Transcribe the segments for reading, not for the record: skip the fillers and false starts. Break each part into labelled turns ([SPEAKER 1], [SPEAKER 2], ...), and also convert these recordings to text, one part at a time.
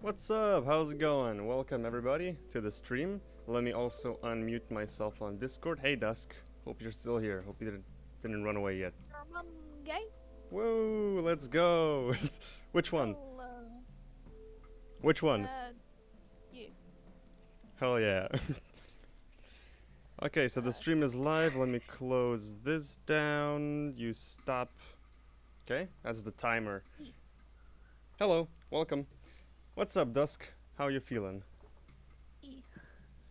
[SPEAKER 1] What's up? How's it going? Welcome everybody to the stream. Let me also unmute myself on Discord. Hey Dusk, hope you're still here. Hope you didn't run away yet.
[SPEAKER 2] Gay?
[SPEAKER 1] Whoa, let's go. Which one?
[SPEAKER 2] Hello.
[SPEAKER 1] Which one?
[SPEAKER 2] You.
[SPEAKER 1] Hell yeah. Okay, so the stream is live. Let me close this down. You stop. Okay, that's the timer. Hello, welcome. What's up, Dusk? How you feeling?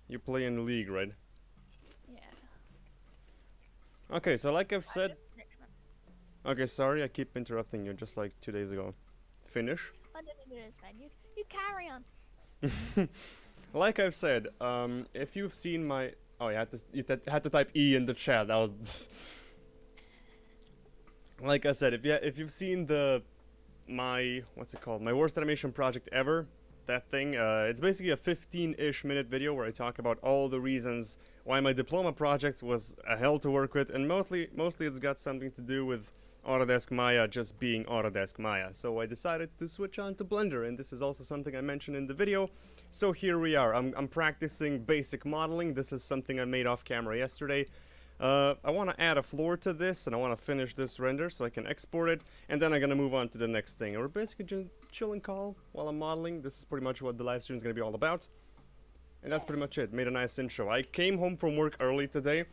[SPEAKER 1] You play in the league, right?
[SPEAKER 2] Yeah.
[SPEAKER 1] Okay, so like I've said... Okay, sorry, I keep interrupting you, just like 2 days ago. Finish?
[SPEAKER 2] I don't know this, man. You carry on.
[SPEAKER 1] Like I've said, if you've seen my... Oh, you had to type E in the chat, that was... Like I said, if you've seen my worst animation project ever, that thing, it's basically a 15-ish minute video where I talk about all the reasons why my diploma project was a hell to work with, and mostly it's got something to do with Autodesk Maya just being Autodesk Maya. So I decided to switch on to Blender, and this is also something I mentioned in the video. So here we are. I'm practicing basic modeling. This is something I made off camera yesterday. I want to add a floor to this, and I want to finish this render so I can export it, and then I'm going to move on to the next thing. And we're basically just chill and call while I'm modeling. This is pretty much what the live stream is going to be all about. And that's pretty much it. Made a nice intro. I came home from work early today,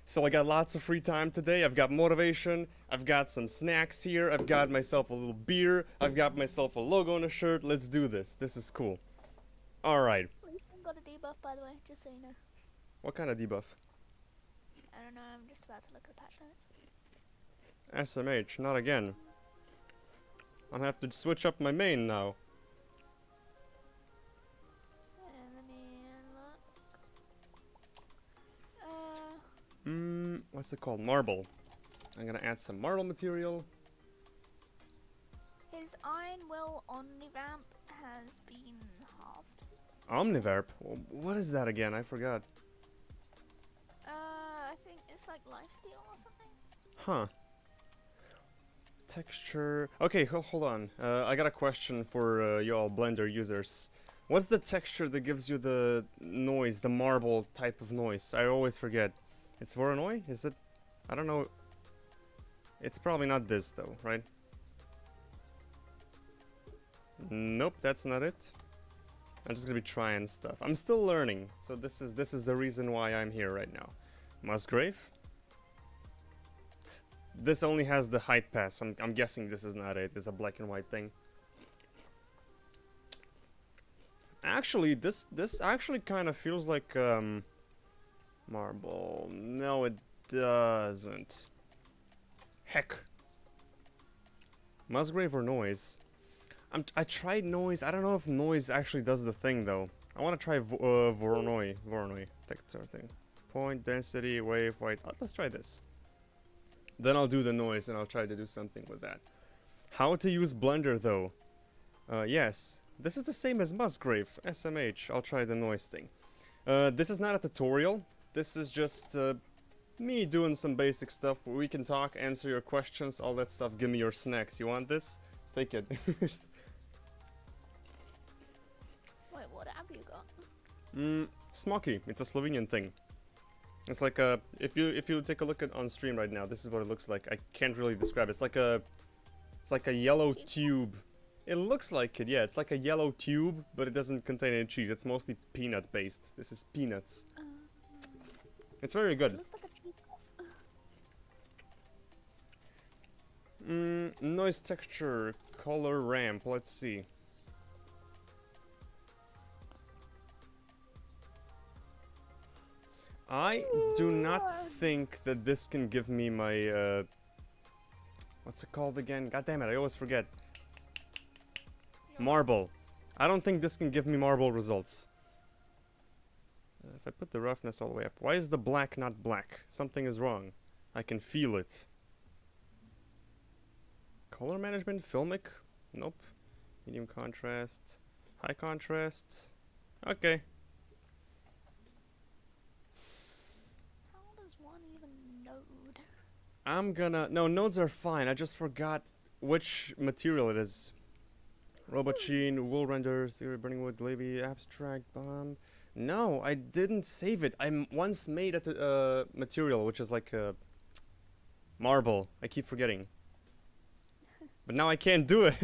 [SPEAKER 1] so I got lots of free time today. I've got motivation, I've got some snacks here, I've got myself a little beer, I've got myself a logo on a shirt. Let's do this. This is cool. Alright.
[SPEAKER 2] At least I've got a debuff, by the way, just so you know.
[SPEAKER 1] What kind of debuff?
[SPEAKER 2] I don't know, I'm just about to look at the patch notes.
[SPEAKER 1] SMH, not again. I'll have to switch up my main now.
[SPEAKER 2] So, let me look.
[SPEAKER 1] What's it called? Marble. I'm gonna add some marble material.
[SPEAKER 2] His Iron Will Omnivamp has been halved.
[SPEAKER 1] Omniverb? What is that again? I forgot.
[SPEAKER 2] I think it's like lifesteal or something.
[SPEAKER 1] Huh. Texture... Okay, hold on. I got a question for y'all Blender users. What's the texture that gives you the noise, the marble type of noise? I always forget. It's Voronoi? Is it? I don't know. It's probably not this though, right? Nope, that's not it. I'm just gonna be trying stuff. I'm still learning, so this is the reason why I'm here right now. Musgrave. This only has the height pass. I'm guessing this is not it. It's a black and white thing. Actually, this actually kind of feels like marble. No, it doesn't. Heck. Musgrave or noise? I tried noise. I don't know if noise actually does the thing though. I want to try Voronoi texture thing. Point, density, wave, white. Let's try this. Then I'll do the noise and I'll try to do something with that. How to use Blender though? Yes. This is the same as Musgrave. SMH. I'll try the noise thing. This is not a tutorial. This is just me doing some basic stuff where we can talk, answer your questions, all that stuff. Give me your snacks. You want this? Take it.
[SPEAKER 2] Wait, what app you got?
[SPEAKER 1] Smoky. It's a Slovenian thing. It's like a if you take a look at on stream right now, this is what it looks like. I can't really describe it. It's like a yellow tube. It looks like it, yeah. It's like a yellow tube, but it doesn't contain any cheese. It's mostly peanut based. This is peanuts. It's very good.
[SPEAKER 2] It looks like a cheese puff.
[SPEAKER 1] Noise texture, color ramp. Let's see. I do not think that this can give me my, what's it called again? God damn it, I always forget. Marble. I don't think this can give me marble results. If I put the roughness all the way up. Why is the black not black? Something is wrong. I can feel it. Color management, filmic? Nope. Medium contrast. High contrast. Okay. No, nodes are fine. I just forgot which material it is. Robot Sheen, Wool Render, Zero Burning Wood, Levy, Abstract Bomb. No, I didn't save it. once made a material, which is like a marble. I keep forgetting. But now I can't do it.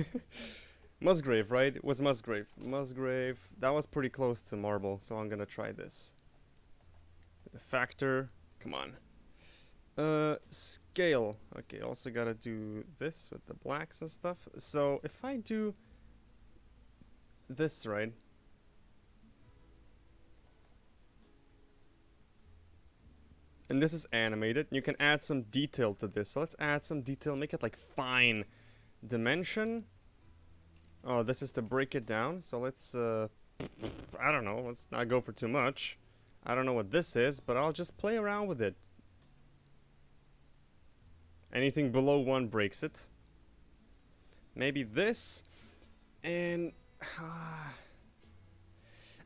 [SPEAKER 1] Musgrave, right? It was Musgrave. Musgrave. That was pretty close to marble, so I'm gonna try this. The factor. Come on. Scale. Okay, also gotta do this with the blacks and stuff. So if I do this, right? And this is animated. You can add some detail to this. So let's add some detail, make it like fine dimension. Oh, this is to break it down. So let's, I don't know, let's not go for too much. I don't know what this is, but I'll just play around with it. Anything below 1 breaks it. Maybe this. And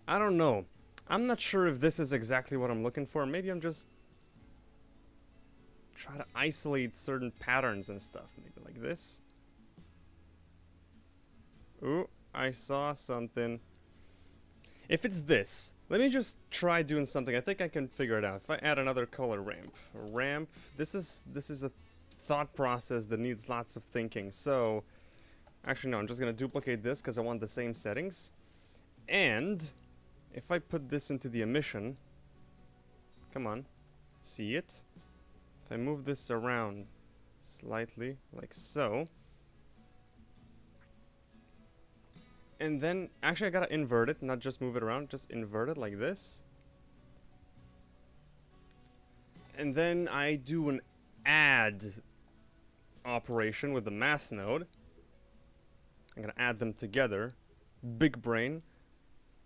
[SPEAKER 1] I don't know. I'm not sure if this is exactly what I'm looking for. Maybe I'm just try to isolate certain patterns and stuff. Maybe like this. Ooh, I saw something. If it's this, let me just try doing something. I think I can figure it out. If I add another color ramp, this is a thought process that needs lots of thinking. So, actually no, I'm just gonna duplicate this because I want the same settings. And if I put this into the emission, come on, see it? If I move this around slightly, like so, and then, actually I gotta invert it, not just move it around, just invert it like this. And then I do an add operation with the math node. I'm gonna add them together. Big brain.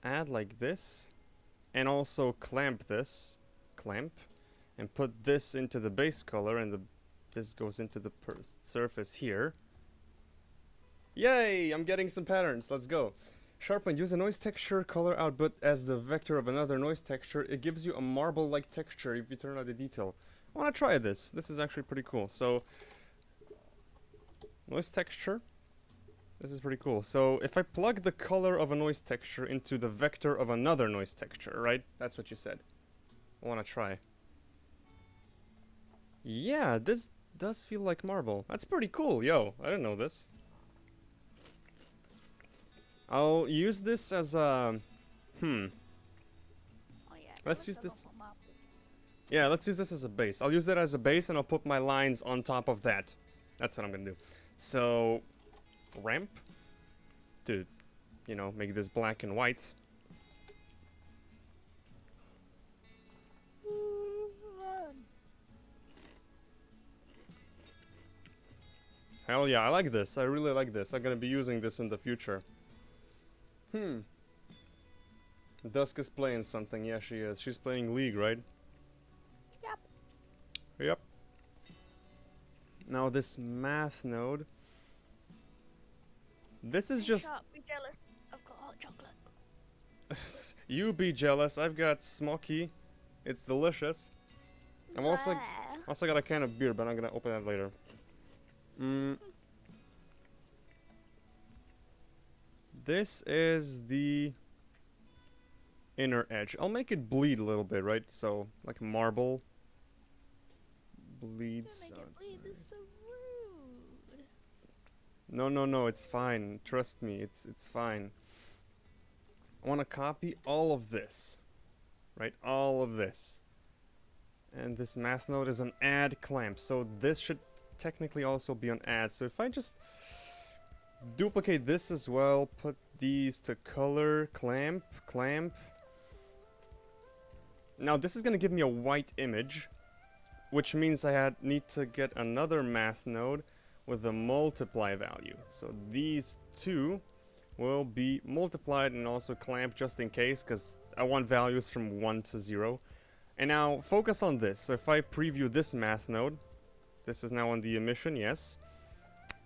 [SPEAKER 1] Add like this. And also clamp this. Clamp. And put this into the base color, and this goes into the surface here. Yay! I'm getting some patterns. Let's go. SharpWind, use a noise texture color output as the vector of another noise texture. It gives you a marble-like texture if you turn on the detail. I want to try this. This is actually pretty cool. So, noise texture. This is pretty cool. So, if I plug the color of a noise texture into the vector of another noise texture, right? That's what you said. I want to try. Yeah, this does feel like marble. That's pretty cool. Yo, I didn't know this. I'll use this as a...
[SPEAKER 2] Oh yeah.
[SPEAKER 1] Let's use this... Yeah, let's use this as a base. I'll use it as a base and I'll put my lines on top of that. That's what I'm gonna do. So... ramp. To, you know, make this black and white. Hell yeah, I like this. I really like this. I'm gonna be using this in the future. Dusk is playing something. Yeah, she is. She's playing League, right?
[SPEAKER 2] Yep.
[SPEAKER 1] Yep. Now this math node. This is just...
[SPEAKER 2] Sharp, be jealous. I've got hot chocolate.
[SPEAKER 1] You be jealous. I've got smoky. It's delicious. I'm also got a can of beer, but I'm gonna open that later. This is the inner edge. I'll make it bleed a little bit, right? So, like marble bleeds.
[SPEAKER 2] Don't make it bleed, it's so rude.
[SPEAKER 1] No, it's fine. Trust me, it's fine. I want to copy all of this, right? All of this. And this math node is an add clamp, so this should technically also be an add. So if I just duplicate this as well, put these to color, clamp. Now this is gonna give me a white image, which means I need to get another math node with a multiply value. So these two will be multiplied and also clamped just in case, because I want values from 1 to 0. And now focus on this. So if I preview this math node, this is now on the emission, yes.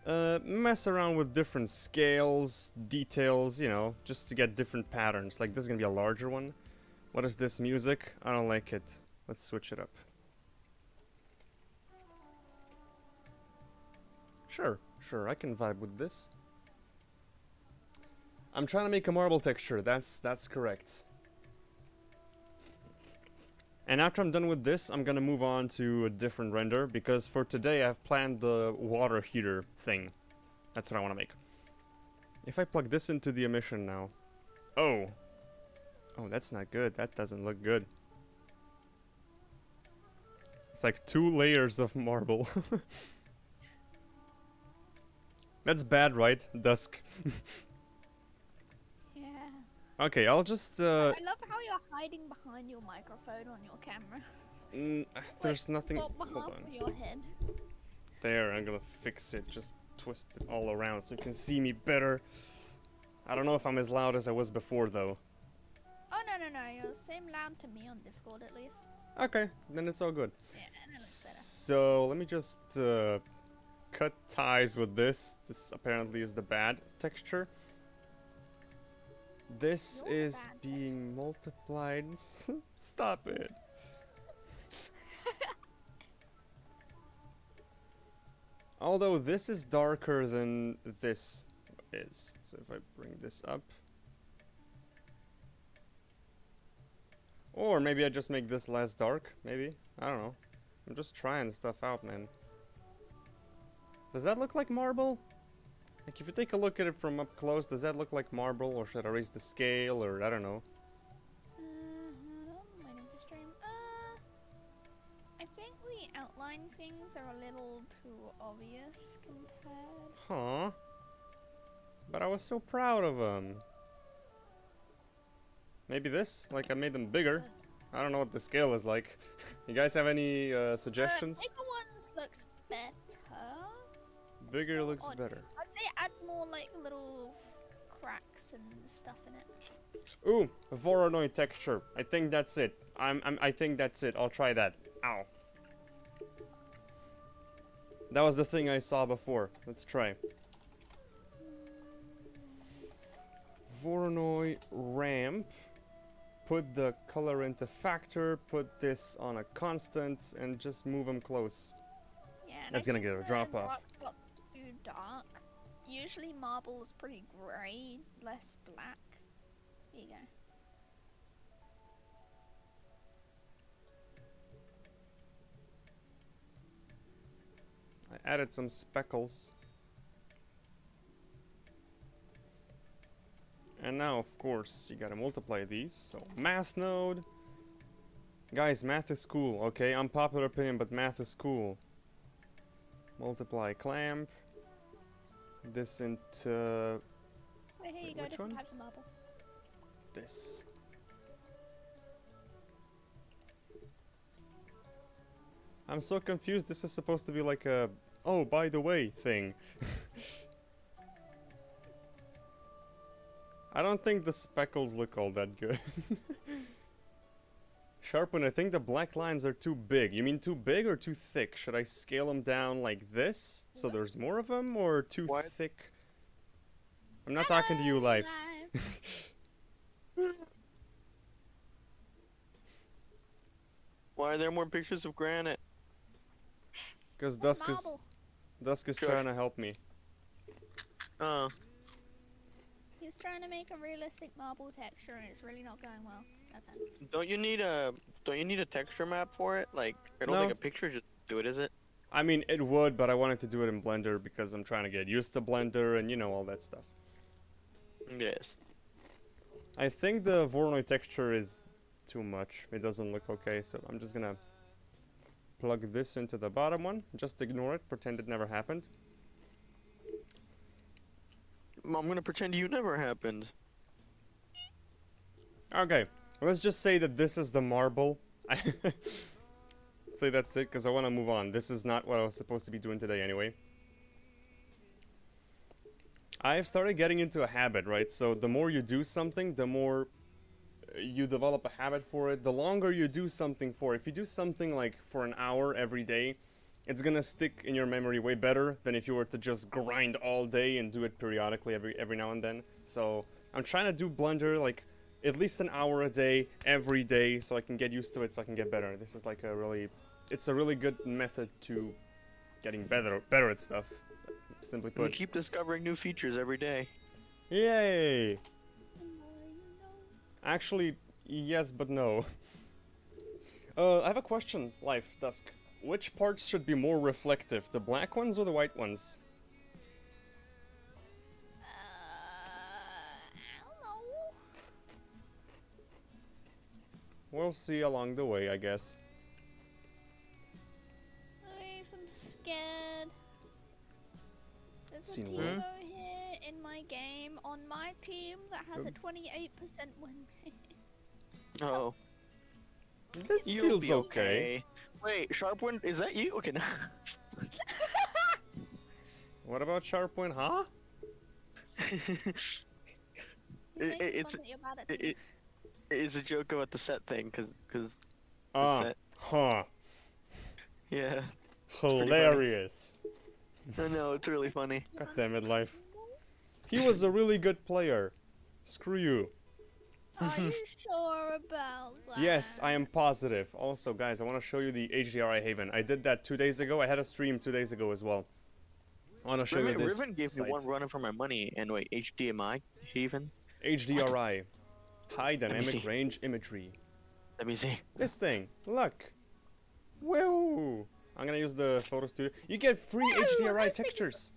[SPEAKER 1] Mess around with different scales, details, you know, just to get different patterns. Like this is gonna be a larger one. What is this music? I don't like it. Let's switch it up. Sure, I can vibe with this. I'm trying to make a marble texture. That's correct. And after I'm done with this, I'm gonna move on to a different render, because for today I've planned the water heater thing. That's what I want to make. If I plug this into the emission now... Oh! Oh, that's not good. That doesn't look good. It's like 2 layers of marble. That's bad, right? Dusk.
[SPEAKER 2] Yeah.
[SPEAKER 1] Okay, I'll just...
[SPEAKER 2] I love how you're hiding behind your microphone on your camera.
[SPEAKER 1] There's nothing...
[SPEAKER 2] Pop
[SPEAKER 1] Hold
[SPEAKER 2] half
[SPEAKER 1] on.
[SPEAKER 2] of your head.
[SPEAKER 1] There, I'm gonna fix it. Just twist it all around so you can see me better. I don't know if I'm as loud as I was before, though.
[SPEAKER 2] Oh, no. You're the same loud to me on Discord, at least.
[SPEAKER 1] Okay, then it's all good.
[SPEAKER 2] Yeah, and it looks better.
[SPEAKER 1] So, let me just cut ties with this. This apparently is the bad texture. This
[SPEAKER 2] You're the
[SPEAKER 1] is
[SPEAKER 2] bad
[SPEAKER 1] being multiplied. Stop it. Although this is darker than this is. So if I bring this up. Or maybe I just make this less dark, maybe. I don't know. I'm just trying stuff out, man. Does that look like marble? Like, if you take a look at it from up close, does that look like marble? Or should I raise the scale? Or, I don't know.
[SPEAKER 2] Hold on, waiting for stream. I think the outline things are a little too obvious compared.
[SPEAKER 1] Huh. But I was so proud of them. Maybe this? Like, I made them bigger. I don't know what the scale is like. You guys have any suggestions?
[SPEAKER 2] Bigger ones looks better.
[SPEAKER 1] Bigger
[SPEAKER 2] Still
[SPEAKER 1] looks
[SPEAKER 2] odd.
[SPEAKER 1] better.
[SPEAKER 2] I'd say add more like little cracks and stuff in it.
[SPEAKER 1] Ooh, Voronoi texture. I think that's it. I think that's it. I'll try that. Ow. That was the thing I saw before. Let's try. Voronoi ramp. Put the color into factor, put this on a constant, and just move them close.
[SPEAKER 2] Yeah, and
[SPEAKER 1] That's
[SPEAKER 2] I
[SPEAKER 1] gonna
[SPEAKER 2] think
[SPEAKER 1] get a drop off.
[SPEAKER 2] Got too dark. Usually marble is pretty grey, less black. There you go.
[SPEAKER 1] I added some speckles. And now, of course, you gotta multiply these. So, math node. Guys, math is cool, okay? Unpopular opinion, but math is cool. Multiply clamp. This into...
[SPEAKER 2] Wait, here you go,
[SPEAKER 1] which
[SPEAKER 2] different
[SPEAKER 1] one?
[SPEAKER 2] types of marble.
[SPEAKER 1] This. I'm so confused. This is supposed to be like a... Oh, by the way thing. I don't think the speckles look all that good. SharpWind, I think the black lines are too big. You mean too big or too thick? Should I scale them down like this so there's more of them, or too thick? I'm not talking to you live.
[SPEAKER 3] Why are there more pictures of granite?
[SPEAKER 1] Because
[SPEAKER 2] That's
[SPEAKER 1] Dusk is
[SPEAKER 3] Shush.
[SPEAKER 1] trying to help me.
[SPEAKER 3] Oh.
[SPEAKER 2] He's trying to make a realistic marble texture and it's really not going well. No offense.
[SPEAKER 3] Don't you need a texture map for it? Like, I don't
[SPEAKER 1] No.
[SPEAKER 3] think a picture just do it, is it?
[SPEAKER 1] I mean, it would, but I wanted to do it in Blender because I'm trying to get used to Blender and, you know, all that stuff.
[SPEAKER 3] Yes.
[SPEAKER 1] I think the Voronoi texture is too much. It doesn't look okay, so I'm just gonna plug this into the bottom one. Just ignore it, pretend it never happened.
[SPEAKER 3] I'm gonna pretend you never happened.
[SPEAKER 1] Okay, let's just say that this is the marble. Say that's it, because I want to move on. This is not what I was supposed to be doing today anyway. I've started getting into a habit, right? So the more you do something, the more you develop a habit for it. The longer you do something for, if you do something like for an hour every day, it's gonna stick in your memory way better than if you were to just grind all day and do it periodically every now and then. So I'm trying to do Blender like at least an hour a day, every day, so I can get used to it, so I can get better. This is like it's a really good method to getting better at stuff, simply
[SPEAKER 3] We
[SPEAKER 1] put.
[SPEAKER 3] keep discovering new features every day.
[SPEAKER 1] Yay!
[SPEAKER 2] The more you know.
[SPEAKER 1] Actually, yes, but no. I have a question, Life Dusk. Which parts should be more reflective, the black ones or the white ones?
[SPEAKER 2] I don't know.
[SPEAKER 1] We'll see along the way, I guess.
[SPEAKER 2] Louise, I'm scared. There's a
[SPEAKER 1] Seen
[SPEAKER 2] team
[SPEAKER 1] what?
[SPEAKER 2] over here in my game on my team that has a 28% win rate.
[SPEAKER 3] Oh,
[SPEAKER 1] This
[SPEAKER 3] you'll
[SPEAKER 1] feels
[SPEAKER 3] be
[SPEAKER 1] okay.
[SPEAKER 3] Wait, SharpWind, is that you? Okay.
[SPEAKER 1] What about SharpWind, huh?
[SPEAKER 2] He's making
[SPEAKER 3] It's
[SPEAKER 2] fun that you're bad at it.
[SPEAKER 3] it's a joke about the set thing, cause
[SPEAKER 1] Ah,
[SPEAKER 3] set.
[SPEAKER 1] huh.
[SPEAKER 3] Yeah.
[SPEAKER 1] Hilarious.
[SPEAKER 3] I know, it's really funny.
[SPEAKER 1] God damn it, Life. He was a really good player. Screw you.
[SPEAKER 2] Are you sure about that?
[SPEAKER 1] Yes, I am positive. Also, guys, I want to show you the HDRI Haven. I did that 2 days ago. I had a stream 2 days ago as well. I want to show you this
[SPEAKER 3] Riven gave me
[SPEAKER 1] site.
[SPEAKER 3] one run for my money, and wait, HDMI even?
[SPEAKER 1] HDRI. High
[SPEAKER 3] me
[SPEAKER 1] Dynamic
[SPEAKER 3] see.
[SPEAKER 1] Range Imagery.
[SPEAKER 3] Let me see.
[SPEAKER 1] This thing. Look. Woo! I'm gonna use the photo studio. You get free
[SPEAKER 2] Whoa,
[SPEAKER 1] HDRI
[SPEAKER 2] those things-
[SPEAKER 1] textures.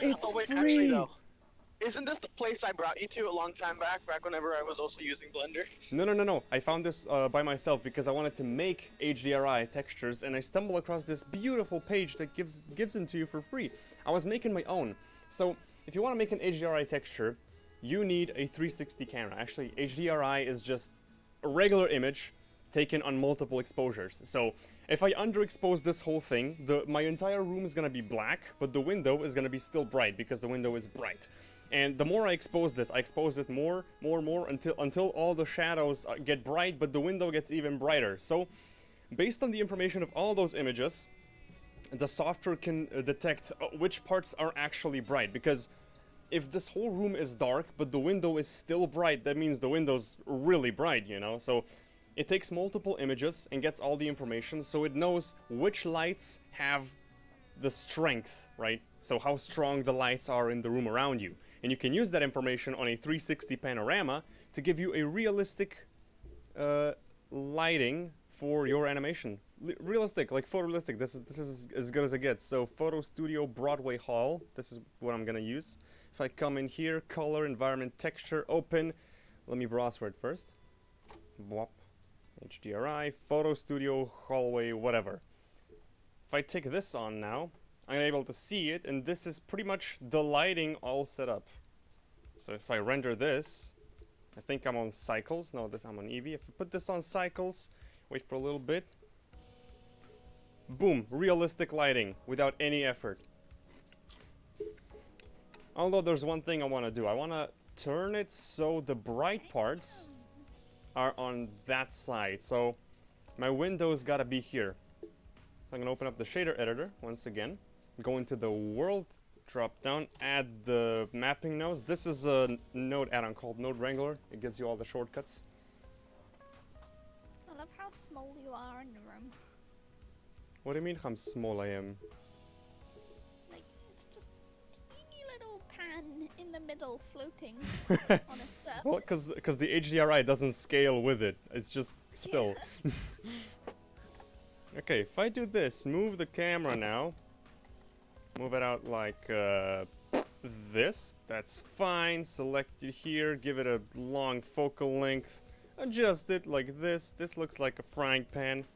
[SPEAKER 1] It's
[SPEAKER 3] Oh wait,
[SPEAKER 1] free.
[SPEAKER 3] actually though, isn't this the place I brought you to a long time back whenever I was also using Blender?
[SPEAKER 1] No. I found this by myself because I wanted to make HDRI textures, and I stumbled across this beautiful page that gives them to you for free. I was making my own. So if you want to make an HDRI texture, you need a 360 camera. Actually, HDRI is just a regular image taken on multiple exposures. So if I underexpose this whole thing, my entire room is gonna be black, but the window is gonna be still bright because the window is bright. And the more I expose this, I expose it more until all the shadows get bright, but the window gets even brighter. So based on the information of all those images, the software can detect which parts are actually bright, because if this whole room is dark but the window is still bright, that means the window's really bright, you know? So it takes multiple images and gets all the information, so it knows which lights have the strength, right? So how strong the lights are in the room around you. And you can use that information on a 360 panorama to give you a realistic lighting for your animation. Realistic, like photorealistic. This is as good as it gets. So Photo Studio Broadway Hall, this is what I'm gonna use. If I come in here, color, environment, texture, open. Let me browse for it first. Wop. HDRI, Photo Studio, hallway, whatever. If I take this on now, I'm able to see it, and this is pretty much the lighting all set up. So if I render this, I think I'm on cycles. No, I'm on Eevee. If I put this on cycles, wait for a little bit. Boom, realistic lighting without any effort. Although there's one thing I want to do. I want to turn it so the bright parts are on that side. So my window's got to be here. So I'm going to open up the shader editor once again. Go into the world drop down, add the mapping nodes. This is a node add-on called Node Wrangler. It gives you all the shortcuts.
[SPEAKER 2] I love how small you are in the room.
[SPEAKER 1] What do you mean how small I am?
[SPEAKER 2] Like, it's just a teeny little pan in the middle floating on a surface.
[SPEAKER 1] Well, because the HDRI doesn't scale with it. It's just still. Okay, if I do this, move the camera now. Move it out like this. That's fine. Select it here. Give it a long focal length. Adjust it like this. This looks like a frying pan.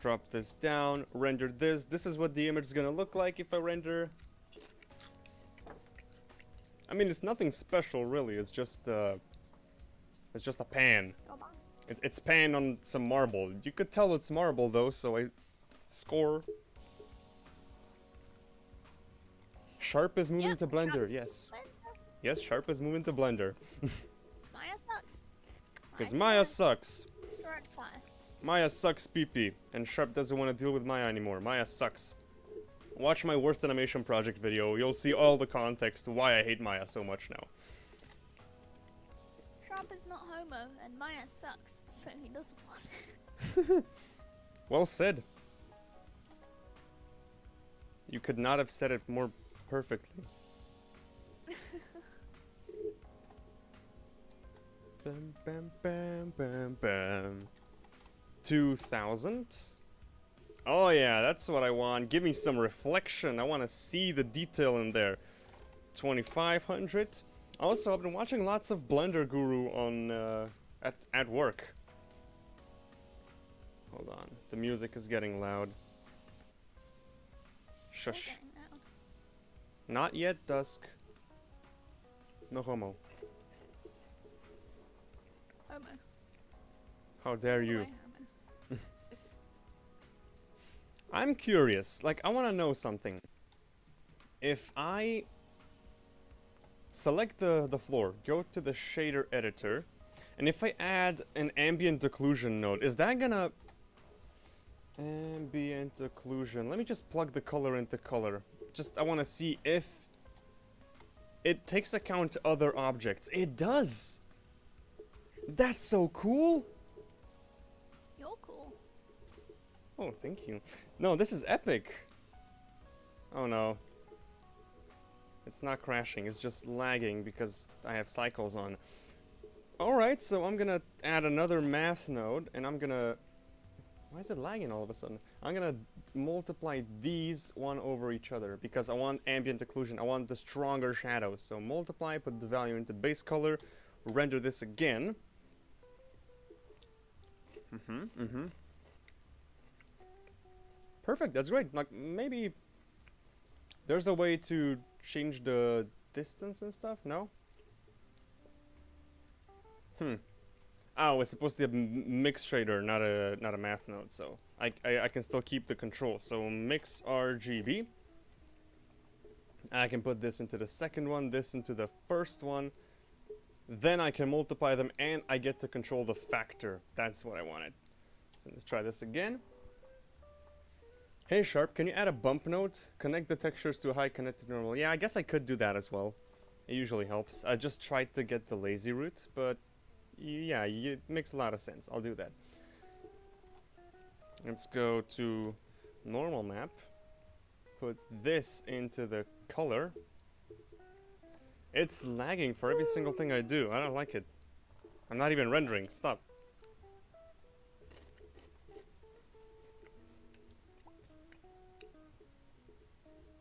[SPEAKER 1] Drop this down. Render this. This is what the image is gonna look like if I render. I mean, it's nothing special really. It's just a pan.
[SPEAKER 2] Come on.
[SPEAKER 1] It's pan on some marble. You could tell it's marble though, so I score. Sharp is moving
[SPEAKER 2] Yep,
[SPEAKER 1] to Blender,
[SPEAKER 2] Sharp's
[SPEAKER 1] yes.
[SPEAKER 2] Blender.
[SPEAKER 1] Yes, Sharp is moving to Blender.
[SPEAKER 2] Maya sucks.
[SPEAKER 1] Because
[SPEAKER 2] I'm
[SPEAKER 1] Maya
[SPEAKER 2] gonna
[SPEAKER 1] sucks.
[SPEAKER 2] direct fire.
[SPEAKER 1] Maya sucks pee-pee. And Sharp doesn't want to deal with Maya anymore. Maya sucks. Watch my worst animation project video. You'll see all the context why I hate Maya so much now.
[SPEAKER 2] Sharp is not homo, and Maya sucks, so he doesn't want it.
[SPEAKER 1] Well said. You could not have said it more perfectly. Bam, bam, bam, bam, bam. 2000. Oh yeah, that's what I want. Give me some reflection. I want to see the detail in there. 2500. Also, I've been watching lots of Blender Guru on at work. Hold on, the music is getting loud. Shush.
[SPEAKER 2] Getting loud.
[SPEAKER 1] Not yet, Dusk. No homo.
[SPEAKER 2] Homo.
[SPEAKER 1] How dare you?
[SPEAKER 2] Why Homo?
[SPEAKER 1] I'm curious. Like, I want to know something. If I select the floor, go to the shader editor, and if I add an ambient occlusion node, is that gonna... Ambient occlusion. Let me just plug the color into color. I want to see if it takes account other objects. It does! That's so cool!
[SPEAKER 2] You're cool.
[SPEAKER 1] Oh, thank you. No, this is epic. Oh no. It's not crashing, it's just lagging because I have cycles on. Alright, so I'm gonna add another math node, and I'm gonna... Why is it lagging all of a sudden? I'm gonna multiply these one over each other because I want ambient occlusion. I want the stronger shadows. So multiply, put the value into base color, render this again. Perfect, that's great. Like, maybe there's a way to change the distance and stuff, no? Oh, it's supposed to be a mix shader, not a math node, so I can still keep the control. So mix RGB. I can put this into the second one, this into the first one. Then I can multiply them, and I get to control the factor. That's what I wanted. So let's try this again. Hey Sharp, can you add a bump node? Connect the textures to a high connected normal. Yeah, I guess I could do that as well. It usually helps. I just tried to get the lazy route, but yeah, it makes a lot of sense. I'll do that. Let's go to normal map. Put this into the color. It's lagging for every single thing I do. I don't like it. I'm not even rendering. Stop.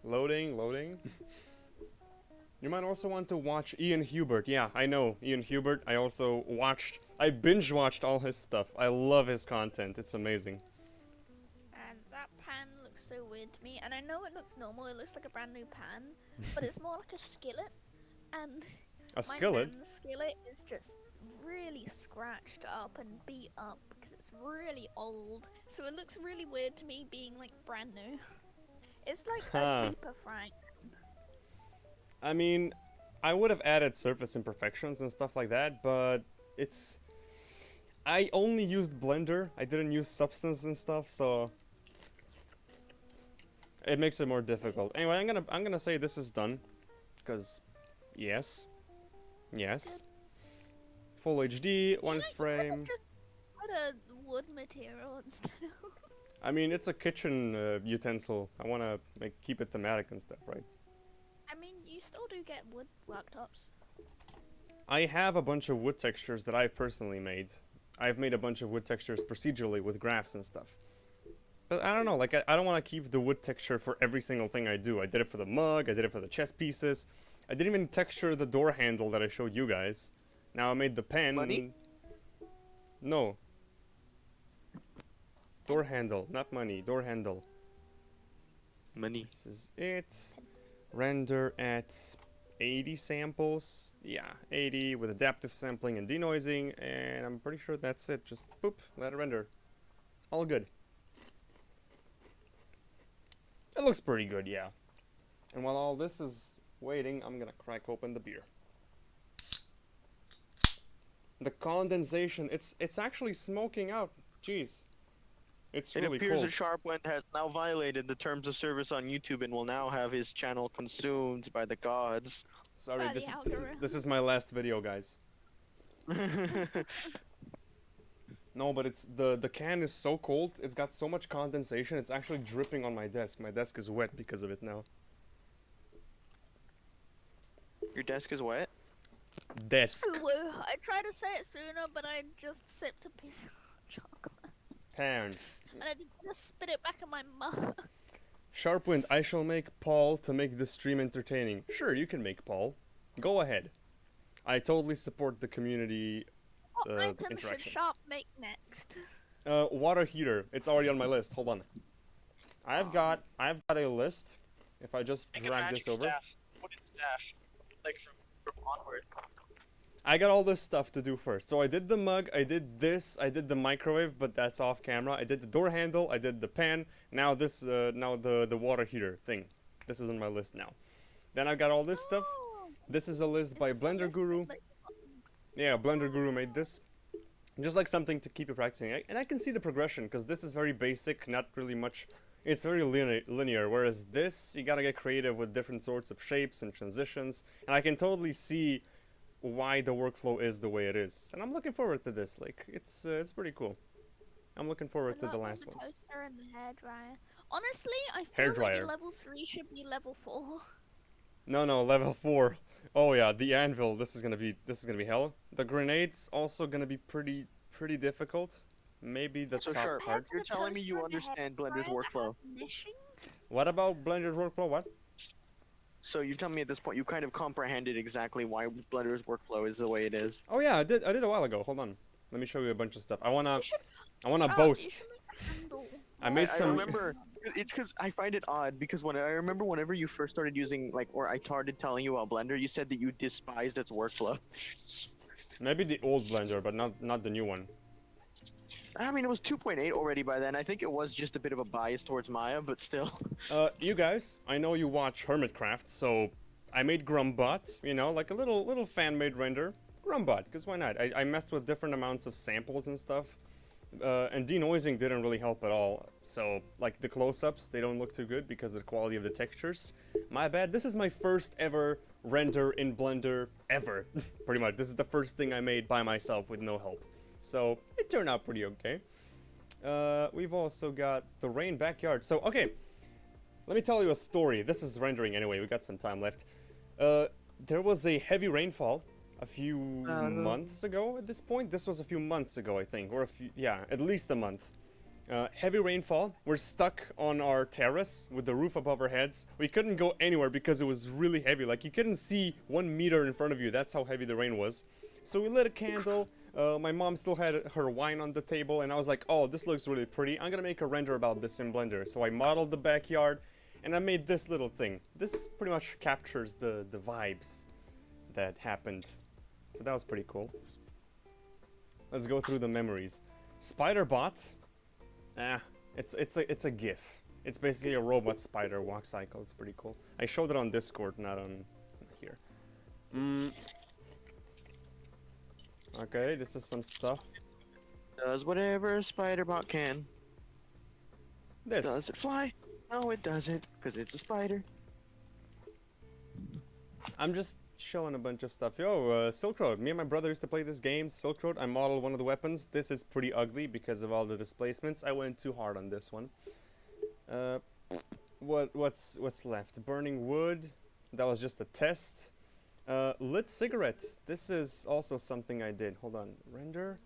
[SPEAKER 1] Loading, loading. You might also want to watch Ian Hubert. Yeah, I know, Ian Hubert. I binge watched all his stuff. I love his content. It's amazing.
[SPEAKER 2] And that pan looks so weird to me. And I know it looks normal. It looks like a brand new pan, but it's more like a skillet. And
[SPEAKER 1] A skillet?
[SPEAKER 2] my skillet is just really scratched up and beat up because it's really old. So it looks really weird to me being like brand new. It's like a deeper frying.
[SPEAKER 1] I mean, I would have added surface imperfections and stuff like that, but it's... I only used Blender. I didn't use Substance and stuff, so... It makes it more difficult. Anyway, I'm gonna say this is done. Because, yes. Yes. Full HD, one frame.
[SPEAKER 2] Just put a wood material instead of...
[SPEAKER 1] I mean, it's a kitchen utensil. I wanna keep it thematic and stuff, right?
[SPEAKER 2] I mean, you still do get wood worktops.
[SPEAKER 1] I have a bunch of wood textures that I've personally made. I've made a bunch of wood textures procedurally with graphs and stuff. But I don't know, like, I don't want to keep the wood texture for every single thing I do. I did it for the mug, I did it for the chess pieces. I didn't even texture the door handle that I showed you guys. Now I made the pen.
[SPEAKER 3] Money?
[SPEAKER 1] No. Door handle, not money, door handle.
[SPEAKER 3] Money.
[SPEAKER 1] This is it. Render at 80 samples. Yeah, 80 with adaptive sampling and denoising, and I'm pretty sure that's it. Just boop, let it render. All good. It looks pretty good, yeah. And while all this is waiting, I'm gonna crack open the beer. The condensation, it's actually smoking out. Jeez. It's
[SPEAKER 3] It
[SPEAKER 1] really
[SPEAKER 3] appears
[SPEAKER 1] cold.
[SPEAKER 3] that SharpWind has now violated the terms of service on YouTube and will now have his channel consumed by the gods.
[SPEAKER 1] Sorry,
[SPEAKER 2] By the
[SPEAKER 1] this is my last video, guys. No, but it's the can is so cold. It's got so much condensation. It's actually dripping on my desk. My desk is wet because of it now.
[SPEAKER 3] Your desk is wet?
[SPEAKER 1] Desk.
[SPEAKER 2] Ooh, I tried to say it sooner, but I just sipped a piece of chocolate.
[SPEAKER 1] Pan.
[SPEAKER 2] And I didn't just spit it back in my mouth.
[SPEAKER 1] SharpWind, I shall make Paul to make this stream entertaining. Sure, you can make Paul. Go ahead. I totally support the community
[SPEAKER 2] What item should
[SPEAKER 1] interactions.
[SPEAKER 2] Sharp make next?
[SPEAKER 1] Water heater. It's already on my list. Hold on. I've got a list. If I just
[SPEAKER 3] Make a
[SPEAKER 1] drag
[SPEAKER 3] magic
[SPEAKER 1] this over.
[SPEAKER 3] staff. Put it in stash. Like from onward.
[SPEAKER 1] I got all this stuff to do first. So I did the mug, I did this, I did the microwave, but that's off camera. I did the door handle, I did the pan. Now this, now the water heater thing. This is on my list now. Then I've got all this stuff.
[SPEAKER 2] Oh,
[SPEAKER 1] This is a list by
[SPEAKER 2] this is a
[SPEAKER 1] Blender
[SPEAKER 2] list
[SPEAKER 1] Guru.
[SPEAKER 2] that-
[SPEAKER 1] Yeah, Blender Guru made this. Just like something to keep you practicing. And I can see the progression, because this is very basic, not really much. It's very linear, whereas this, you gotta get creative with different sorts of shapes and transitions. And I can totally see why the workflow is the way it is. And I'm looking forward to this. Like, it's pretty cool. I'm looking forward to
[SPEAKER 2] I
[SPEAKER 1] the
[SPEAKER 2] love
[SPEAKER 1] last ones.
[SPEAKER 2] toaster and the hairdryer. Honestly, I feel like
[SPEAKER 1] Hairdryer.
[SPEAKER 2] your level 3 should be level 4.
[SPEAKER 1] No, level 4. Oh yeah, the anvil. This is gonna be hell. The grenades also gonna be pretty difficult. Maybe the
[SPEAKER 3] So
[SPEAKER 1] top
[SPEAKER 3] Sharp,
[SPEAKER 1] part.
[SPEAKER 3] you're telling me you understand Blender's workflow.
[SPEAKER 1] What about Blender's workflow? What?
[SPEAKER 3] So you tell me at this point you kind of comprehended exactly why Blender's workflow is the way it is.
[SPEAKER 1] Oh yeah, I did a while ago. Hold on. Let me show you a bunch of stuff. I wanna
[SPEAKER 2] You
[SPEAKER 1] boast.
[SPEAKER 2] should make a handle.
[SPEAKER 1] I made
[SPEAKER 3] I
[SPEAKER 1] some.
[SPEAKER 3] remember. It's because I find it odd because when I remember whenever you first started using or I started telling you about Blender, you said that you despised its workflow.
[SPEAKER 1] Maybe the old Blender, but not the new one.
[SPEAKER 3] I mean, it was 2.8 already by then. I think it was just a bit of a bias towards Maya, but still.
[SPEAKER 1] You guys, I know you watch Hermitcraft, so I made Grumbot. You know, like a little fan-made render. Grumbot, because why not? I messed with different amounts of samples and stuff. And denoising didn't really help at all. So, like, the close-ups, they don't look too good because of the quality of the textures. My bad. This is my first ever render in Blender ever. Pretty much. This is the first thing I made by myself with no help. So, it turned out pretty okay. We've also got the rain backyard. So, okay. Let me tell you a story. This is rendering anyway. We got some time left. There was a heavy rainfall a few months ago at this point. This was a few months ago, I think. Or at least a month. Heavy rainfall. We're stuck on our terrace with the roof above our heads. We couldn't go anywhere because it was really heavy. Like, you couldn't see 1 meter in front of you. That's how heavy the rain was. So we lit a candle. My mom still had her wine on the table, and I was like, oh, this looks really pretty. I'm gonna make a render about this in Blender. So I modeled the backyard, and I made this little thing. This pretty much captures the vibes that happened. So that was pretty cool. Let's go through the memories. Spiderbot. It's a GIF. It's basically a robot spider walk cycle. It's pretty cool. I showed it on Discord, not on here. Okay, this is some stuff.
[SPEAKER 3] Does whatever a spider-bot can.
[SPEAKER 1] This.
[SPEAKER 3] Does it fly? No, it doesn't, because it's a spider.
[SPEAKER 1] I'm just showing a bunch of stuff. Yo, Silk Road. Me and my brother used to play this game, Silk Road. I modeled one of the weapons. This is pretty ugly because of all the displacements. I went too hard on this one. What's left? Burning wood. That was just a test. Lit cigarette. This is also something I did. Hold on. Render.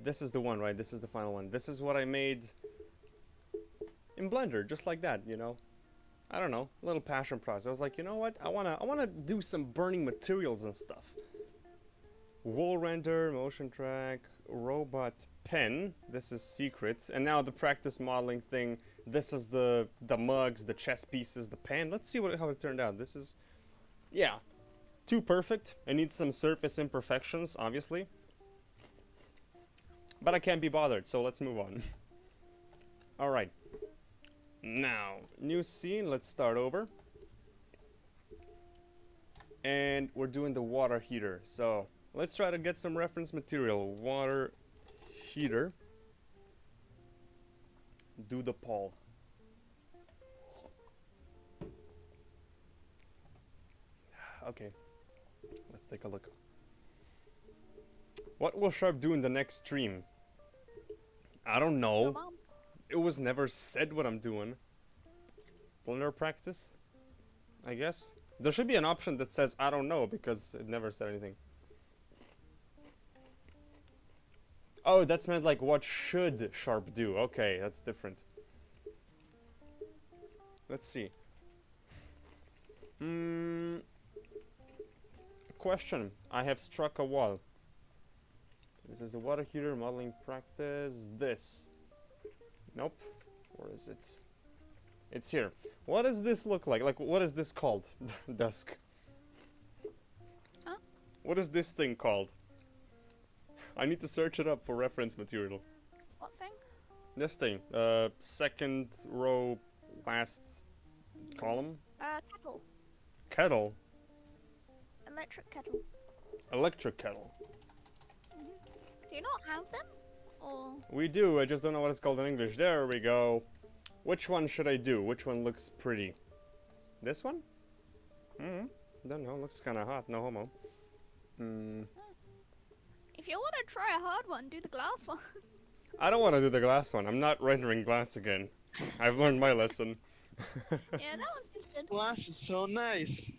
[SPEAKER 1] This is the one, right? This is the final one. This is what I made in Blender, just like that, you know. I don't know, a little passion project. I was like, you know what? I wanna do some burning materials and stuff. Wool render, motion track, robot pen. This is secret. And now the practice modeling thing. This is the mugs, the chess pieces, the pen. Let's see how it turned out. This is, yeah, too perfect. It needs some surface imperfections, obviously. But I can't be bothered, so let's move on. Alright. Now, new scene, let's start over. And we're doing the water heater. So, let's try to get some reference material. Water heater. Do the Paul. Okay, let's take a look. What will Sharp do in the next stream? I don't know. It was never said what I'm doing. Blender practice? I guess. There should be an option that says I don't know because it never said anything. Oh, that's meant like what should Sharp do? Okay, that's different. Let's see. Question. I have struck a wall. This is the water heater modeling practice. This. Nope. Where is it? It's here. What does this look like? Like, what is this called? Dusk.
[SPEAKER 2] Huh?
[SPEAKER 1] What is this thing called? I need to search it up for reference material.
[SPEAKER 2] What thing?
[SPEAKER 1] This thing. Second row, last column.
[SPEAKER 2] Kettle.
[SPEAKER 1] Kettle.
[SPEAKER 2] Electric kettle.
[SPEAKER 1] Electric kettle.
[SPEAKER 2] Do you not have them? Or
[SPEAKER 1] We do, I just don't know what it's called in English. There we go. Which one should I do? Which one looks pretty? This one? Don't know, looks kinda hot, no homo.
[SPEAKER 2] if you want to try a hard one, do the glass one.
[SPEAKER 1] I don't want to do the glass one. I'm not rendering glass again. I've learned my lesson.
[SPEAKER 2] Yeah, that one seems good.
[SPEAKER 3] Glass is so nice.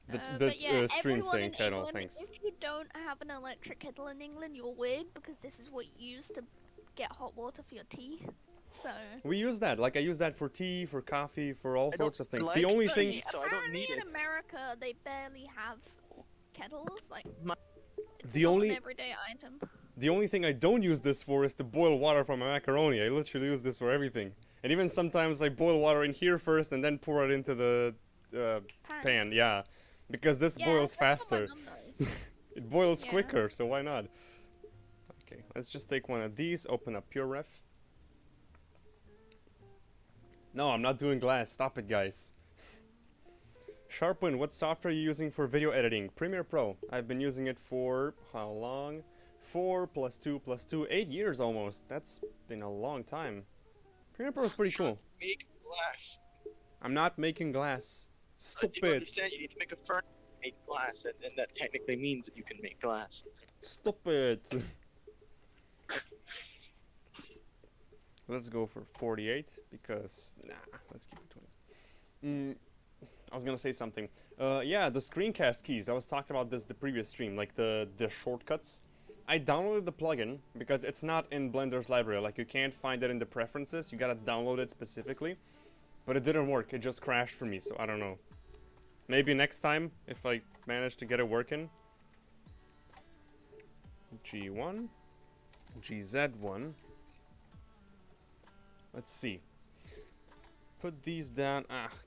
[SPEAKER 2] But yeah,
[SPEAKER 1] stream
[SPEAKER 2] everyone
[SPEAKER 1] saying
[SPEAKER 2] in
[SPEAKER 1] kettle,
[SPEAKER 2] England,
[SPEAKER 1] thanks.
[SPEAKER 2] if you don't have an electric kettle in England, you're weird because this is what you use to get hot water for your tea. So
[SPEAKER 1] We use that. Like, I use that for tea, for coffee, for all
[SPEAKER 3] I
[SPEAKER 1] sorts
[SPEAKER 3] don't
[SPEAKER 1] of things.
[SPEAKER 3] like
[SPEAKER 1] The only
[SPEAKER 3] tea,
[SPEAKER 1] thing...
[SPEAKER 3] so I don't
[SPEAKER 2] apparently
[SPEAKER 3] need
[SPEAKER 2] in
[SPEAKER 3] it.
[SPEAKER 2] America they barely have kettles. Like it's
[SPEAKER 1] The
[SPEAKER 2] not
[SPEAKER 1] only-
[SPEAKER 2] an everyday item.
[SPEAKER 1] The only thing I don't use this for is to boil water from a macaroni. I literally use this for everything. And even sometimes I boil water in here first and then pour it into the pan. Yeah. Because this
[SPEAKER 2] Yeah,
[SPEAKER 1] boils
[SPEAKER 2] that's what my
[SPEAKER 1] faster.
[SPEAKER 2] mum does.
[SPEAKER 1] It boils
[SPEAKER 2] Yeah.
[SPEAKER 1] quicker, so why not? Okay, let's just take one of these, open up PureRef. No, I'm not doing glass. Stop it, guys. SharpWind, what software are you using for video editing? Premiere Pro. I've been using it for how long? 4 + 2 + 2, 8 years almost. That's been a long time. Premiere Pro is pretty cool.
[SPEAKER 3] Make glass.
[SPEAKER 1] I'm not making glass.
[SPEAKER 3] Do you
[SPEAKER 1] Stupid.
[SPEAKER 3] understand? You need to make a furnace to make glass, and that technically means that you can make glass.
[SPEAKER 1] Stupid. Let's go for 48 because nah, let's keep it 20. I was gonna say something. Yeah, the screencast keys. I was talking about this the previous stream, like the shortcuts. I downloaded the plugin because it's not in Blender's library. Like you can't find it in the preferences. You gotta download it specifically. But it didn't work. It just crashed for me. So I don't know. Maybe next time if I manage to get it working. G1, GZ1. Let's see. Put these down.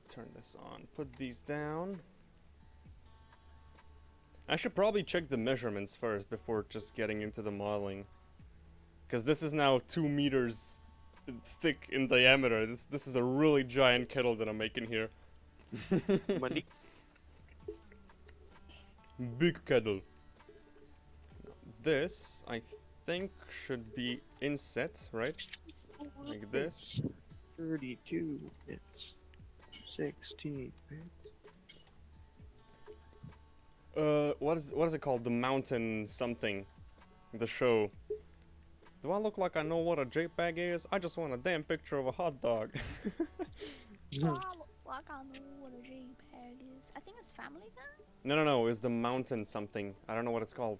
[SPEAKER 1] Turn this on. Put these down. I should probably check the measurements first before just getting into the modeling. Because this is now 2 meters thick in diameter. This is a really giant kettle that I'm making here.
[SPEAKER 3] Money.
[SPEAKER 1] Big kettle. This, I think, should be inset, right? Like this.
[SPEAKER 3] 32 bits. 16 bits.
[SPEAKER 1] What is it called? The mountain something. The show. Do I look like I know what a JPEG is? I just want a damn picture of a hot dog.
[SPEAKER 2] I look like I know what a JPEG is. I think it's Family Guy.
[SPEAKER 1] No, it's the mountain something. I don't know what it's called.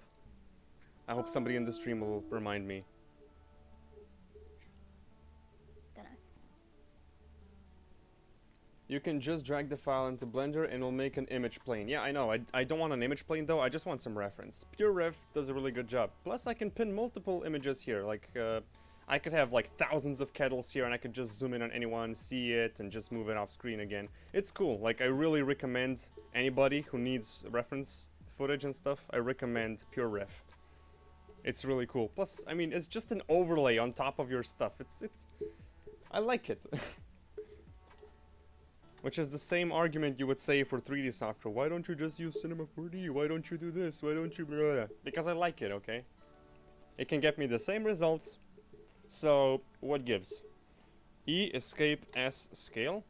[SPEAKER 1] I hope somebody in the stream will remind me.
[SPEAKER 2] Dunno.
[SPEAKER 1] You can just drag the file into Blender and it'll make an image plane. Yeah, I know. I don't want an image plane though. I just want some reference. PureRef does a really good job. Plus, I can pin multiple images here. Like, I could have like thousands of kettles here and I could just zoom in on anyone, see it, and just move it off screen again. It's cool. Like, I really recommend anybody who needs reference footage and stuff, I recommend PureRef. It's really cool. Plus, I mean, it's just an overlay on top of your stuff. I like it. Which is the same argument you would say for 3D software. Why don't you just use Cinema 4D? Why don't you do this? Why don't you blah, blah, blah? Because I like it, okay? It can get me the same results. So, what gives? E, escape, S, scale.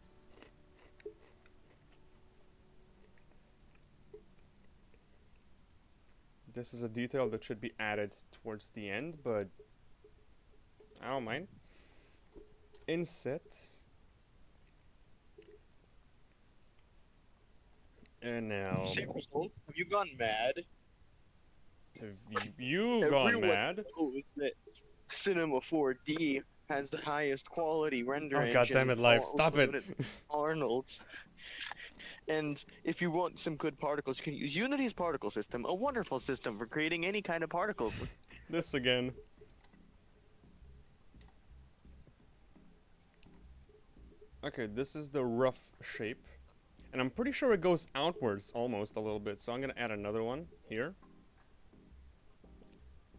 [SPEAKER 1] This is a detail that should be added towards the end, but I don't mind. Inset. And now...
[SPEAKER 3] Same results? Have you gone mad?
[SPEAKER 1] Have you gone
[SPEAKER 3] Everyone
[SPEAKER 1] mad?
[SPEAKER 3] knows that Cinema 4D has the highest quality render
[SPEAKER 1] Oh
[SPEAKER 3] engine.
[SPEAKER 1] god damn it, Life,
[SPEAKER 3] also
[SPEAKER 1] stop it!
[SPEAKER 3] known as Arnold's. And if you want some good particles, you can use Unity's particle system, a wonderful system for creating any kind of particles.
[SPEAKER 1] This again. Okay, this is the rough shape. And I'm pretty sure it goes outwards almost a little bit, so I'm gonna add another one here.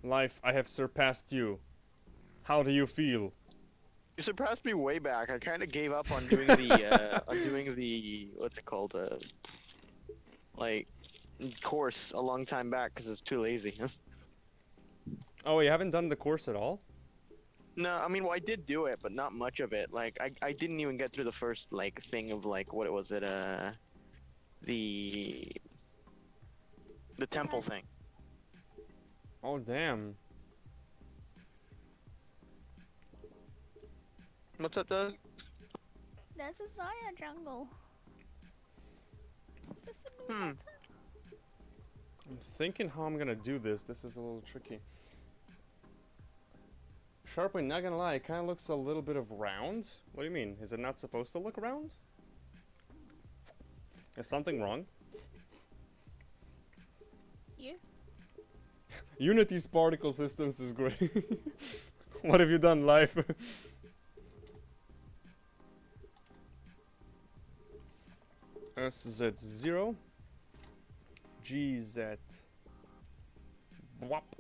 [SPEAKER 1] Life, I have surpassed you. How do you feel?
[SPEAKER 3] You surpassed me way back. I kind of gave up on doing the, what's it called, like, course a long time back because I was too lazy.
[SPEAKER 1] Oh, you haven't done the course at all?
[SPEAKER 3] No, I mean, well, I did do it, but not much of it. Like, I didn't even get through the first, like, thing of, like, what was it, the temple thing.
[SPEAKER 1] Oh, damn.
[SPEAKER 3] What's up, Doug?
[SPEAKER 2] There's a Zaya jungle. Is this a new
[SPEAKER 3] Hmm.
[SPEAKER 2] button?
[SPEAKER 1] I'm thinking how I'm gonna do this. This is a little tricky. SharpWind, not gonna lie, it kinda looks a little bit of round. What do you mean? Is it not supposed to look round? Is something wrong?
[SPEAKER 2] You?
[SPEAKER 1] Unity's particle systems is great. What have you done, Life? SZ0 GZ Wop.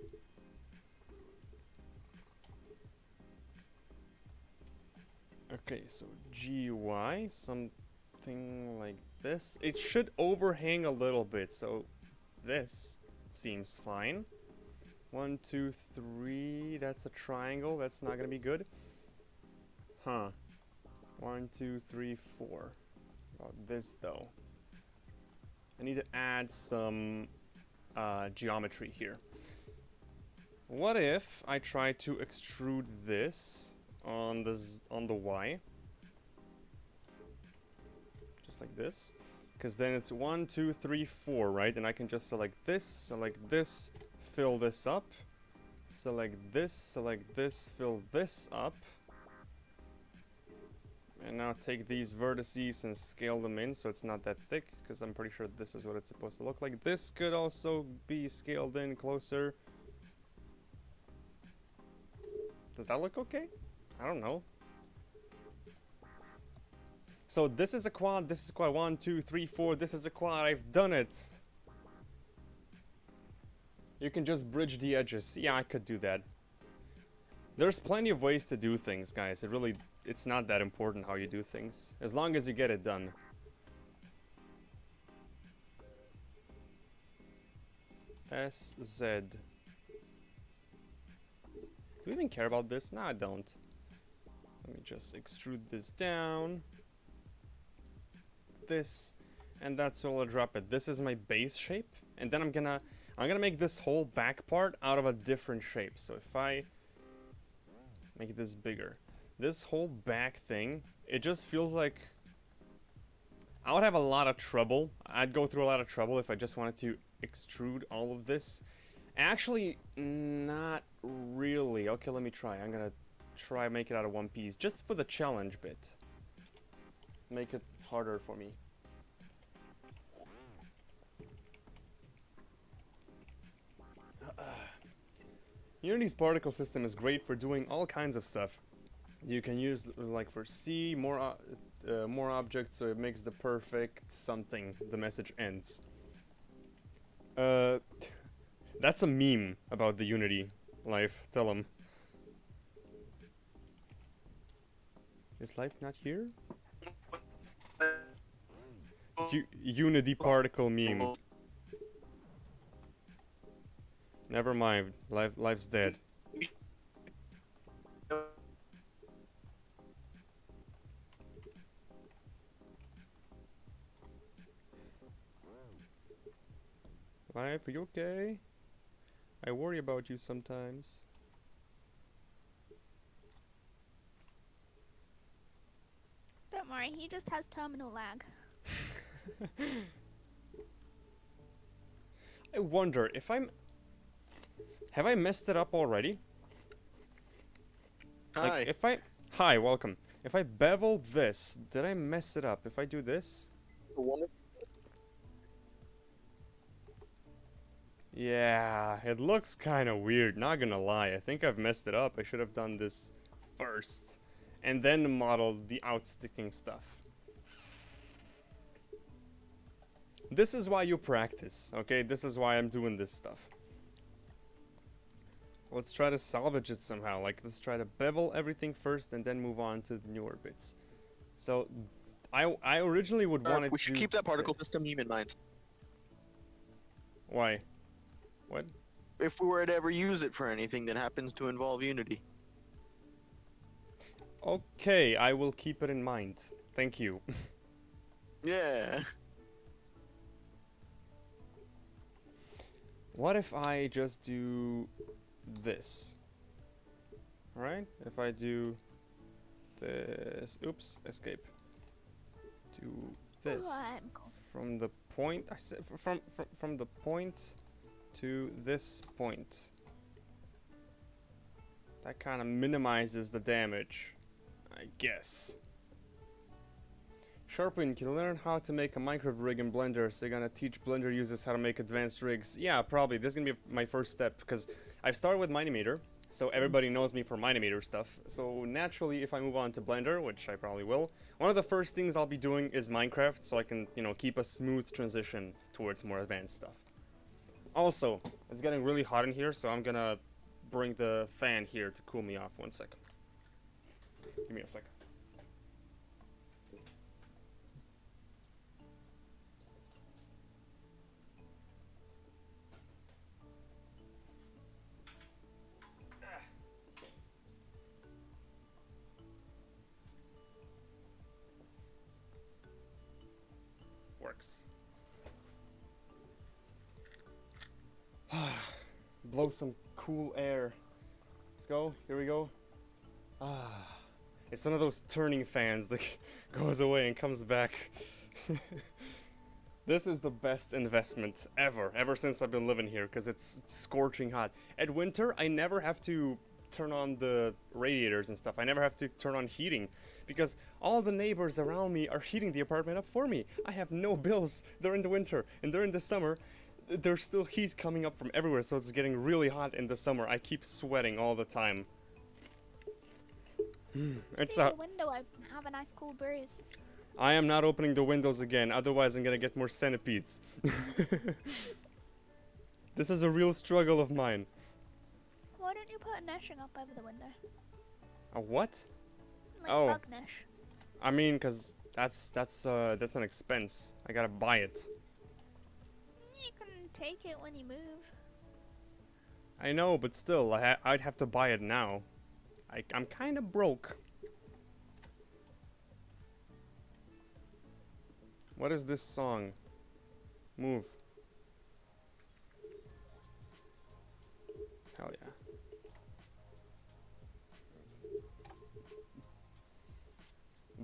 [SPEAKER 1] Okay, so GY, something like this. It should overhang a little bit, so this seems fine. 1, 2, 3, that's a triangle, that's not gonna be good. Huh. 1, 2, 3, 4. About this though. I need to add some geometry here. What if I try to extrude this on the Y, just like this, because then it's 1, 2, 3, 4, right? And I can just select this, fill this up, select this, fill this up. And now take these vertices and scale them in so it's not that thick, because I'm pretty sure this is what it's supposed to look like. This could also be scaled in closer. Does that look okay? I don't know. So this is a quad, this is a quad. 1, 2, 3, 4, this is a quad. I've done it. You can just bridge the edges. Yeah, I could do that. There's plenty of ways to do things, guys. It's not that important how you do things, as long as you get it done. SZ. Do we even care about this? No, I don't. Let me just extrude this down. This, and that's all I'll drop it. This is my base shape, and then I'm gonna make this whole back part out of a different shape. So if I make this bigger, this whole back thing, it just feels like I would have a lot of trouble. I'd go through a lot of trouble if I just wanted to extrude all of this. Actually, not really. Okay, let me try. I'm gonna try make it out of one piece, just for the challenge bit. Make it harder for me. Unity's particle system is great for doing all kinds of stuff. You can use like for C, more objects, so it makes the perfect something. The message ends. That's a meme about the Unity Life. Tell them. Is Life not here? Unity particle meme. Never mind. Life's dead. Life, are you okay? I worry about you sometimes.
[SPEAKER 2] Don't worry, he just has terminal lag.
[SPEAKER 1] I wonder if I'm Have I messed it up already?
[SPEAKER 3] Hi.
[SPEAKER 1] Like, if I... Hi, welcome. If I bevel this, did I mess it up? If I do this? Yeah, it looks kind of weird, not gonna lie. I think I've messed it up. I should have done this first. And then modeled the outsticking stuff. This is why you practice, okay? This is why I'm doing this stuff. Let's try to salvage it somehow. Like, let's try to bevel everything first and then move on to the newer bits. So, I originally would want to
[SPEAKER 3] We should keep that particle system meme in mind.
[SPEAKER 1] Why? What?
[SPEAKER 3] If we were to ever use it for anything that happens to involve Unity.
[SPEAKER 1] Okay, I will keep it in mind. Thank you.
[SPEAKER 3] Yeah.
[SPEAKER 1] What if I just do this? Alright, if I do this, oops, escape. Do this
[SPEAKER 2] I'm cool.
[SPEAKER 1] from the point. I said from the point to this point. That kind of minimizes the damage, I guess. SharpWind can learn how to make a microwave rig in Blender, so you're gonna teach Blender users how to make advanced rigs. Yeah, probably. This is gonna be my first step, because I've started with Minimeter, so everybody knows me for Minimeter stuff. So naturally, if I move on to Blender, which I probably will, one of the first things I'll be doing is Minecraft, so I can, you know, keep a smooth transition towards more advanced stuff. Also, it's getting really hot in here, so I'm gonna bring the fan here to cool me off. 1 sec. Give me a sec. Works. Blow some cool air. Let's go. Here we go. It's one of those turning fans that goes away and comes back. This is the best investment ever since I've been living here, because it's scorching hot. At winter, I never have to turn on the radiators and stuff. I never have to turn on heating, because all the neighbors around me are heating the apartment up for me. I have no bills during the winter, and during the summer, there's still heat coming up from everywhere, so it's getting really hot in the summer. I keep sweating all the time. It's
[SPEAKER 2] Through the window, I have a nice cool breeze.
[SPEAKER 1] I am not opening the windows again, otherwise I'm gonna get more centipedes. This is a real struggle of mine.
[SPEAKER 2] Why don't you put a neshing up over the window?
[SPEAKER 1] A what?
[SPEAKER 2] Like
[SPEAKER 1] Oh.
[SPEAKER 2] bug nesh.
[SPEAKER 1] I mean, cause that's an expense. I gotta buy it.
[SPEAKER 2] You can take it when you move.
[SPEAKER 1] I know, but still, I'd have to buy it now. I'm kind of broke. What is this song? Move. Hell yeah.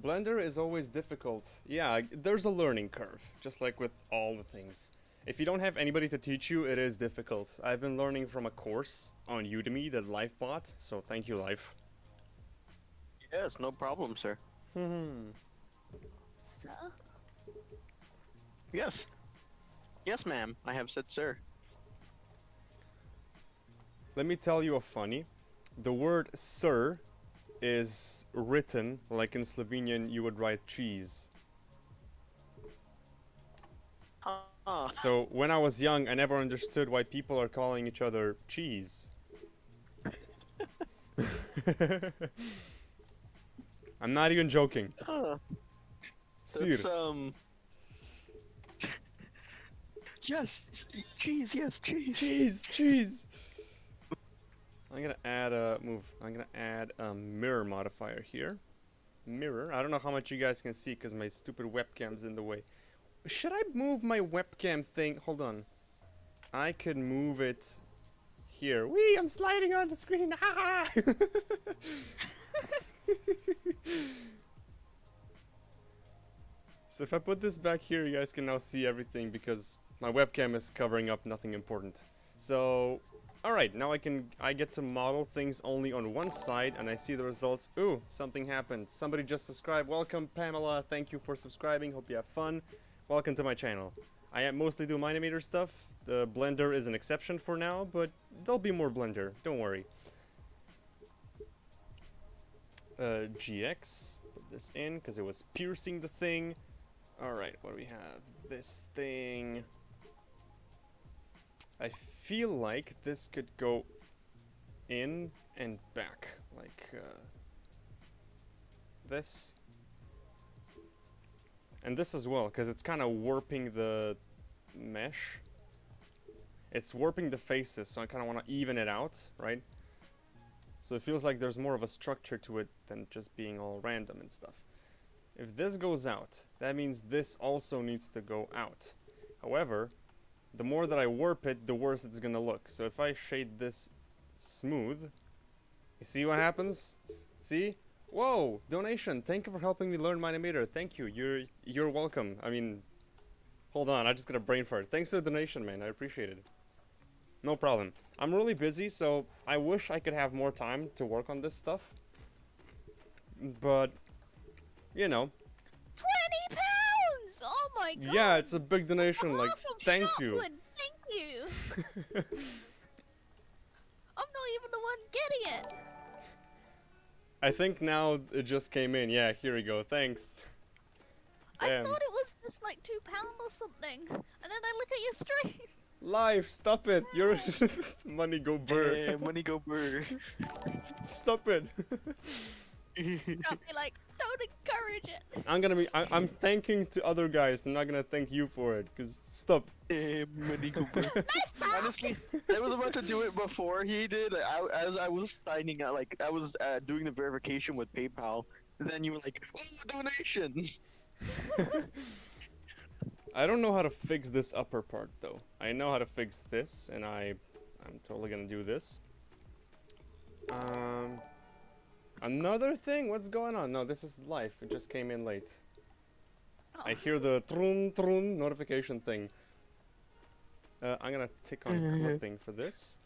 [SPEAKER 1] Blender is always difficult. Yeah, there's a learning curve, just like with all the things. If you don't have anybody to teach you, it is difficult. I've been learning from a course on Udemy that Life bought, so thank you, Life.
[SPEAKER 3] Yes, no problem, sir.
[SPEAKER 2] So,
[SPEAKER 3] Yes. Yes, ma'am. I have said sir.
[SPEAKER 1] Let me tell you a funny. The word sir is written like in Slovenian you would write cheese.
[SPEAKER 3] Ah.
[SPEAKER 1] So when I was young, I never understood why people are calling each other cheese. I'm not even joking. Sir.
[SPEAKER 3] That's, yes, cheese, yes, cheese.
[SPEAKER 1] Cheese. I'm gonna add a mirror modifier here. Mirror. I don't know how much you guys can see because my stupid webcam's in the way. Should I move my webcam thing? Hold on. I could move it here. Whee! I'm sliding on the screen. Ha! So if I put this back here, you guys can now see everything because my webcam is covering up nothing important. So Alright, now I get to model things only on one side, and I see the results. Ooh, something happened. Somebody just subscribed. Welcome, Pamela. Thank you for subscribing. Hope you have fun. Welcome to my channel. I mostly do Minimator stuff. The Blender is an exception for now, but there'll be more Blender. Don't worry. GX. Put this in, because it was piercing the thing. Alright, what do we have? This thing... I feel like this could go in and back, like this. And this as well, because it's kind of warping the mesh. It's warping the faces, so I kind of want to even it out, right? So it feels like there's more of a structure to it than just being all random and stuff. If this goes out, that means this also needs to go out. However, the more that I warp it, the worse it's gonna look. So if I shade this smooth, you see what happens? See? Whoa! Donation! Thank you for helping me learn Minimator. Thank you. You're welcome. I mean, hold on. I just got a brain fart. Thanks for the donation, man. I appreciate it. No problem. I'm really busy, so I wish I could have more time to work on this stuff. But, you know.
[SPEAKER 2] 20 pounds! Oh my god!
[SPEAKER 1] Yeah, it's a big donation. Like, thank you.
[SPEAKER 2] Thank you. I'm not even the one getting it.
[SPEAKER 1] I think now it just came in. Yeah, here we go. Thanks.
[SPEAKER 2] I
[SPEAKER 1] Damn.
[SPEAKER 2] thought it was just like £2 or something, and then I look at your stream.
[SPEAKER 1] Live, stop it. Your money go burr.
[SPEAKER 3] Yeah, money go burr.
[SPEAKER 1] Stop it.
[SPEAKER 2] I'll be like, don't encourage it.
[SPEAKER 1] I'm thanking to other guys. I'm not gonna thank you for it. Cause stop.
[SPEAKER 3] Money go burr. Honestly, I was about to do it before he did. As I was signing out, like I was doing the verification with PayPal. And then you were like, "Oh, donation."
[SPEAKER 1] I don't know how to fix this upper part though. I know how to fix this, and I'm totally gonna do this. Another thing? What's going on? No, this is live. It just came in late.
[SPEAKER 2] Oh.
[SPEAKER 1] I hear the trun trun notification thing. I'm gonna tick on clipping for this.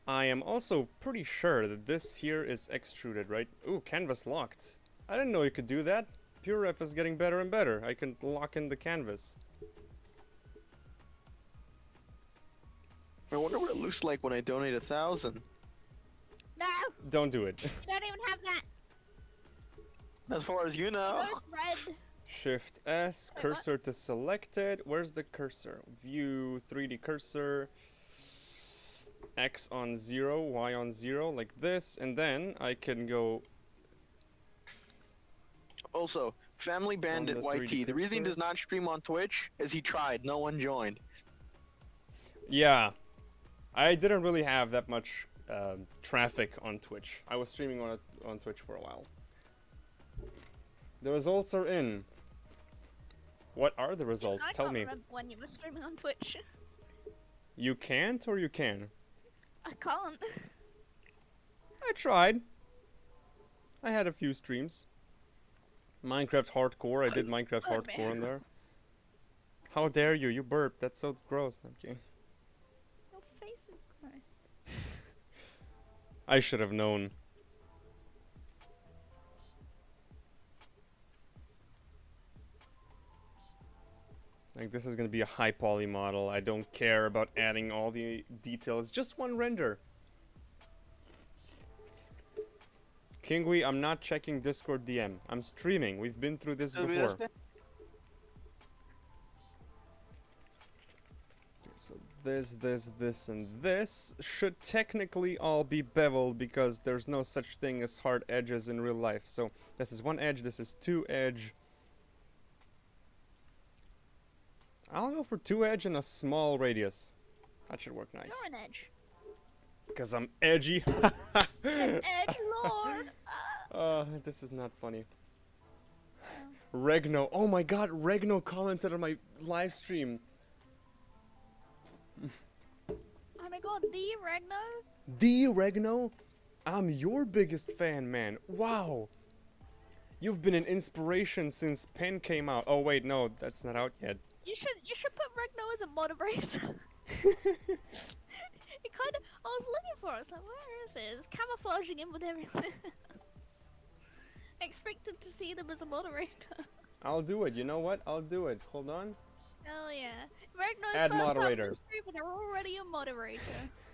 [SPEAKER 1] I am also pretty sure that this here is extruded, right? Ooh, canvas locked. I didn't know you could do that. PureRef is getting better and better. I can lock in the canvas.
[SPEAKER 3] I wonder what it looks like when I donate 1,000.
[SPEAKER 2] No,
[SPEAKER 1] Don't do it.
[SPEAKER 2] you don't even have that.
[SPEAKER 3] As far as you know.
[SPEAKER 2] Rose red.
[SPEAKER 1] Shift S,
[SPEAKER 2] Wait,
[SPEAKER 1] cursor to selected. Where's the cursor? View, 3D cursor. X on 0, Y on 0, like this. And then I can go...
[SPEAKER 3] Also, Family Bandit
[SPEAKER 1] the 3D
[SPEAKER 3] YT. The reason he
[SPEAKER 1] cursor.
[SPEAKER 3] does not stream on Twitch is he tried. No one joined.
[SPEAKER 1] Yeah. I didn't really have that much traffic on Twitch. I was streaming on Twitch for a while. The results are in. What are the results?
[SPEAKER 2] I
[SPEAKER 1] Tell
[SPEAKER 2] can't
[SPEAKER 1] me.
[SPEAKER 2] remember when you were streaming on Twitch.
[SPEAKER 1] You can't or you can?
[SPEAKER 2] I can't.
[SPEAKER 1] I tried. I had a few streams. Minecraft Hardcore. I did Minecraft
[SPEAKER 2] Oh,
[SPEAKER 1] Hardcore
[SPEAKER 2] man.
[SPEAKER 1] on there. How dare you? You burped. That's so gross. Okay.
[SPEAKER 2] Your face is gross.
[SPEAKER 1] I should have known. Like, this is gonna be a high poly model. I don't care about adding all the details. Just one render. Kingwe, I'm not checking Discord DM. I'm streaming. We've been through this before. So this, and this should technically all be beveled because there's no such thing as hard edges in real life. So this is one edge, this is two edge. I'll go for two edge and a small radius. That should work nice.
[SPEAKER 2] You're an edge.
[SPEAKER 1] Because I'm edgy.
[SPEAKER 2] An edge lord.
[SPEAKER 1] This is not funny. Regno. Oh my god, Regno commented on my live stream.
[SPEAKER 2] Oh my god, the Regno?
[SPEAKER 1] The Regno? I'm your biggest fan, man. Wow. You've been an inspiration since Pen came out. Oh wait, no, that's not out yet.
[SPEAKER 2] You should put Regno as a moderator. It kind of. I was looking for. I was like, where is it? It's camouflaging in with everyone else. I expected to see them as a moderator.
[SPEAKER 1] I'll do it. You know what? I'll do it. Hold on.
[SPEAKER 2] Oh yeah. Ragnar's
[SPEAKER 1] Add
[SPEAKER 2] first
[SPEAKER 1] moderator.
[SPEAKER 2] time on the stream and they're already a moderator.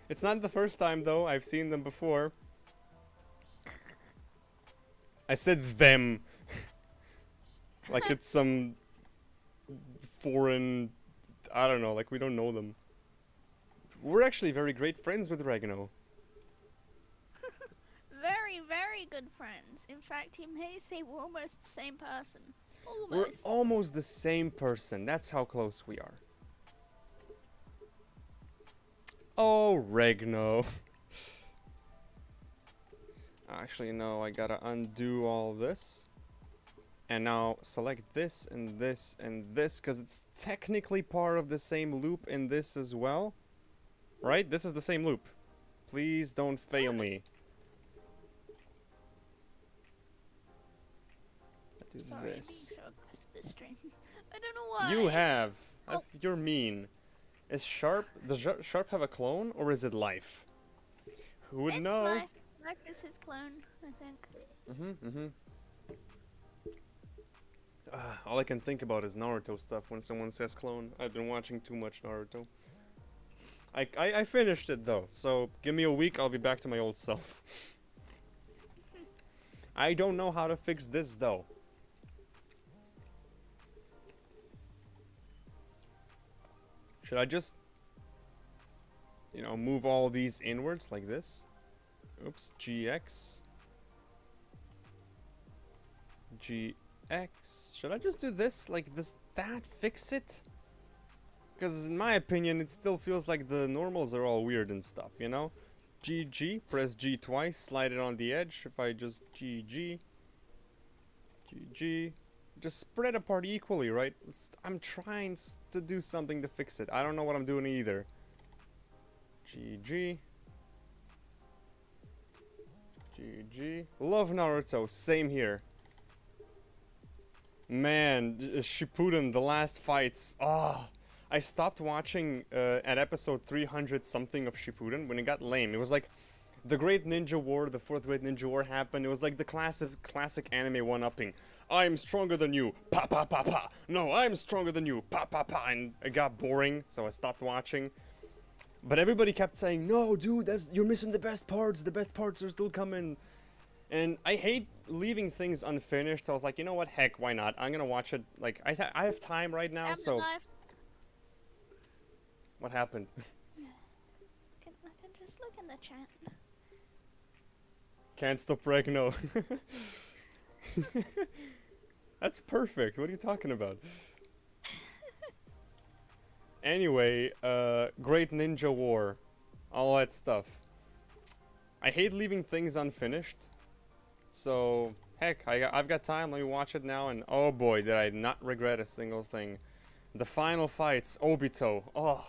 [SPEAKER 1] It's not the first time though. I've seen them before. I said them. Like it's some foreign, I don't know, like we don't know them. We're actually very great friends with Regno.
[SPEAKER 2] Very, very good friends. In fact, you may say we're almost the same person.
[SPEAKER 1] We're
[SPEAKER 2] Almost.
[SPEAKER 1] almost the same person. That's how close we are. Oh, Regno. Actually, no, I gotta undo all this. And now select this and this and this, because it's technically part of the same loop in this as well. Right? This is the same loop. Please don't fail me. Do
[SPEAKER 2] Sorry, I'm being
[SPEAKER 1] this.
[SPEAKER 2] so aggressive this stream. I don't know why.
[SPEAKER 1] You have.
[SPEAKER 2] Oh.
[SPEAKER 1] You're mean. Is Sharp? Does Sharp have a clone, or is it Life? Who would
[SPEAKER 2] It's
[SPEAKER 1] know?
[SPEAKER 2] Life. Life is his clone, I think.
[SPEAKER 1] All I can think about is Naruto stuff when someone says clone. I've been watching too much Naruto. I finished it though, so give me a week, I'll be back to my old self. I don't know how to fix this though. Should I just, you know, move all these inwards like this? Oops, GX. GX. Should I just do this? Like, does that fix it? Because in my opinion, it still feels like the normals are all weird and stuff, you know? GG, press G twice, slide it on the edge. If I just GG. GG. Just spread apart equally, right? I'm trying to do something to fix it. I don't know what I'm doing either. GG. GG. Love Naruto. Same here. Man, Shippuden, the last fights. Ah, I stopped watching at episode 300 something of Shippuden when it got lame. It was like the Great Ninja War, the Fourth Great Ninja War happened. It was like the classic anime one-upping. I'm stronger than you. Pa pa pa pa. No, I'm stronger than you. Pa pa pa. And it got boring, so I stopped watching. But everybody kept saying, "No, dude, you're missing the best parts. The best parts are still coming." And I hate leaving things unfinished. So I was like, you know what? Heck, why not? I'm gonna watch it. Like I have time right now,
[SPEAKER 2] I'm
[SPEAKER 1] so.
[SPEAKER 2] alive.
[SPEAKER 1] What happened?
[SPEAKER 2] I can just look in the chat.
[SPEAKER 1] Can't stop Regno. That's perfect. What are you talking about? Anyway, Great Ninja War. All that stuff. I hate leaving things unfinished. So, heck, I've got time. Let me watch it now. And oh boy, did I not regret a single thing. The final fights. Obito. Oh.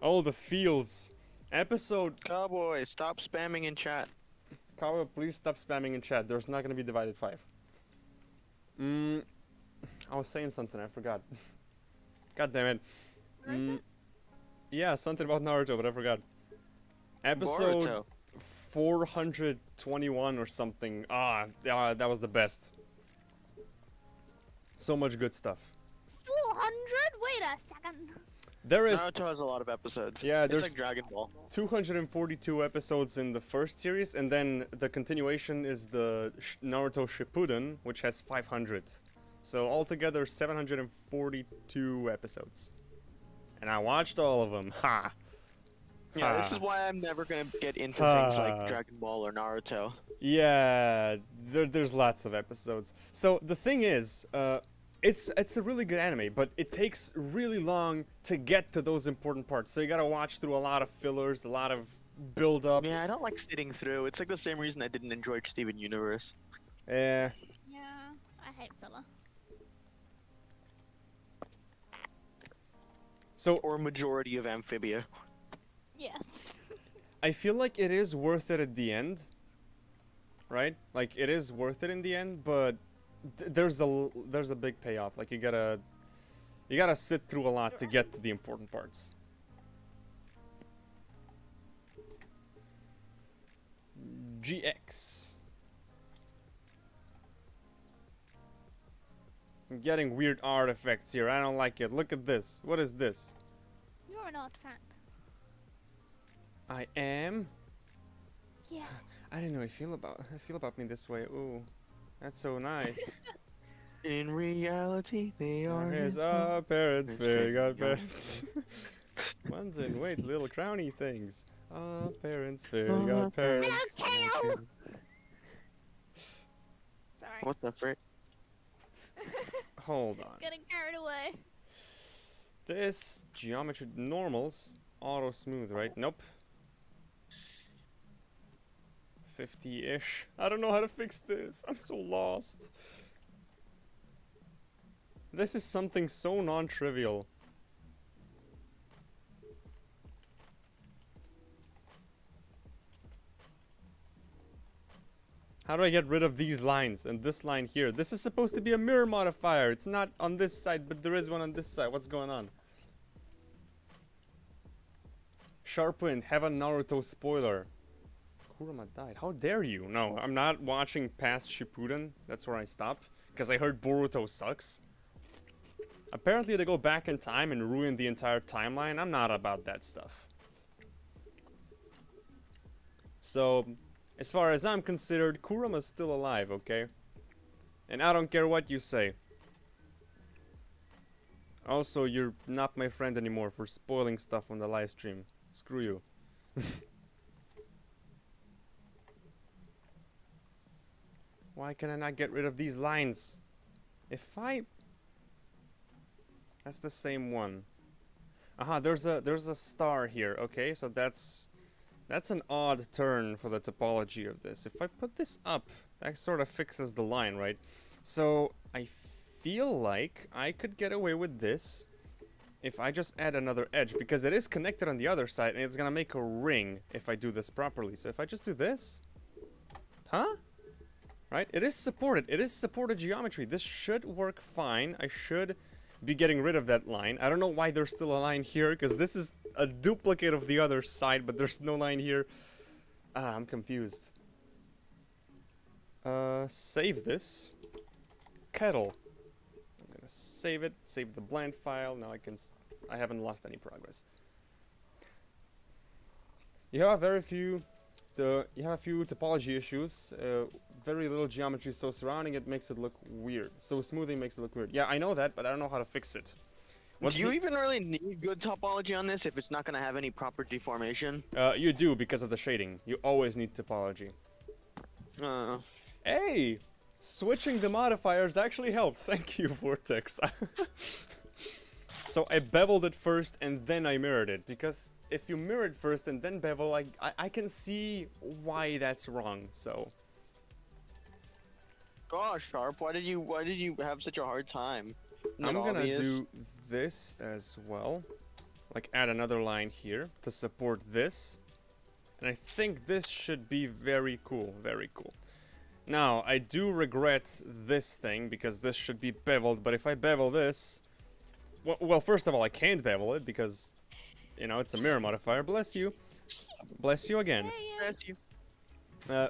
[SPEAKER 1] Oh, the feels. Episode...
[SPEAKER 3] Cowboy, stop spamming in chat.
[SPEAKER 1] Cowboy, please stop spamming in chat. There's not gonna be divided 5. I was saying something. I forgot. God damn it.
[SPEAKER 2] Naruto?
[SPEAKER 1] Yeah, something about Naruto, but I forgot. Episode
[SPEAKER 3] Boruto.
[SPEAKER 1] 421 or something. That was the best. So much good stuff.
[SPEAKER 2] 400? Wait a second.
[SPEAKER 1] There is
[SPEAKER 3] Naruto has a lot of episodes.
[SPEAKER 1] Yeah,
[SPEAKER 3] it's
[SPEAKER 1] there's
[SPEAKER 3] like Dragon Ball.
[SPEAKER 1] 242 episodes in the first series, and then the continuation is the Naruto Shippuden, which has 500. So altogether 742 episodes. And I watched all of them. Ha!
[SPEAKER 3] Yeah, this is why I'm never gonna get into things like Dragon Ball or Naruto.
[SPEAKER 1] Yeah, there's lots of episodes. So the thing is, it's a really good anime, but it takes really long to get to those important parts. So you gotta watch through a lot of fillers, a lot of build-ups.
[SPEAKER 3] Yeah, I don't like sitting through. It's like the same reason I didn't enjoy Steven Universe.
[SPEAKER 1] Yeah.
[SPEAKER 2] Yeah, I hate filler.
[SPEAKER 1] So
[SPEAKER 3] Or majority of Amphibia.
[SPEAKER 2] Yeah.
[SPEAKER 1] I feel like it is worth it at the end, right? Like it is worth it in the end, but there's a big payoff. Like you gotta sit through a lot to get to the important parts. GX. I'm getting weird artifacts here. I don't like it. Look at this. What is this?
[SPEAKER 2] You're an artifact.
[SPEAKER 1] I am?
[SPEAKER 2] Yeah.
[SPEAKER 1] I didn't know I feel about me this way. Ooh. That's so nice.
[SPEAKER 3] In reality, they are
[SPEAKER 1] Here's our parents, fairy godparents. Ones in wait, little crowny things. Our parents, fairy godparents.
[SPEAKER 2] Hello, Kale! Sorry.
[SPEAKER 3] What the frick?
[SPEAKER 1] Hold on.
[SPEAKER 2] Getting carried away.
[SPEAKER 1] This geometry normals auto smooth, right? Nope. 50-ish. I don't know how to fix this. I'm so lost. This is something so non-trivial. How do I get rid of these lines and this line here? This is supposed to be a mirror modifier. It's not on this side, but there is one on this side. What's going on? SharpWind, have a Naruto spoiler. Kurama died. How dare you? No, I'm not watching past Shippuden. That's where I stop. Because I heard Boruto sucks. Apparently they go back in time and ruin the entire timeline. I'm not about that stuff. So, as far as I'm considered, Kurama's still alive, okay? And I don't care what you say. Also, you're not my friend anymore for spoiling stuff on the live stream. Screw you. Why can I not get rid of these lines? That's the same one. Aha, there's a star here. Okay, so that's an odd turn for the topology of this. If I put this up, that sort of fixes the line, right? So I feel like I could get away with this if I just add another edge, because it is connected on the other side and it's gonna make a ring if I do this properly. So if I just do this, huh? Right? It is supported. It is supported geometry. This should work fine. I should be getting rid of that line. I don't know why there's still a line here, because this is a duplicate of the other side, but there's no line here. I'm confused. Save this. Kettle. I'm gonna save it. Save the blend file. Now I haven't lost any progress. You have a few topology issues. Very little geometry, so surrounding it makes it look weird. So smoothing makes it look weird. Yeah, I know that, but I don't know how to fix it.
[SPEAKER 3] Do you even really need good topology on this if it's not going to have any proper deformation?
[SPEAKER 1] You do, because of the shading. You always need topology. Hey! Switching the modifiers actually helped. Thank you, Vortex. So I beveled it first and then I mirrored it, because if you mirror it first and then bevel, I can see why that's wrong, so...
[SPEAKER 3] Gosh, Sharp, why did you have such a hard time?
[SPEAKER 1] I'm gonna do this as well. Like, add another line here to support this. And I think this should be very cool, very cool. Now, I do regret this thing, because this should be beveled, but if I bevel this... Well, first of all, I can't bevel it, because, you know, it's a mirror modifier. Bless you. Bless you again.
[SPEAKER 3] Bless you.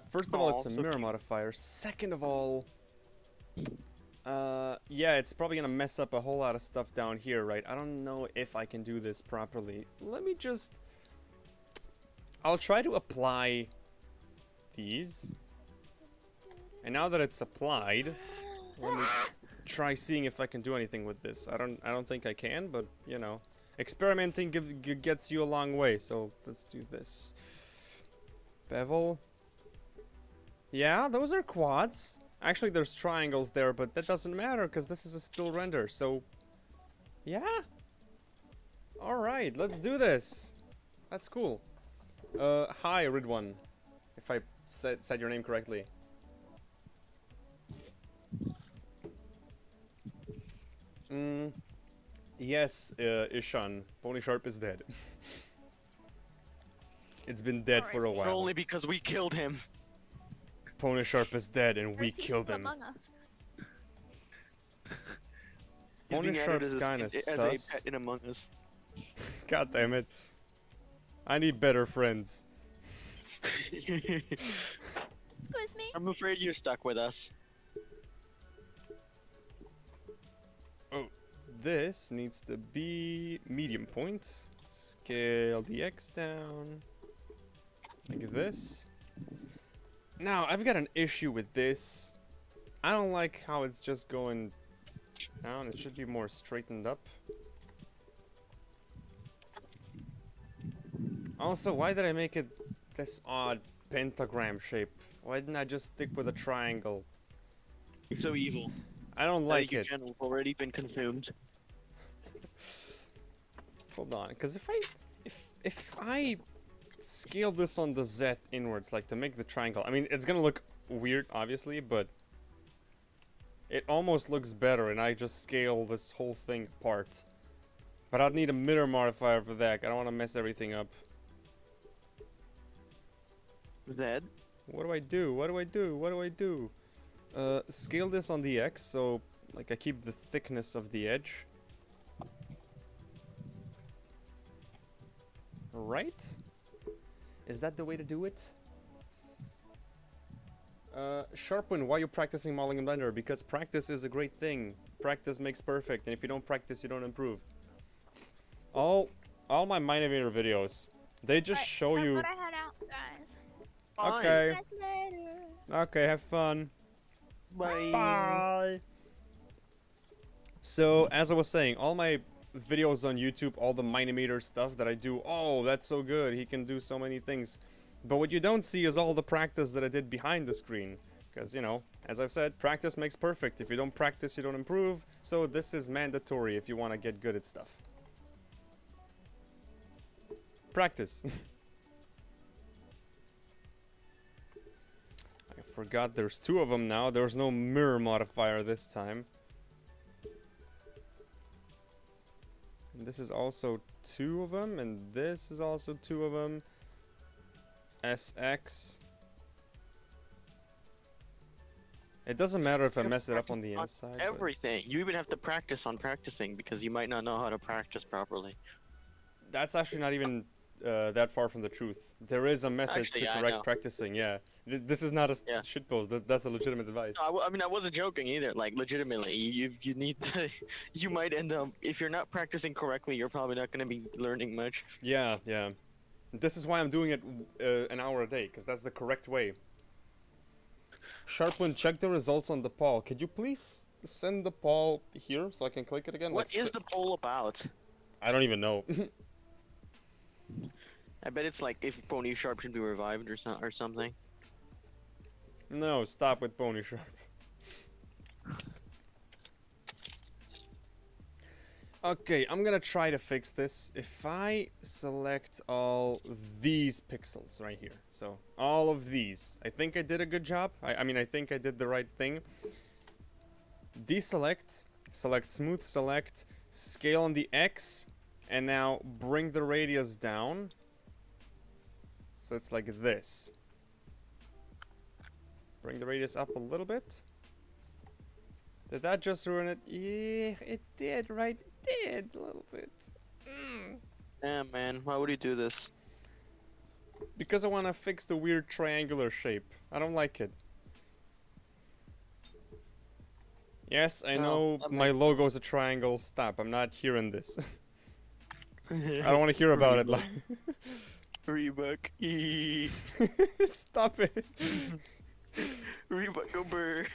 [SPEAKER 1] First of all, it's a mirror modifier. Second of all... yeah, it's probably gonna mess up a whole lot of stuff down here, right? I don't know if I can do this properly. Let me just... I'll try to apply these. And now that it's applied, let me try seeing if I can do anything with this. I don't think I can, but, you know. Experimenting gets you a long way, so let's do this. Bevel. Yeah, those are quads. Actually, there's triangles there, but that doesn't matter, because this is a still render, so... Yeah? Alright, let's do this. That's cool. Hi, Ridwan. If I said your name correctly. Yes, Ishan. Pony Sharp is dead. It's been dead for a while.
[SPEAKER 3] Only because we killed him.
[SPEAKER 1] Pony Sharp is dead and we killed him.
[SPEAKER 2] Among us.
[SPEAKER 1] Pony Sharp's kinda sus.
[SPEAKER 3] As a pet in Among Us.
[SPEAKER 1] God damn it. I need better friends.
[SPEAKER 2] Excuse me.
[SPEAKER 3] I'm afraid you're stuck with us.
[SPEAKER 1] Oh, this needs to be medium point. Scale the X down. Like this. Now, I've got an issue with this. I don't like how it's just going down. It should be more straightened up. Also, why did I make it this odd pentagram shape? Why didn't I just stick with a triangle?
[SPEAKER 3] You're so evil.
[SPEAKER 1] I don't like
[SPEAKER 3] Your
[SPEAKER 1] it.
[SPEAKER 3] channel's already been consumed.
[SPEAKER 1] Hold on, because if I scale this on the Z inwards, like to make the triangle, I mean, it's gonna look weird, obviously, but it almost looks better, and I just scale this whole thing apart. But I'd need a mirror modifier for that. I don't want to mess everything up.
[SPEAKER 3] Zed?
[SPEAKER 1] What do I do? What do I do? What do I do? Scale this on the X, so like I keep the thickness of the edge. Right? Is that the way to do it? SharpWind, why are you practicing modeling in Blender? Because practice is a great thing. Practice makes perfect, and if you don't practice, you don't improve. All my Minimator videos, they just show
[SPEAKER 2] I'm
[SPEAKER 1] you.
[SPEAKER 2] gonna head out, guys.
[SPEAKER 1] Okay.
[SPEAKER 2] See you guys later.
[SPEAKER 1] Okay, have fun.
[SPEAKER 3] Bye.
[SPEAKER 1] Bye. So, as I was saying, all my videos on YouTube, all the Minimator stuff that I do, oh, that's so good. He can do so many things. But what you don't see is all the practice that I did behind the screen. Because, you know, as I've said, practice makes perfect. If you don't practice, you don't improve. So this is mandatory if you want to get good at stuff. Practice. I forgot there's two of them now. There's no mirror modifier this time. And this is also two of them, and this is also two of them. SX. It doesn't matter if I mess it up on the inside. but-
[SPEAKER 3] Everything. You even have to practice on practicing because you might not know how to practice properly.
[SPEAKER 1] That's actually not even that far from the truth. There is a method
[SPEAKER 3] Actually,
[SPEAKER 1] to
[SPEAKER 3] yeah, I
[SPEAKER 1] correct
[SPEAKER 3] know.
[SPEAKER 1] practicing, yeah. This is not a
[SPEAKER 3] Yeah.
[SPEAKER 1] shitpost, that's a legitimate advice.
[SPEAKER 3] No, I mean, I wasn't joking either. Like, legitimately, you need to. You might end up, if you're not practicing correctly, you're probably not going to be learning much.
[SPEAKER 1] Yeah, yeah. This is why I'm doing it an hour a day, because that's the correct way. SharpWind, check the results on the poll. Could you please send the poll here so I can click it again?
[SPEAKER 3] What is the poll about?
[SPEAKER 1] I don't even know.
[SPEAKER 3] I bet it's like if Pony Sharp should be revived or something.
[SPEAKER 1] No, stop with Pony Sharp. Okay, I'm gonna try to fix this. If I select all these pixels right here, so all of these, I think I did a good job. I mean, I think I did the right thing. Deselect, select smooth select, scale on the X, and now bring the radius down. So it's like this. Bring the radius up a little bit. Did that just ruin it? Yeah, it did, right? It did, a little bit.
[SPEAKER 3] Yeah, man. Why would you do this?
[SPEAKER 1] Because I want to fix the weird triangular shape. I don't like it. Yes, I know my logo's a triangle. Stop, I'm not hearing this. I don't want to hear about it. Like
[SPEAKER 3] Reebok. Eee.
[SPEAKER 1] Stop it.
[SPEAKER 3] Reebok, go burr.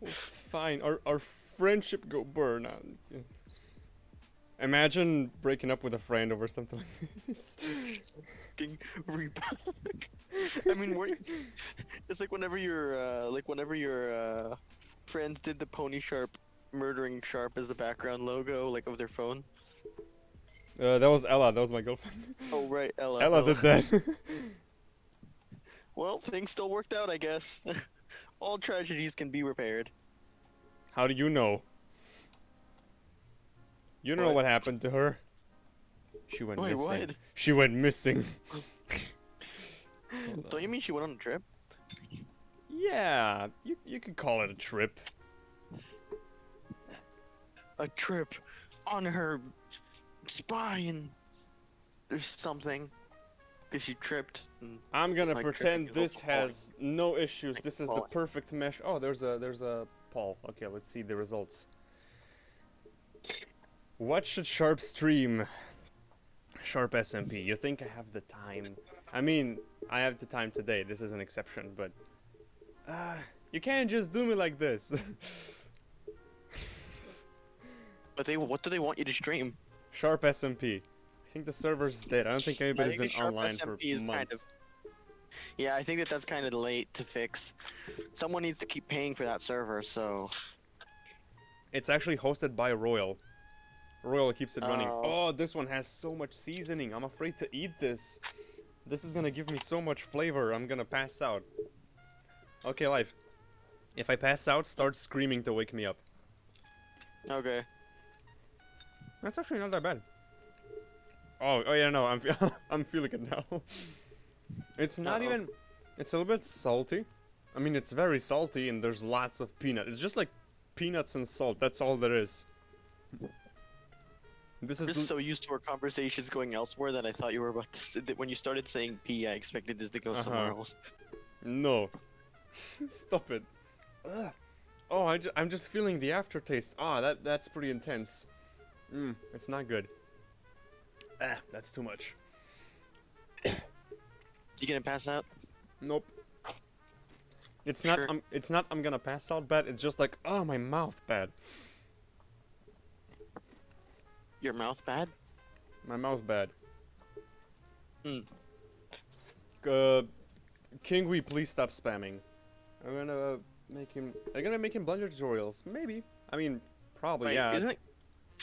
[SPEAKER 1] Fine, our friendship go burn out. Imagine breaking up with a friend over something like this.
[SPEAKER 3] Fucking Reebok. I mean, it's like whenever your friends did the Pony Sharp murdering Sharp as the background logo, like of their phone.
[SPEAKER 1] That was Ella, that was my girlfriend.
[SPEAKER 3] Oh right, Ella.
[SPEAKER 1] Ella did that.
[SPEAKER 3] Well, things still worked out, I guess. All tragedies can be repaired.
[SPEAKER 1] How do you know? You don't know what happened to her. She went
[SPEAKER 3] Wait,
[SPEAKER 1] missing.
[SPEAKER 3] what?
[SPEAKER 1] She went missing.
[SPEAKER 3] Don't you mean she went on a trip?
[SPEAKER 1] Yeah, you could call it a trip.
[SPEAKER 3] A trip on her spine or something. Because you tripped.
[SPEAKER 1] I'm gonna
[SPEAKER 3] Like
[SPEAKER 1] pretend
[SPEAKER 3] tripping
[SPEAKER 1] this
[SPEAKER 3] over falling.
[SPEAKER 1] has no issues.
[SPEAKER 3] Like
[SPEAKER 1] This is the
[SPEAKER 3] falling.
[SPEAKER 1] perfect mesh. Oh, there's a Paul. Okay, let's see the results. What should Sharp stream? Sharp SMP. You think I have the time? I mean, I have the time today. This is an exception, but you can't just do me like this.
[SPEAKER 3] But what do they want you to stream?
[SPEAKER 1] Sharp SMP. I think the server's dead. I don't think anybody's
[SPEAKER 3] think the
[SPEAKER 1] been
[SPEAKER 3] Sharp
[SPEAKER 1] online for
[SPEAKER 3] SMP is kind
[SPEAKER 1] months.
[SPEAKER 3] of- Yeah, I think that's kind of late to fix. Someone needs to keep paying for that server, so...
[SPEAKER 1] It's actually hosted by Royal. Royal keeps it running.
[SPEAKER 3] Oh.
[SPEAKER 1] Oh, this one has so much seasoning. I'm afraid to eat this. This is gonna give me so much flavor. I'm gonna pass out. Okay, live. If I pass out, start screaming to wake me up.
[SPEAKER 3] Okay.
[SPEAKER 1] That's actually not that bad. Oh yeah, no, I'm feeling it now. It's not
[SPEAKER 3] Uh-oh.
[SPEAKER 1] even. It's a little bit salty. I mean, it's very salty, and there's lots of peanut. It's just like peanuts and salt. That's all there is. This
[SPEAKER 3] I'm
[SPEAKER 1] is
[SPEAKER 3] just so used to our conversations going elsewhere that I thought you were about to... That when you started saying P, I expected this to go somewhere else.
[SPEAKER 1] no. Stop it. Ugh. Oh, I'm just feeling the aftertaste. Ah, that's pretty intense. It's not good. Ah, that's too much.
[SPEAKER 3] You gonna pass out?
[SPEAKER 1] Nope. It's
[SPEAKER 3] Sure.
[SPEAKER 1] not. It's not. I'm gonna pass out bad. It's just like, oh, my mouth bad.
[SPEAKER 3] Your mouth bad?
[SPEAKER 1] My mouth bad.
[SPEAKER 3] Hmm.
[SPEAKER 1] Kingwe, please stop spamming. I'm gonna make him. I'm gonna make him Blender tutorials. Maybe. I mean, probably.
[SPEAKER 3] Wait,
[SPEAKER 1] Yeah.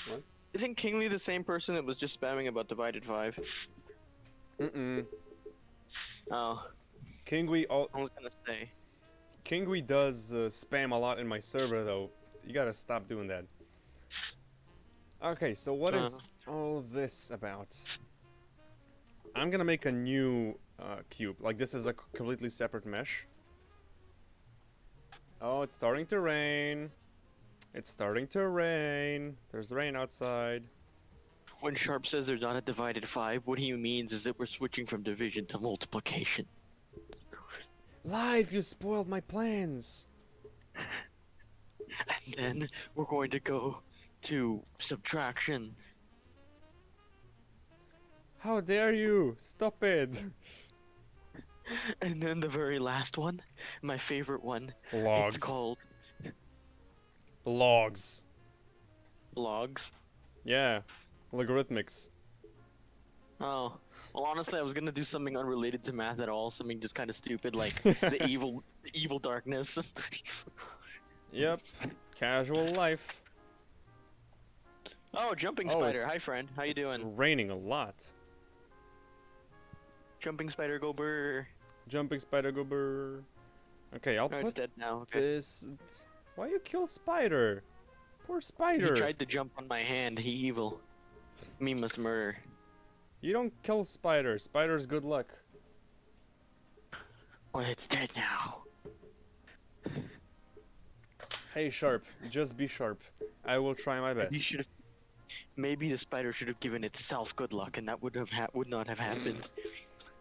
[SPEAKER 3] What? Isn't Kingly the same person that was just spamming about Divided 5?
[SPEAKER 1] Mm-mm.
[SPEAKER 3] Oh,
[SPEAKER 1] Kingwe.
[SPEAKER 3] I was gonna say.
[SPEAKER 1] Kingwe does spam a lot in my server, though. You gotta stop doing that. Okay, so what is all this about? I'm gonna make a new cube. Like, this is a completely separate mesh. Oh, it's starting to rain. It's starting to rain. There's rain outside.
[SPEAKER 3] When Sharp says there's not a Divided 5, what he means is that we're switching from division to multiplication.
[SPEAKER 1] Live, you spoiled my plans.
[SPEAKER 3] And then we're going to go to subtraction.
[SPEAKER 1] How dare you? Stop it.
[SPEAKER 3] And then the very last one, my favorite one,
[SPEAKER 1] Logs.
[SPEAKER 3] it's called
[SPEAKER 1] Logs.
[SPEAKER 3] logs.
[SPEAKER 1] Yeah. Logarithmics.
[SPEAKER 3] Oh, well, honestly, I was gonna do something unrelated to math at all, something just kind of stupid, like the evil darkness.
[SPEAKER 1] Yep. Casual life.
[SPEAKER 3] Oh, jumping
[SPEAKER 1] Oh,
[SPEAKER 3] spider.
[SPEAKER 1] it's-
[SPEAKER 3] Hi, friend. How you
[SPEAKER 1] It's
[SPEAKER 3] doing?
[SPEAKER 1] raining a lot.
[SPEAKER 3] Jumping spider, go burr.
[SPEAKER 1] Jumping spider go brr. Okay, I'll
[SPEAKER 3] Oh, it's
[SPEAKER 1] put
[SPEAKER 3] dead now. Okay.
[SPEAKER 1] this. Why you kill spider? Poor
[SPEAKER 3] He
[SPEAKER 1] spider.
[SPEAKER 3] tried to jump on my hand. He evil. Me must murder.
[SPEAKER 1] You don't kill spider. Spider's good luck.
[SPEAKER 3] Well, it's dead now.
[SPEAKER 1] Hey, Sharp. Just be sharp. I will try my
[SPEAKER 3] You
[SPEAKER 1] best.
[SPEAKER 3] should have. Maybe the spider should have given itself good luck, and that would not have happened.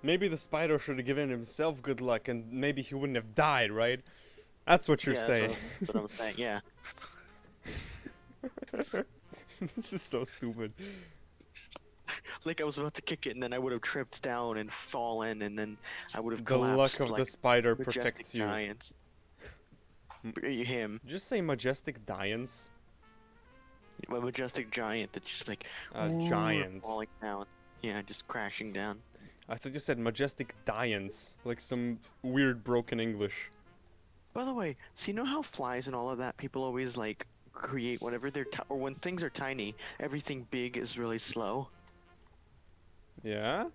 [SPEAKER 1] Maybe the spider should have given himself good luck, and maybe he wouldn't have died, right? That's what you're
[SPEAKER 3] Yeah,
[SPEAKER 1] saying.
[SPEAKER 3] That's what I'm saying. Yeah.
[SPEAKER 1] This is so stupid.
[SPEAKER 3] Like I was about to kick it, and then I would have tripped down and fallen, and then I would have
[SPEAKER 1] The luck
[SPEAKER 3] collapsed
[SPEAKER 1] of
[SPEAKER 3] like
[SPEAKER 1] the spider
[SPEAKER 3] majestic
[SPEAKER 1] protects you.
[SPEAKER 3] giants. Him,
[SPEAKER 1] Just say majestic giants.
[SPEAKER 3] a majestic giant that's just like
[SPEAKER 1] Giant.
[SPEAKER 3] falling down. Yeah, just crashing down.
[SPEAKER 1] I thought you said majestic giants, like some weird broken English.
[SPEAKER 3] By the way, so you know how flies and all of that, people always like create whenever they're or when things are tiny, everything big is really slow.
[SPEAKER 1] Yeah?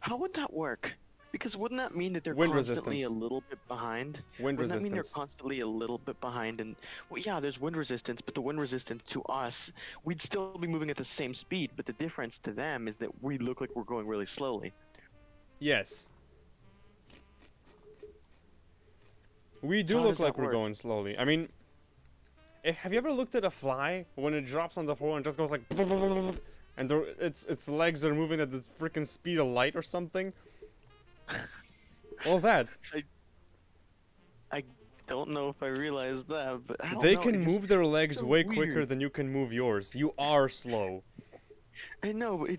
[SPEAKER 3] How would that work? Because wouldn't that mean that they're
[SPEAKER 1] Wind
[SPEAKER 3] constantly
[SPEAKER 1] resistance.
[SPEAKER 3] a little bit behind?
[SPEAKER 1] Wind
[SPEAKER 3] Wouldn't that mean they're
[SPEAKER 1] resistance.
[SPEAKER 3] constantly a little bit behind? And well, yeah, there's wind resistance, but the wind resistance to us, we'd still be moving at the same speed. But the difference to them is that we look like we're going really slowly.
[SPEAKER 1] Yes. We do
[SPEAKER 3] So how
[SPEAKER 1] look
[SPEAKER 3] does that
[SPEAKER 1] like we're
[SPEAKER 3] work?
[SPEAKER 1] going slowly. I mean, have you ever looked at a fly when it drops on the floor and just goes like... and its legs are moving at the freaking speed of light or something. All that.
[SPEAKER 3] I don't know if I realized that, but I don't
[SPEAKER 1] They
[SPEAKER 3] know,
[SPEAKER 1] can
[SPEAKER 3] it just-
[SPEAKER 1] move their legs
[SPEAKER 3] so
[SPEAKER 1] way
[SPEAKER 3] weird.
[SPEAKER 1] quicker than you can move yours. You are slow.
[SPEAKER 3] I know, but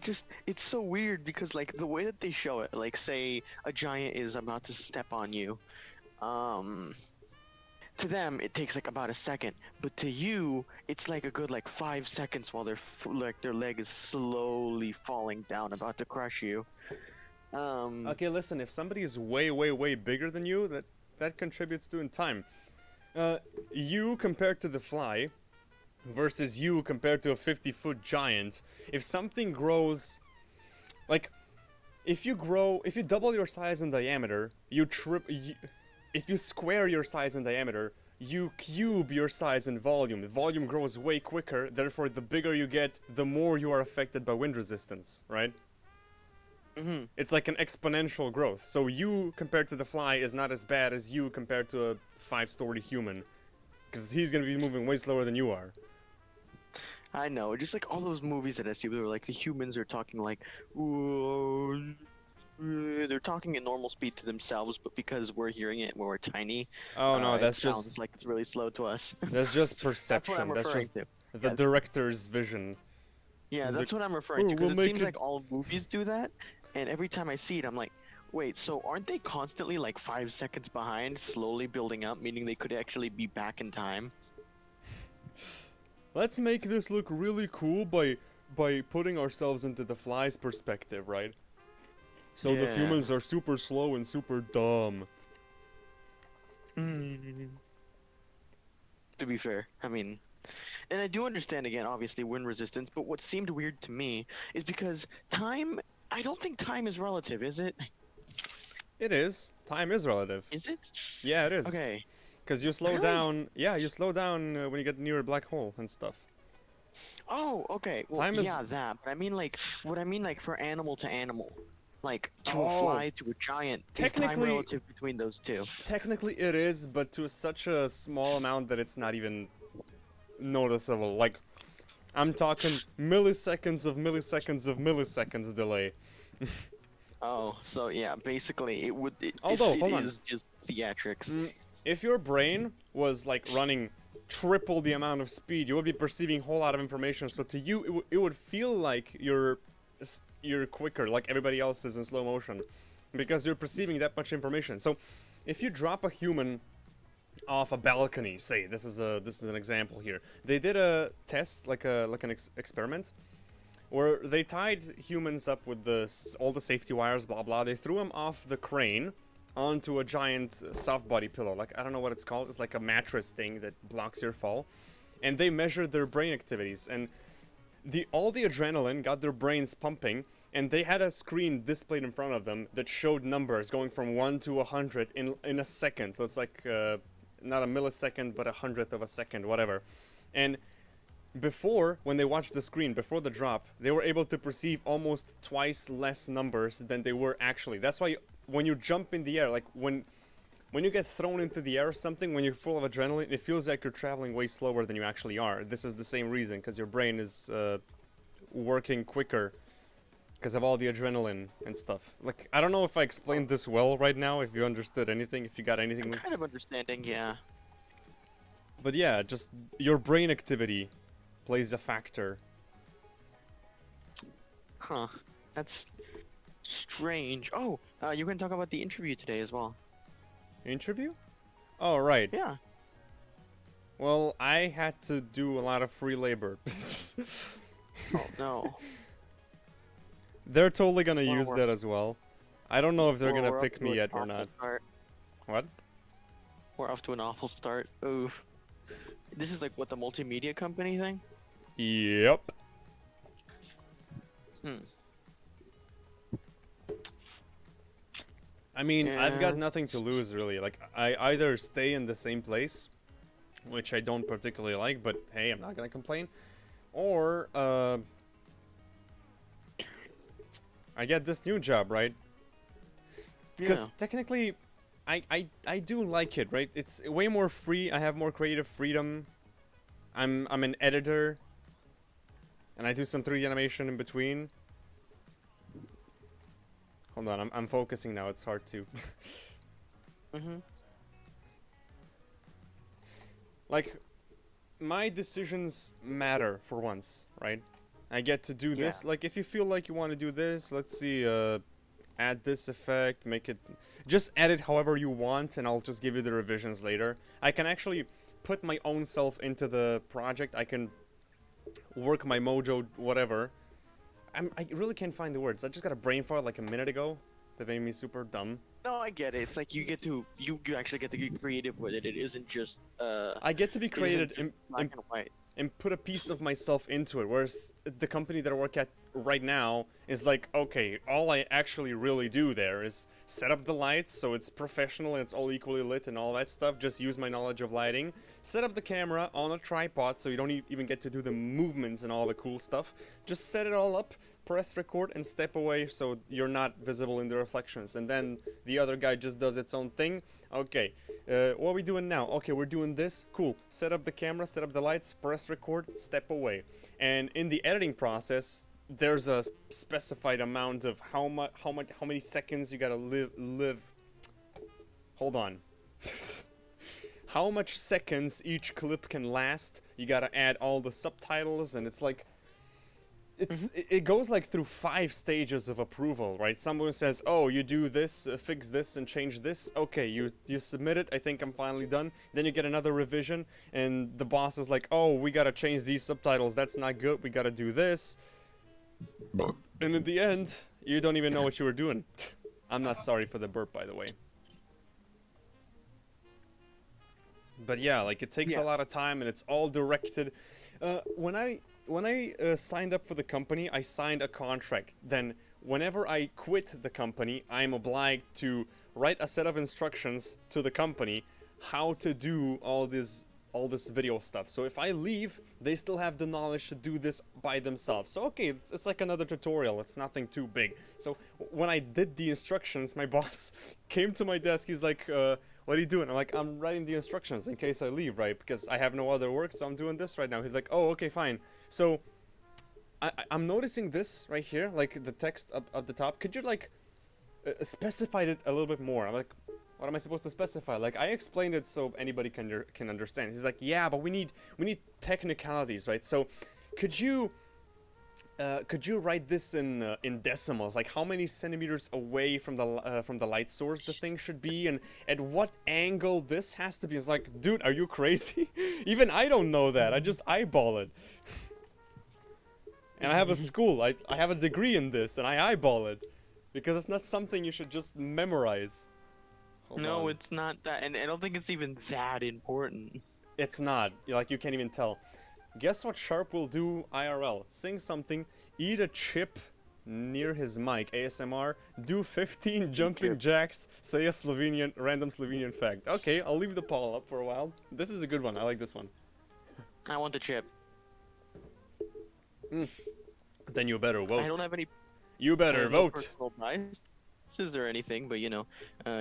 [SPEAKER 3] it's so weird because like the way that they show it, like say a giant is about to step on you, to them it takes like about a second, but to you it's like a good like 5 seconds while their leg is slowly falling down, about to crush you.
[SPEAKER 1] Okay, listen, if somebody is way, way, way bigger than you, that contributes to in time. You compared to the fly versus you compared to a 50-foot giant. If something grows, like, if you double your size in diameter, if you square your size in diameter, you cube your size in volume. The volume grows way quicker, therefore the bigger you get, the more you are affected by wind resistance, right?
[SPEAKER 3] Mm-hmm.
[SPEAKER 1] It's like an exponential growth. So you compared to the fly is not as bad as you compared to a 5-story human. Because he's gonna be moving way slower than you are.
[SPEAKER 3] I know, just like all those movies that I see where like the humans are talking like, "Whoa," they're talking at normal speed to themselves, but because we're hearing it when we're tiny,
[SPEAKER 1] Oh no,
[SPEAKER 3] it
[SPEAKER 1] that's
[SPEAKER 3] sounds
[SPEAKER 1] just
[SPEAKER 3] like it's really slow to us.
[SPEAKER 1] that's just
[SPEAKER 3] That's what
[SPEAKER 1] perception.
[SPEAKER 3] I'm
[SPEAKER 1] That's
[SPEAKER 3] referring
[SPEAKER 1] just
[SPEAKER 3] to.
[SPEAKER 1] the
[SPEAKER 3] Yeah.
[SPEAKER 1] director's vision.
[SPEAKER 3] Yeah,
[SPEAKER 1] It's
[SPEAKER 3] that's
[SPEAKER 1] like,
[SPEAKER 3] what I'm referring to,
[SPEAKER 1] "Oh,
[SPEAKER 3] because
[SPEAKER 1] we'll
[SPEAKER 3] it
[SPEAKER 1] make
[SPEAKER 3] seems
[SPEAKER 1] it-"
[SPEAKER 3] like all movies do that, and every time I see it, I'm like, wait, so aren't they constantly like 5 seconds behind, slowly building up, meaning they could actually be back in time?
[SPEAKER 1] Let's make this look really cool by putting ourselves into the fly's perspective, right? So the
[SPEAKER 3] Yeah.
[SPEAKER 1] humans are super slow and super dumb.
[SPEAKER 3] To be fair, I mean, and I do understand again, obviously, wind resistance, but what seemed weird to me is because time, I don't think time is relative, is it?
[SPEAKER 1] It is. Time is relative.
[SPEAKER 3] Is it?
[SPEAKER 1] Yeah, it is.
[SPEAKER 3] Okay.
[SPEAKER 1] Because you slow
[SPEAKER 3] Really?
[SPEAKER 1] down. Yeah, you slow down when you get near a black hole and stuff.
[SPEAKER 3] Oh, okay. Well,
[SPEAKER 1] Time is-
[SPEAKER 3] yeah, that. But I mean, like, what I mean, like, for animal to animal, like, to a
[SPEAKER 1] Oh.
[SPEAKER 3] fly to a giant, is time
[SPEAKER 1] Technically-
[SPEAKER 3] relative between those two?
[SPEAKER 1] Technically it is, but to such a small amount that it's not even noticeable. Like, I'm talking milliseconds of milliseconds of milliseconds delay.
[SPEAKER 3] Oh, so yeah, basically, it would.
[SPEAKER 1] Although,
[SPEAKER 3] it
[SPEAKER 1] hold on.
[SPEAKER 3] is just theatrics.
[SPEAKER 1] If your brain was like running triple the amount of speed, you would be perceiving a whole lot of information. So to you, it would feel like you're quicker, like everybody else is in slow motion, because you're perceiving that much information. So if you drop a human off a balcony, say this is an example here. They did a test, like an experiment, where they tied humans up with all the safety wires, blah blah. They threw them off the crane onto a giant soft body pillow. Like, I don't know what it's called. It's like a mattress thing that blocks your fall. And they measured their brain activities, and all the adrenaline got their brains pumping, and they had a screen displayed in front of them that showed numbers going from 1 to 100 in a second. So it's like not a millisecond, but 100th of a second, whatever. And before, when they watched the screen, before the drop, they were able to perceive almost twice less numbers than they were actually. That's why when you jump in the air, like when you get thrown into the air or something, when you're full of adrenaline, it feels like you're traveling way slower than you actually are. This is the same reason, because your brain is working quicker because of all the adrenaline and stuff. Like, I don't know if I explained this well right now, if you understood anything, if you got anything.
[SPEAKER 3] I'm kind of understanding, yeah.
[SPEAKER 1] But yeah, just your brain activity plays a factor.
[SPEAKER 3] Huh. That's strange. Oh, you're going to talk about the interview today as well.
[SPEAKER 1] Interview? Oh, right.
[SPEAKER 3] Yeah.
[SPEAKER 1] Well, I had to do a lot of free labor.
[SPEAKER 3] Oh, no.
[SPEAKER 1] They're totally gonna
[SPEAKER 3] Well,
[SPEAKER 1] use
[SPEAKER 3] we're-
[SPEAKER 1] that as well. I don't know if they're
[SPEAKER 3] Well,
[SPEAKER 1] gonna
[SPEAKER 3] we're
[SPEAKER 1] pick
[SPEAKER 3] off to
[SPEAKER 1] me
[SPEAKER 3] an
[SPEAKER 1] yet or
[SPEAKER 3] awful
[SPEAKER 1] not.
[SPEAKER 3] start.
[SPEAKER 1] What?
[SPEAKER 3] We're off to an awful start. Oof. This is like what, the multimedia company thing?
[SPEAKER 1] Yep.
[SPEAKER 3] Hmm.
[SPEAKER 1] I mean, I've got
[SPEAKER 3] Yeah.
[SPEAKER 1] nothing to lose really. Like, I either stay in the same place, which I don't particularly like, but hey, I'm not gonna complain, or I get this new job, right? Because
[SPEAKER 3] Yeah.
[SPEAKER 1] technically, I do like it, right? It's way more free. I have more creative freedom. I'm an editor. and I do some 3D animation in between. Hold on, I'm focusing now. It's hard to. Like, my decisions matter for once, right? I get to do this. Like, if you feel like you want to do this, let's see, add this effect, make it, just add it however you want, and I'll just give you the revisions later. I can actually put my own self into the project. I can work my mojo, whatever. I really can't find the words. I just got a brain fart like a minute ago that made me super dumb.
[SPEAKER 3] No, I get it. It's like you actually get to get creative with it. It isn't just
[SPEAKER 1] I get to be creative
[SPEAKER 3] black and white.
[SPEAKER 1] and put a piece of myself into it, whereas the company that I work at right now is like, okay, all I actually really do there is set up the lights so it's professional and it's all equally lit and all that stuff, just use my knowledge of lighting, set up the camera on a tripod so you don't even get to do the movements and all the cool stuff, just set it all up, press record and step away so you're not visible in the reflections, and then the other guy just does its own thing. Okay, what are we doing now? Okay, we're doing this. Cool. Set up the camera, set up the lights, press record, step away. And in the editing process, there's a specified amount of how many seconds you gotta live. Hold on. How much seconds each clip can last. You gotta add all the subtitles, and it's like, it goes like through 5 stages of approval, right? Someone says, oh, you do this, fix this, and change this. Okay, you submit it. I think I'm finally done. Then you get another revision, and the boss is like, oh, we gotta change these subtitles. That's not good. We gotta do this. And in the end, you don't even know what you were doing. I'm not sorry for the burp, by the way. But yeah, like, it takes a lot of time, and it's all directed. When I signed up for the company, I signed a contract. Then, whenever I quit the company, I'm obliged to write a set of instructions to the company how to do all this video stuff. So if I leave, they still have the knowledge to do this by themselves. So okay, it's like another tutorial. It's nothing too big. So when I did the instructions, my boss came to my desk. He's like, what are you doing? I'm like, I'm writing the instructions in case I leave, right? Because I have no other work, so I'm doing this right now. He's like, oh, okay, fine. So I'm noticing this right here, like the text up at the top. Could you like specify it a little bit more? I'm like, what am I supposed to specify? Like, I explained it so anybody can understand. He's like, yeah, but we need technicalities, right? So could you write this in decimals? Like, how many centimeters away from the light source the thing should be, and at what angle this has to be? It's like, dude, are you crazy? Even I don't know that. I just eyeball it. And I have a school. I have a degree in this, and I eyeball it because it's not something you should just memorize. Hold on.
[SPEAKER 3] It's not that, and I don't think it's even that important.
[SPEAKER 1] It's not. Like, you can't even tell. Guess what Sharp will do IRL? Sing something, eat a chip near his mic, ASMR, do 15 jumping jacks, say a random Slovenian fact. Okay, I'll leave the poll up for a while. This is a good one. I like this one.
[SPEAKER 3] I want the chip.
[SPEAKER 1] Then you better vote.
[SPEAKER 3] I don't have any.
[SPEAKER 1] You better vote.
[SPEAKER 3] Personal biases or anything, but you know,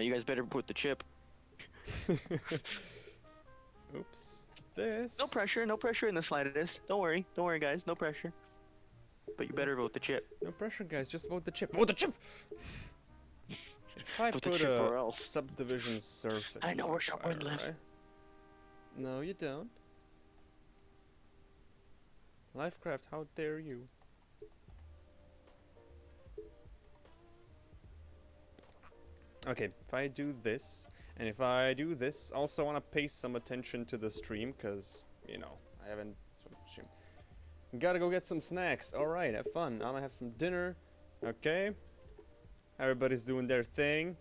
[SPEAKER 3] you guys better put the chip.
[SPEAKER 1] Oops. This.
[SPEAKER 3] No pressure in the slightest. Don't worry, guys. No pressure. But you better vote the chip.
[SPEAKER 1] No pressure, guys. Just vote the chip. Vote the chip. If I
[SPEAKER 3] Vote
[SPEAKER 1] put
[SPEAKER 3] the chip or
[SPEAKER 1] a
[SPEAKER 3] else.
[SPEAKER 1] subdivision surface.
[SPEAKER 3] I know where
[SPEAKER 1] modifier,
[SPEAKER 3] SharpWind lives.
[SPEAKER 1] right? No, you don't. Lifecraft, how dare you? Okay, if I do this, and if I do this, also want to pay some attention to the stream, because, you know, I haven't stream. Gotta go get some snacks. Alright, have fun. I'm gonna have some dinner. Okay. Everybody's doing their thing,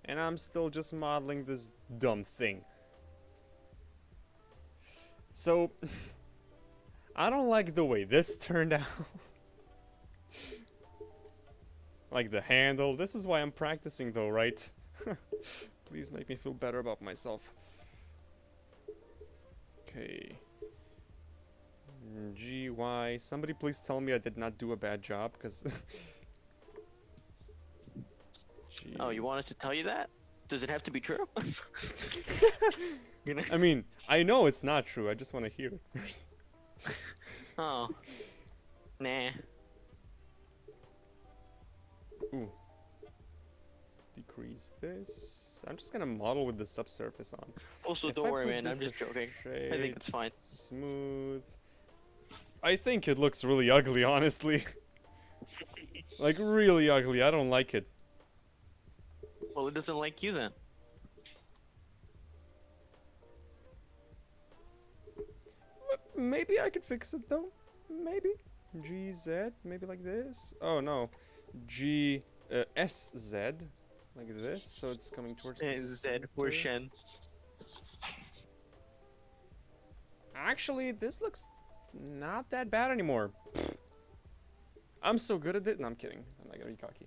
[SPEAKER 1] and I'm still just modeling this dumb thing. So, I don't like the way this turned out. Like the handle. This is why I'm practicing though, right? Please make me feel better about myself. Okay. GY. Somebody please tell me I did not do a bad job, because...
[SPEAKER 3] Oh, you want us to tell you that? Does it have to be true?
[SPEAKER 1] I mean, I know it's not true. I just want to hear it first.
[SPEAKER 3] Oh. Nah.
[SPEAKER 1] Ooh. Decrease this. I'm just gonna model with the subsurface on.
[SPEAKER 3] Also,
[SPEAKER 1] If
[SPEAKER 3] don't
[SPEAKER 1] I
[SPEAKER 3] worry,
[SPEAKER 1] put
[SPEAKER 3] man.
[SPEAKER 1] this
[SPEAKER 3] I'm just
[SPEAKER 1] to
[SPEAKER 3] joking. I
[SPEAKER 1] shade,
[SPEAKER 3] think it's fine.
[SPEAKER 1] Smooth. I think it looks really ugly, honestly. Like, really ugly. I don't like it.
[SPEAKER 3] Well, it doesn't like you then.
[SPEAKER 1] Maybe I could fix it, though. Maybe. GZ, maybe like this. Oh, no. SZ. Like this, so it's coming towards the
[SPEAKER 3] Zed or
[SPEAKER 1] center.
[SPEAKER 3] Shen.
[SPEAKER 1] Actually, this looks not that bad anymore. I'm so good at it. No, I'm kidding. I'm not gonna be cocky.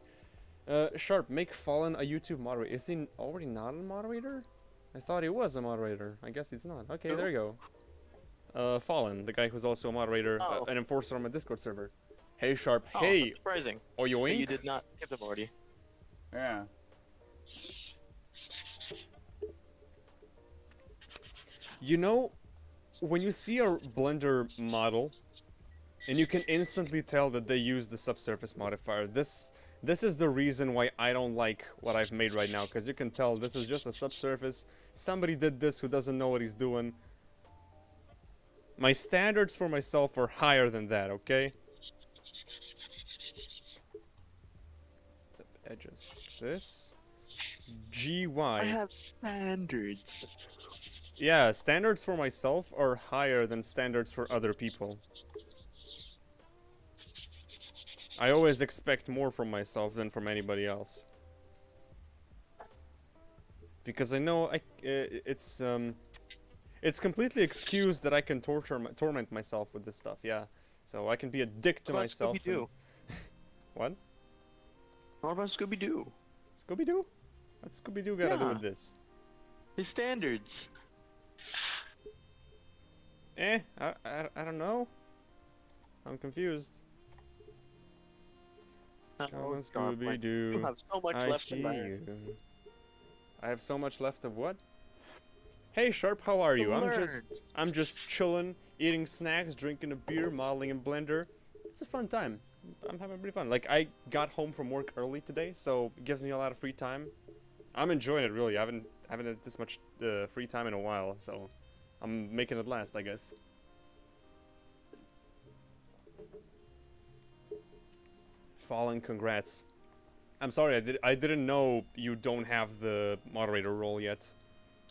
[SPEAKER 1] Sharp, make Fallen a YouTube moderator. Is he already not a moderator? I thought he was a moderator. I guess he's not. Okay, there you go. Fallen, the guy who's also a moderator, an enforcer on my Discord server. Hey, Sharp.
[SPEAKER 3] Oh,
[SPEAKER 1] Hey.
[SPEAKER 3] that's surprising.
[SPEAKER 1] Oh, you
[SPEAKER 3] That
[SPEAKER 1] wink?
[SPEAKER 3] you did not give them already.
[SPEAKER 4] Yeah.
[SPEAKER 1] You know, when you see a Blender model, and you can instantly tell that they use the subsurface modifier, this is the reason why I don't like what I've made right now, because you can tell this is just a subsurface. Somebody did this who doesn't know what he's doing. My standards for myself are higher than that, okay? The edges. This. GY.
[SPEAKER 3] I have standards.
[SPEAKER 1] Yeah, standards for myself are higher than standards for other people. I always expect more from myself than from anybody else. Because I know it's completely excused that I can torment myself with this stuff, yeah. So I can be a dick to
[SPEAKER 3] What about
[SPEAKER 1] myself.
[SPEAKER 3] Scooby-Doo?
[SPEAKER 1] What?
[SPEAKER 3] What about Scooby-Doo?
[SPEAKER 1] Scooby-Doo? What's Scooby-Doo gotta do
[SPEAKER 3] Yeah.
[SPEAKER 1] with this?
[SPEAKER 3] His standards.
[SPEAKER 1] I don't know. I'm confused. Come on, Scooby-Doo.
[SPEAKER 3] You have so much
[SPEAKER 1] I
[SPEAKER 3] left
[SPEAKER 1] see
[SPEAKER 3] in there.
[SPEAKER 1] you. I have so much left of what? Hey Sharp, how are you? I'm just chilling, eating snacks, drinking a beer, modeling in Blender. It's a fun time. I'm having pretty fun. Like, I got home from work early today, so it gives me a lot of free time. I'm enjoying it, really. I haven't had this much free time in a while, so I'm making it last, I guess. Fallen, congrats. I'm sorry, I didn't know you don't have the moderator role yet.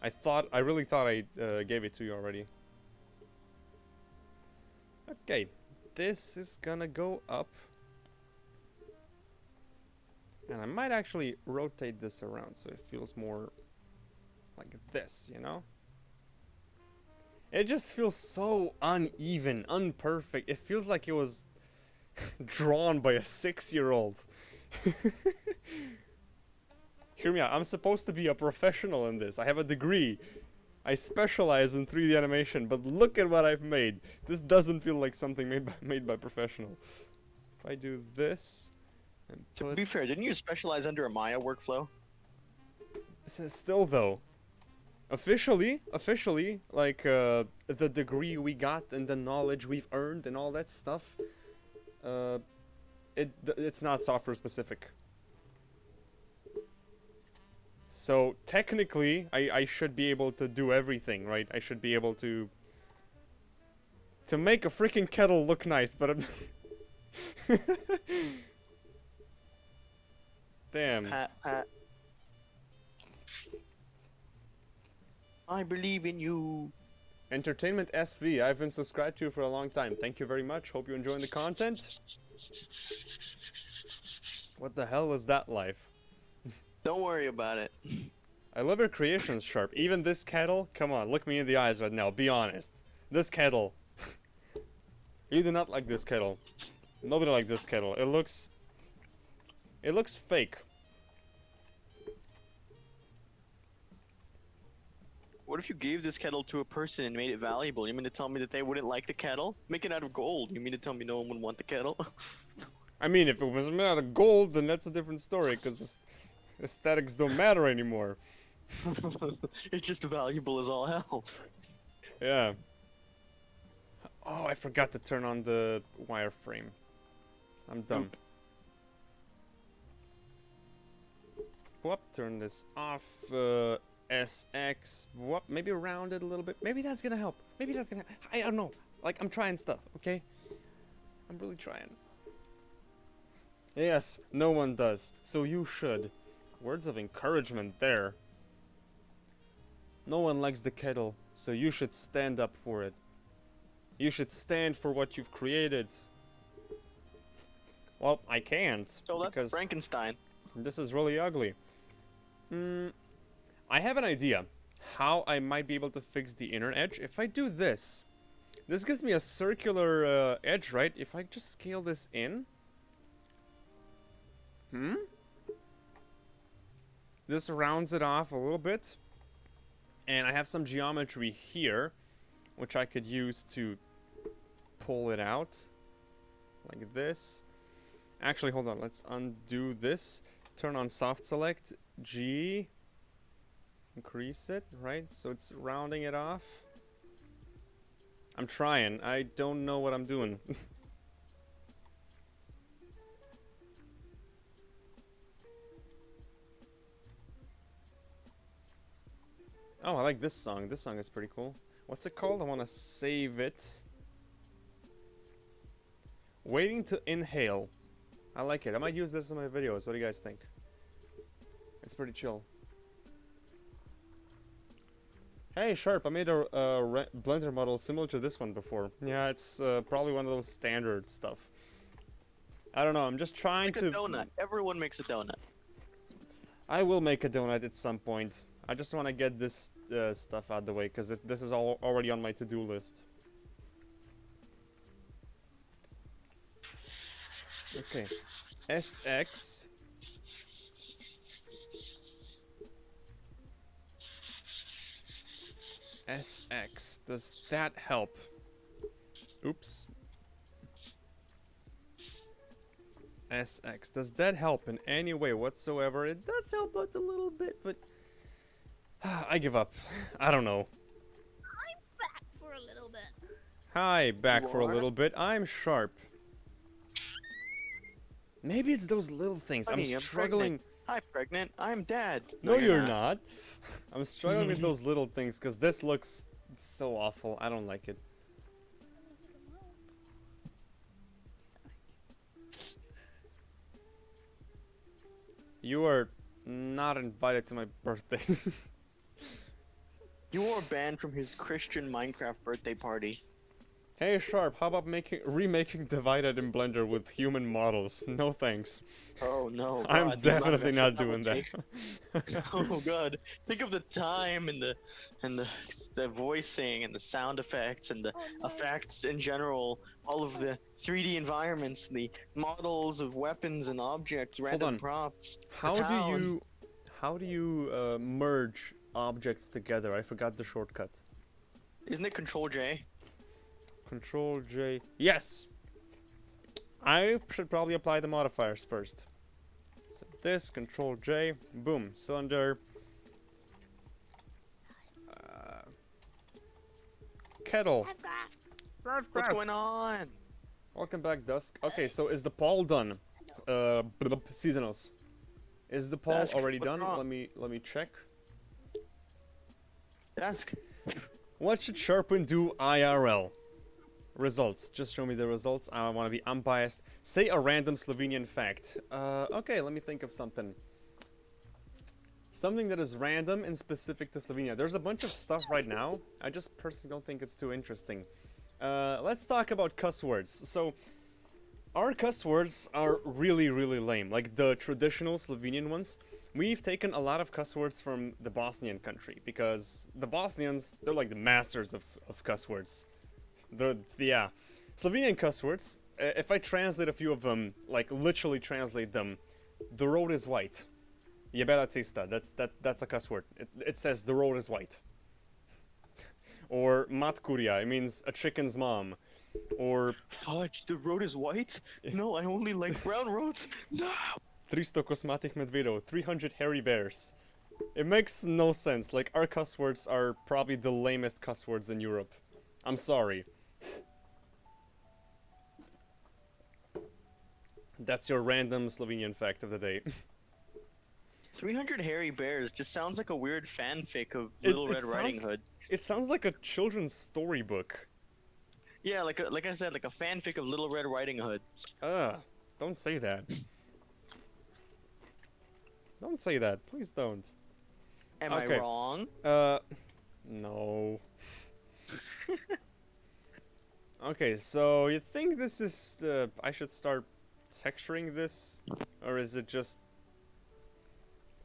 [SPEAKER 1] I really thought I gave it to you already. Okay, this is gonna go up. And I might actually rotate this around so it feels more like this, you know? It just feels so uneven, unperfect. It feels like it was drawn by a 6-year-old. Hear me out, I'm supposed to be a professional in this. I have a degree. I specialize in 3D animation, but look at what I've made. This doesn't feel like something made by professional. If I do this and
[SPEAKER 3] To
[SPEAKER 1] put...
[SPEAKER 3] be fair, didn't you specialize under a Maya workflow?
[SPEAKER 1] Still though, officially, like the degree we got and the knowledge we've earned and all that stuff, it's not software specific. So technically, I should be able to do everything, right? I should be able to make a freaking kettle look nice, but I'm damn.
[SPEAKER 3] Pat. I believe in you.
[SPEAKER 1] Entertainment SV, I've been subscribed to you for a long time. Thank you very much. Hope you're enjoying the content. What the hell is that life?
[SPEAKER 3] Don't worry about it.
[SPEAKER 1] I love your creations, Sharp. Even this kettle, come on, look me in the eyes right now. Be honest. This kettle. You do not like this kettle. Nobody likes this kettle. It looks fake.
[SPEAKER 3] What if you gave this kettle to a person and made it valuable? You mean to tell me that they wouldn't like the kettle? Make it out of gold. You mean to tell me no one would want the kettle?
[SPEAKER 1] I mean, if it was made out of gold, then that's a different story, because aesthetics don't matter anymore.
[SPEAKER 3] It's just valuable as all hell.
[SPEAKER 1] Yeah. Oh, I forgot to turn on the wireframe. I'm done. Whoop, turn this off. SX. Whoop, maybe round it a little bit. Maybe that's gonna help. Maybe that's gonna. I don't know. Like, I'm trying stuff, okay? I'm really trying. Yes, no one does. So you should. Words of encouragement there. No one likes the kettle, so you should stand up for it. You should stand for what you've created. Well, I can't.
[SPEAKER 3] So that's
[SPEAKER 1] because
[SPEAKER 3] Frankenstein.
[SPEAKER 1] this is really ugly. I have an idea how I might be able to fix the inner edge. If I do this, this gives me a circular edge, right? If I just scale this in. This rounds it off a little bit. And I have some geometry here, which I could use to pull it out. Like this. Actually, hold on. Let's undo this. Turn on soft select. G. Increase it, right? So it's rounding it off. I'm trying. I don't know what I'm doing. Oh, I like this song. This song is pretty cool. What's it called? I want to save it. Waiting to inhale. I like it. I might use this in my videos. What do you guys think? It's pretty chill. Hey, Sharp, I made a Blender model similar to this one before. Yeah, it's probably one of those standard stuff. I don't know, I'm just trying
[SPEAKER 3] Like
[SPEAKER 1] to...
[SPEAKER 3] a donut. Everyone makes a donut.
[SPEAKER 1] I will make a donut at some point. I just want to get this stuff out of the way, because this is all already on my to-do list. Okay. SX... SX, does that help? Oops. SX, does that help in any way whatsoever? It does help out a little bit, but I give up. I don't know.
[SPEAKER 2] I'm back for a little bit.
[SPEAKER 1] Hi, back
[SPEAKER 3] You
[SPEAKER 1] for a
[SPEAKER 3] are?
[SPEAKER 1] little bit. I'm Sharp. Maybe it's those little things.
[SPEAKER 3] Honey,
[SPEAKER 1] I'm
[SPEAKER 3] I'm
[SPEAKER 1] struggling.
[SPEAKER 3] Hi, pregnant. I'm dad.
[SPEAKER 1] No, you're not. I'm struggling with those little things because this looks so awful. I don't like it.
[SPEAKER 2] Sorry.
[SPEAKER 1] You are not invited to my birthday.
[SPEAKER 3] You were banned from his Christian Minecraft birthday party.
[SPEAKER 1] Hey Sharp, how about remaking Divided in Blender with human models? No thanks.
[SPEAKER 3] Oh no!
[SPEAKER 1] I'm
[SPEAKER 3] God, the amount of
[SPEAKER 1] definitely
[SPEAKER 3] effort
[SPEAKER 1] not
[SPEAKER 3] that
[SPEAKER 1] doing
[SPEAKER 3] would
[SPEAKER 1] that.
[SPEAKER 3] take. Oh god! Think of the time and the voicing and the sound effects and the
[SPEAKER 2] Oh, no.
[SPEAKER 3] effects in general. All of the 3D environments, the models of weapons and objects, random
[SPEAKER 1] on.
[SPEAKER 3] props.
[SPEAKER 1] How do you merge objects together? I forgot the shortcut.
[SPEAKER 3] Isn't it Control J?
[SPEAKER 1] Control J. Yes. I should probably apply the modifiers first. So this, Control J, boom, cylinder. Kettle.
[SPEAKER 3] What's going on?
[SPEAKER 1] Welcome back, Dusk. Okay, so is the poll done? Seasonals. Is the poll
[SPEAKER 3] Dusk,
[SPEAKER 1] already
[SPEAKER 3] what's
[SPEAKER 1] done?
[SPEAKER 3] wrong?
[SPEAKER 1] Let me check.
[SPEAKER 3] Ask.
[SPEAKER 1] What should SharpWind do IRL? Results. Just show me the results. I want to be unbiased. Say a random Slovenian fact. Okay, let me think of something. Something that is random and specific to Slovenia. There's a bunch of stuff right now. I just personally don't think it's too interesting. Let's talk about cuss words. So, our cuss words are really, really lame. Like the traditional Slovenian ones. We've taken a lot of cuss words from the Bosnian country. Because the Bosnians, they're like the masters of cuss words. Yeah. Slovenian cuss words, if I translate a few of them, like literally translate them, the road is white. Jebela cesta, that's a cuss word. It says the road is white. Or matkuria, it means a chicken's mom. Or
[SPEAKER 3] Fudge, the road is white? No, I only like brown roads. No!
[SPEAKER 1] 300 kosmatih medvedov, 300 hairy bears. It makes no sense. Like, our cuss words are probably the lamest cuss words in Europe. I'm sorry. That's your random Slovenian fact of the day.
[SPEAKER 3] 300 hairy bears just sounds like a weird fanfic of
[SPEAKER 1] It-
[SPEAKER 3] Little
[SPEAKER 1] it
[SPEAKER 3] Red Riding
[SPEAKER 1] sounds-
[SPEAKER 3] Hood.
[SPEAKER 1] It sounds like a children's storybook.
[SPEAKER 3] Yeah, like I said, like a fanfic of Little Red Riding Hood.
[SPEAKER 1] Don't say that. Don't say that. Please don't.
[SPEAKER 3] Am
[SPEAKER 1] Okay.
[SPEAKER 3] I wrong?
[SPEAKER 1] No. Okay, so you think this is the... I should start texturing this? Or is it just...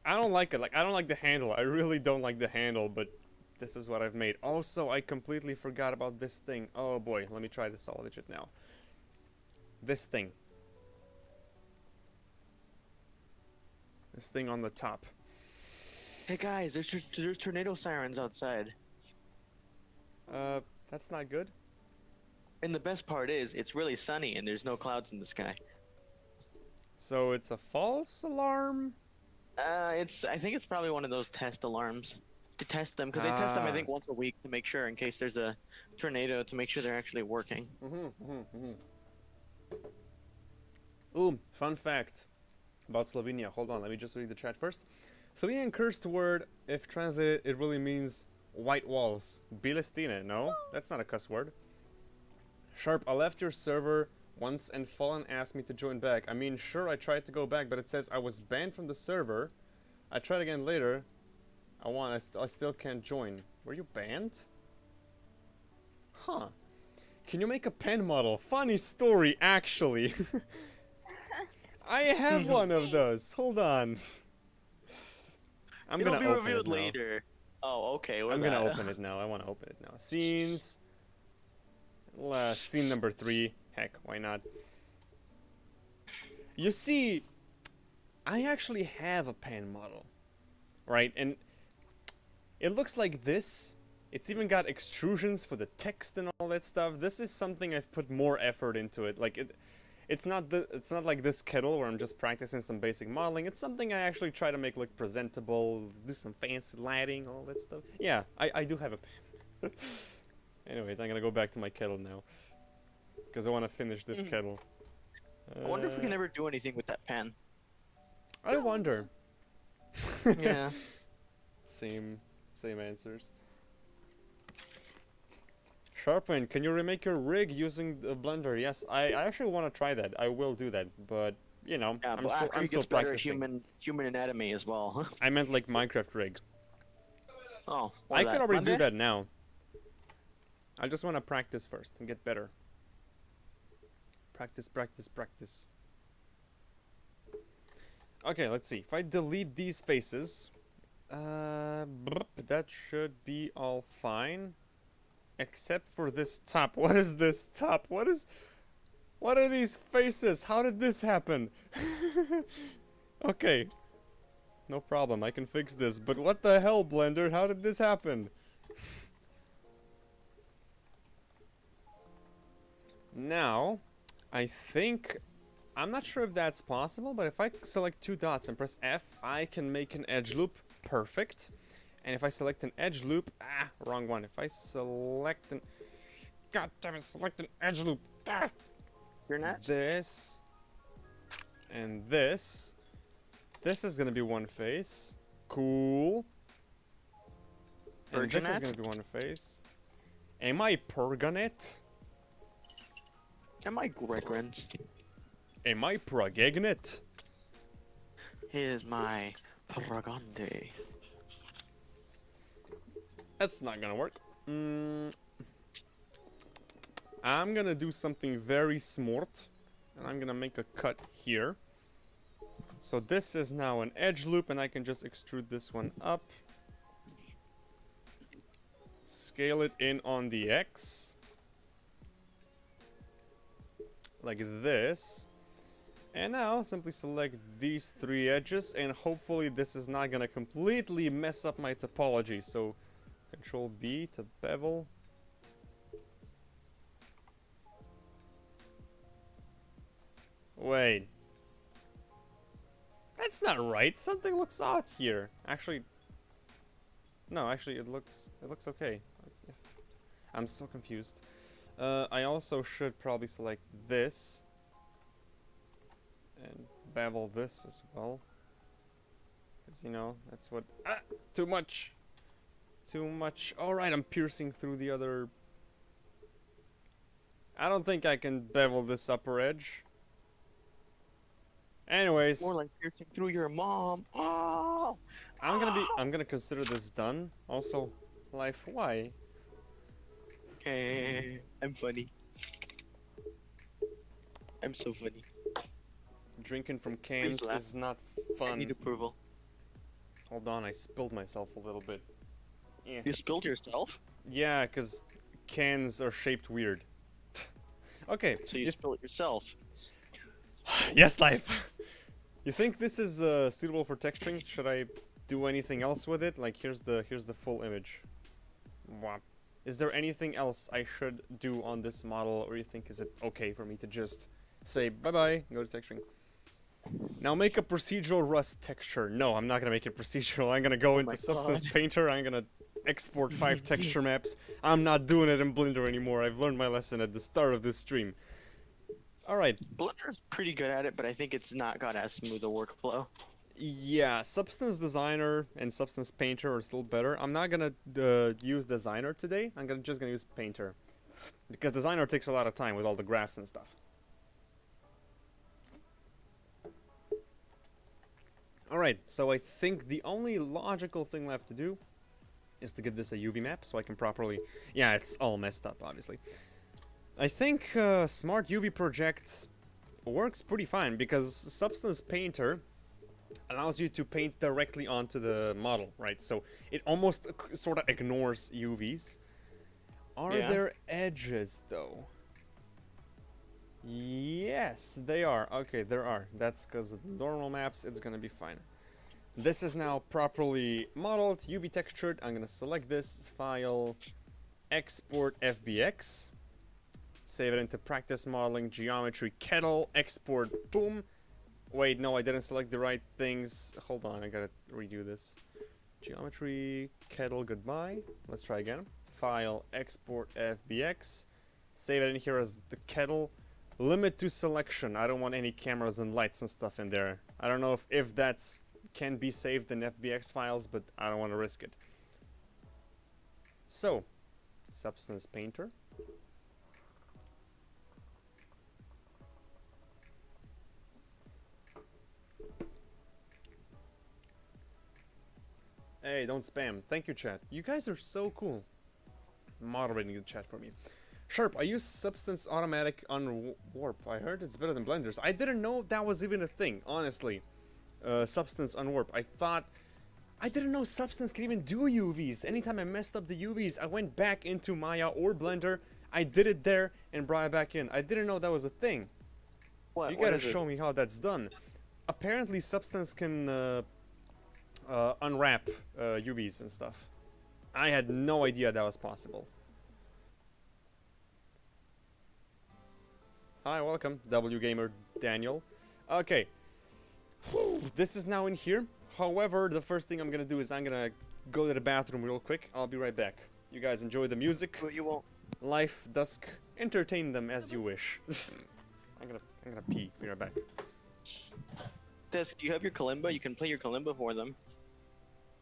[SPEAKER 1] I don't like it. Like, I don't like the handle. I really don't like the handle, but this is what I've made. Also, I completely forgot about this thing. Oh boy, let me try the solid digit now. This thing. This thing on the top.
[SPEAKER 3] Hey guys, there's tornado sirens outside.
[SPEAKER 1] That's not good.
[SPEAKER 3] And the best part is, it's really sunny and there's no clouds in the sky.
[SPEAKER 1] So it's a false alarm?
[SPEAKER 3] I think it's probably one of those test alarms to test them, because they test them I
[SPEAKER 1] Ah.
[SPEAKER 3] think once a week to make sure in case there's a tornado to make sure they're actually working.
[SPEAKER 1] Ooh, fun fact about Slovenia. Hold on, let me just read the chat first. Slovenian cursed word, if translated, it really means white walls. Bilestine, no? That's not a cuss word. Sharp, I left your server once and Fallen asked me to join back. I mean, sure, I tried to go back, but it says I was banned from the server. I tried again later. I still can't join. Were you banned? Huh. Can you make a pen model? Funny story, actually. I have one of those. Hold on. I'm
[SPEAKER 3] It'll
[SPEAKER 1] gonna
[SPEAKER 3] be
[SPEAKER 1] open
[SPEAKER 3] revealed
[SPEAKER 1] it now.
[SPEAKER 3] later. Oh, okay.
[SPEAKER 1] I'm gonna open it now. I want to open it now. Scenes. Scene number 3. Heck, why not? You see, I actually have a pen model, right? And it looks like this. It's even got extrusions for the text and all that stuff. This is something I've put more effort into it. Like it's not like this Kettle where I'm just practicing some basic modeling. It's something I actually try to make look presentable, do some fancy lighting, all that stuff. Yeah, I do have a pen. Anyways, I'm gonna go back to my Kettle now because I want to finish this Kettle.
[SPEAKER 3] I wonder if we can ever do anything with that pen.
[SPEAKER 1] I wonder.
[SPEAKER 3] Yeah.
[SPEAKER 1] Same answers. SharpWind, can you remake your rig using the Blender? Yes, I actually want to try that. I will do that, but you know,
[SPEAKER 3] Yeah,
[SPEAKER 1] I'm
[SPEAKER 3] but
[SPEAKER 1] still,
[SPEAKER 3] after
[SPEAKER 1] I'm
[SPEAKER 3] he
[SPEAKER 1] still
[SPEAKER 3] gets better
[SPEAKER 1] practicing.
[SPEAKER 3] human anatomy as well.
[SPEAKER 1] I meant like Minecraft rig.
[SPEAKER 3] Oh,
[SPEAKER 1] I could already do
[SPEAKER 3] Monday?
[SPEAKER 1] that now. I just want to practice first and get better. Practice, practice, practice. Okay, let's see. If I delete these faces, that should be all fine. Except for this top. What is this top? What are these faces? How did this happen? Okay. No problem, I can fix this. But what the hell, Blender? How did this happen? Now, I think... I'm not sure if that's possible, but if I select 2 dots and press F, I can make an edge loop. Perfect. And if I select an edge loop... wrong one. If I select an... God damn it, select an edge loop.
[SPEAKER 3] You're not?
[SPEAKER 1] This... And this... This is gonna be one face. Cool. And this is
[SPEAKER 3] Virginet?
[SPEAKER 1] gonna be one face. Am I Pergonet?
[SPEAKER 3] Am I Gregrant?
[SPEAKER 1] Am I Progegnet?
[SPEAKER 3] Here's my Pragande.
[SPEAKER 1] That's not gonna work. I'm gonna do something very smart. And I'm gonna make a cut here. So this is now an edge loop and I can just extrude this one up. Scale it in on the X. Like this. And now simply select these 3 edges and hopefully this is not gonna completely mess up my topology. So Control B to bevel. Wait. That's not right. Something looks odd here. Actually, no. Actually, it looks okay. I'm so confused. I also should probably select this. And bevel this as well. Because, you know, that's what... Ah! Too much! Too much. Alright, I'm piercing through the other... I don't think I can bevel this upper edge. Anyways,
[SPEAKER 3] More like piercing through your mom. Oh!
[SPEAKER 1] I'm gonna consider this done. Also, life, why?
[SPEAKER 3] Okay, I'm funny. I'm so funny.
[SPEAKER 1] Drinking from cans
[SPEAKER 3] laugh.
[SPEAKER 1] is not
[SPEAKER 3] I
[SPEAKER 1] fun.
[SPEAKER 3] need approval.
[SPEAKER 1] Hold on, I spilled myself a little bit. Yeah.
[SPEAKER 3] You spilled yourself?
[SPEAKER 1] Yeah, because cans are shaped weird. Okay.
[SPEAKER 3] So you spilled it yourself.
[SPEAKER 1] Yes, life. You think this is suitable for texturing? Should I do anything else with it? Like here's the full image. Wow. Is there anything else I should do on this model, or you think is it okay for me to just say bye bye, go to texturing? Now make a procedural rust texture. No, I'm not gonna make it procedural. I'm gonna go into Substance Painter. I'm gonna export 5 texture maps. I'm not doing it in Blender anymore. I've learned my lesson at the start of this stream. Alright.
[SPEAKER 3] Blender's pretty good at it, but I think it's not got as smooth a workflow.
[SPEAKER 1] Yeah, Substance Designer and Substance Painter are still better. I'm not gonna use Designer today. I'm just gonna use Painter. Because Designer takes a lot of time with all the graphs and stuff. Alright, so I think the only logical thing left to do is to give this a UV map so I can properly... Yeah, it's all messed up, obviously. I think Smart UV Project works pretty fine because Substance Painter allows you to paint directly onto the model, right? So it almost sort of ignores UVs. Are there edges, though? Yes, they are. Okay, there are. That's because of the normal maps. It's gonna be fine. This is now properly modeled, UV textured. I'm gonna select this file, export FBX, save it into practice modeling, geometry, Kettle, export, boom. Wait, no, I didn't select the right things. Hold on, I gotta redo this. Geometry, Kettle, goodbye. Let's try again. File, export FBX, save it in here as the Kettle. Limit to selection. I don't want any cameras and lights and stuff in there. I don't know if that's can be saved in FBX files, but I don't want to risk it. So, Substance Painter. Hey, don't spam. Thank you, chat. You guys are so cool. Moderating the chat for me. Sharp, I use Substance Automatic on Warp. I heard it's better than Blenders. I didn't know that was even a thing, honestly. Substance on Warp. I didn't know Substance can even do UVs. Anytime I messed up the UVs, I went back into Maya or Blender. I did it there and brought it back in. I didn't know that was a thing.
[SPEAKER 3] What?
[SPEAKER 1] You gotta show me how that's done. Apparently, Substance can unwrap UVs and stuff. I had no idea that was possible. Hi, welcome, WGamer Daniel. Okay, this is now in here. However, the first thing I'm gonna do is I'm gonna go to the bathroom real quick. I'll be right back. You guys enjoy the music.
[SPEAKER 3] But you won't.
[SPEAKER 1] Life, dusk, entertain them as you wish. I'm gonna pee. Be right back.
[SPEAKER 3] Desk, do you have your kalimba? You can play your kalimba for them.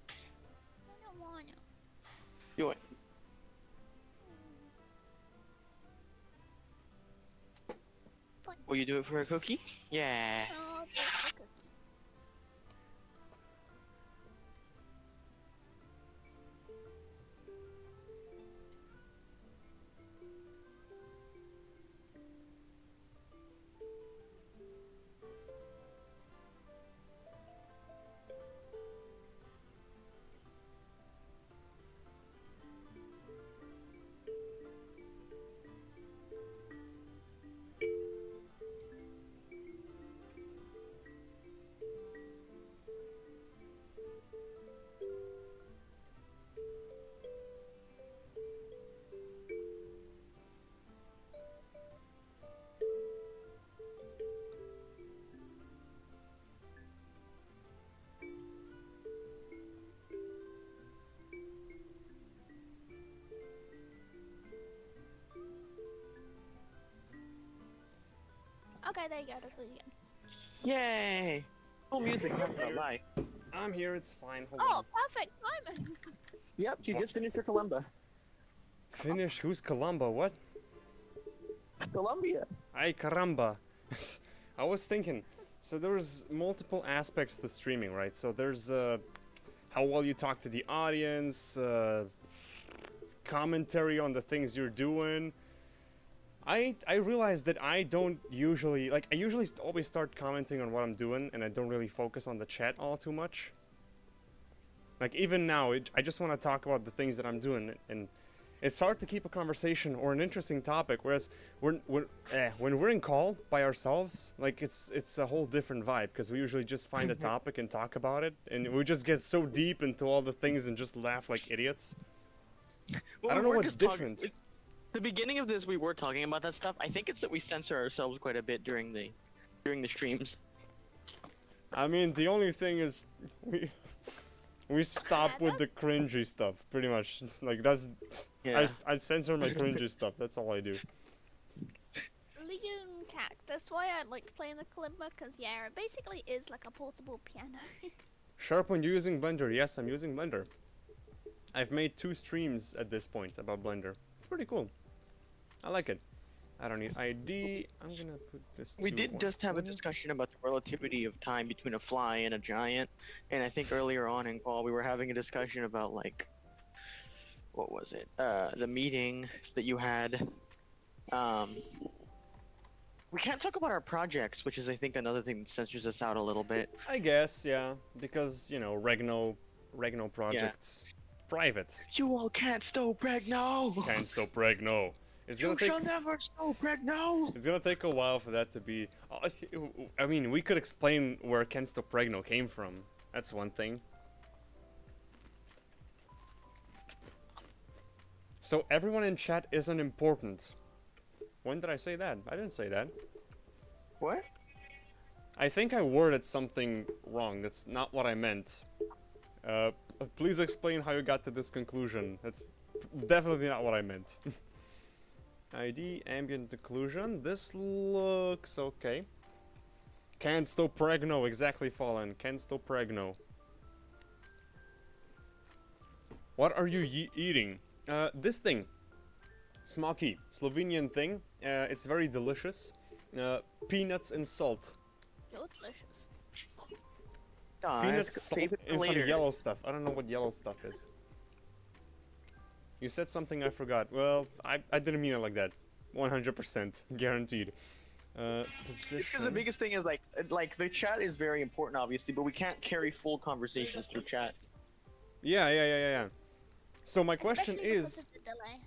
[SPEAKER 2] I don't want to.
[SPEAKER 3] You want?
[SPEAKER 2] Fine.
[SPEAKER 3] Will you do it for a cookie? Yeah.
[SPEAKER 2] Oh, that's a cookie. Okay, there you go. That's what you get.
[SPEAKER 3] Yay! Cool music, I'm not gonna lie.
[SPEAKER 1] I'm here, it's fine. Hold
[SPEAKER 2] Oh,
[SPEAKER 1] on.
[SPEAKER 2] perfect timing.
[SPEAKER 3] Yep, she just finished her Columba.
[SPEAKER 1] Finish? Who's Columba? What?
[SPEAKER 3] Columbia.
[SPEAKER 1] Ay caramba. I was thinking, so there's multiple aspects to streaming, right? So there's how well you talk to the audience, commentary on the things you're doing. I realized that I don't usually, like, I usually always start commenting on what I'm doing, and I don't really focus on the chat all too much. Like, even now, I just want to talk about the things that I'm doing, and it's hard to keep a conversation or an interesting topic, whereas when we're in call by ourselves, like, it's a whole different vibe, because we usually just find a topic and talk about it, and we just get so deep into all the things and just laugh like idiots.
[SPEAKER 3] Well,
[SPEAKER 1] I don't know what's different.
[SPEAKER 3] The beginning of this, we were talking about that stuff. I think it's that we censor ourselves quite a bit during the streams.
[SPEAKER 1] I mean, the only thing is, we stop
[SPEAKER 2] Yeah,
[SPEAKER 1] with the cringy stuff, pretty much. It's like, that's...
[SPEAKER 3] Yeah.
[SPEAKER 1] I censor my cringy stuff, that's all I do.
[SPEAKER 2] Legion Cac. That's why I like playing the kalimba, because yeah, it basically is like a portable piano.
[SPEAKER 1] SharpWind, you using Blender? Yes, I'm using Blender. I've made 2 streams at this point about Blender. It's pretty cool. I like it. I don't need ID. I'm gonna put this.
[SPEAKER 3] We
[SPEAKER 1] to
[SPEAKER 3] did just have a
[SPEAKER 1] 120.
[SPEAKER 3] discussion about the relativity of time between a fly and a giant, and I think earlier on in call we were having a discussion about, like, what was it? The meeting that you had. We can't talk about our projects, which is, I think, another thing that censors us out a little bit.
[SPEAKER 1] I guess, yeah, because, you know, Regno projects, private.
[SPEAKER 3] You all can't stop Regno!
[SPEAKER 1] Can't stop Regno. It's
[SPEAKER 3] You
[SPEAKER 1] gonna
[SPEAKER 3] shall
[SPEAKER 1] take.
[SPEAKER 3] never stop Regno!
[SPEAKER 1] It's gonna take a while for that to be. I mean, we could explain where Can't Stop Regno came from. That's one thing. So everyone in chat isn't important. When did I say that? I didn't say that.
[SPEAKER 3] What?
[SPEAKER 1] I think I worded something wrong. That's not what I meant. Please explain how you got to this conclusion. That's definitely not what I meant. ID, Ambient Occlusion. This looks okay. Can't stop Pregno. Exactly, Fallen. Can't stop Pregno. What are you eating? This thing. Smoky. Slovenian thing. It's very delicious. Peanuts and salt.
[SPEAKER 2] You're delicious.
[SPEAKER 1] Peanuts,
[SPEAKER 3] save
[SPEAKER 1] salt,
[SPEAKER 3] it for
[SPEAKER 1] and some
[SPEAKER 3] later.
[SPEAKER 1] yellow stuff. I don't know what yellow stuff is. You said something I forgot. Well, I didn't mean it like that. 100% guaranteed.
[SPEAKER 3] It's because the
[SPEAKER 1] Position.
[SPEAKER 3] biggest thing is like the chat is very important, obviously, but we can't carry full conversations through chat.
[SPEAKER 1] Yeah. So my question
[SPEAKER 2] Especially because
[SPEAKER 1] is,
[SPEAKER 2] of the delay.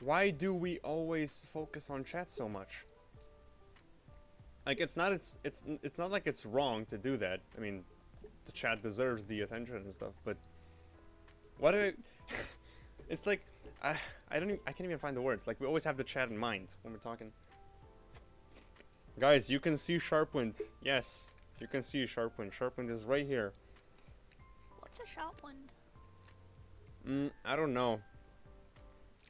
[SPEAKER 1] why do we always focus on chat so much? Like, it's not like it's wrong to do that. I mean, the chat deserves the attention and stuff, but what do it's like, I can't even find the words. Like, we always have the chat in mind when we're talking. Guys, you can see SharpWind. Yes, you can see SharpWind. SharpWind is right here.
[SPEAKER 2] What's a sharp one?
[SPEAKER 1] I don't know.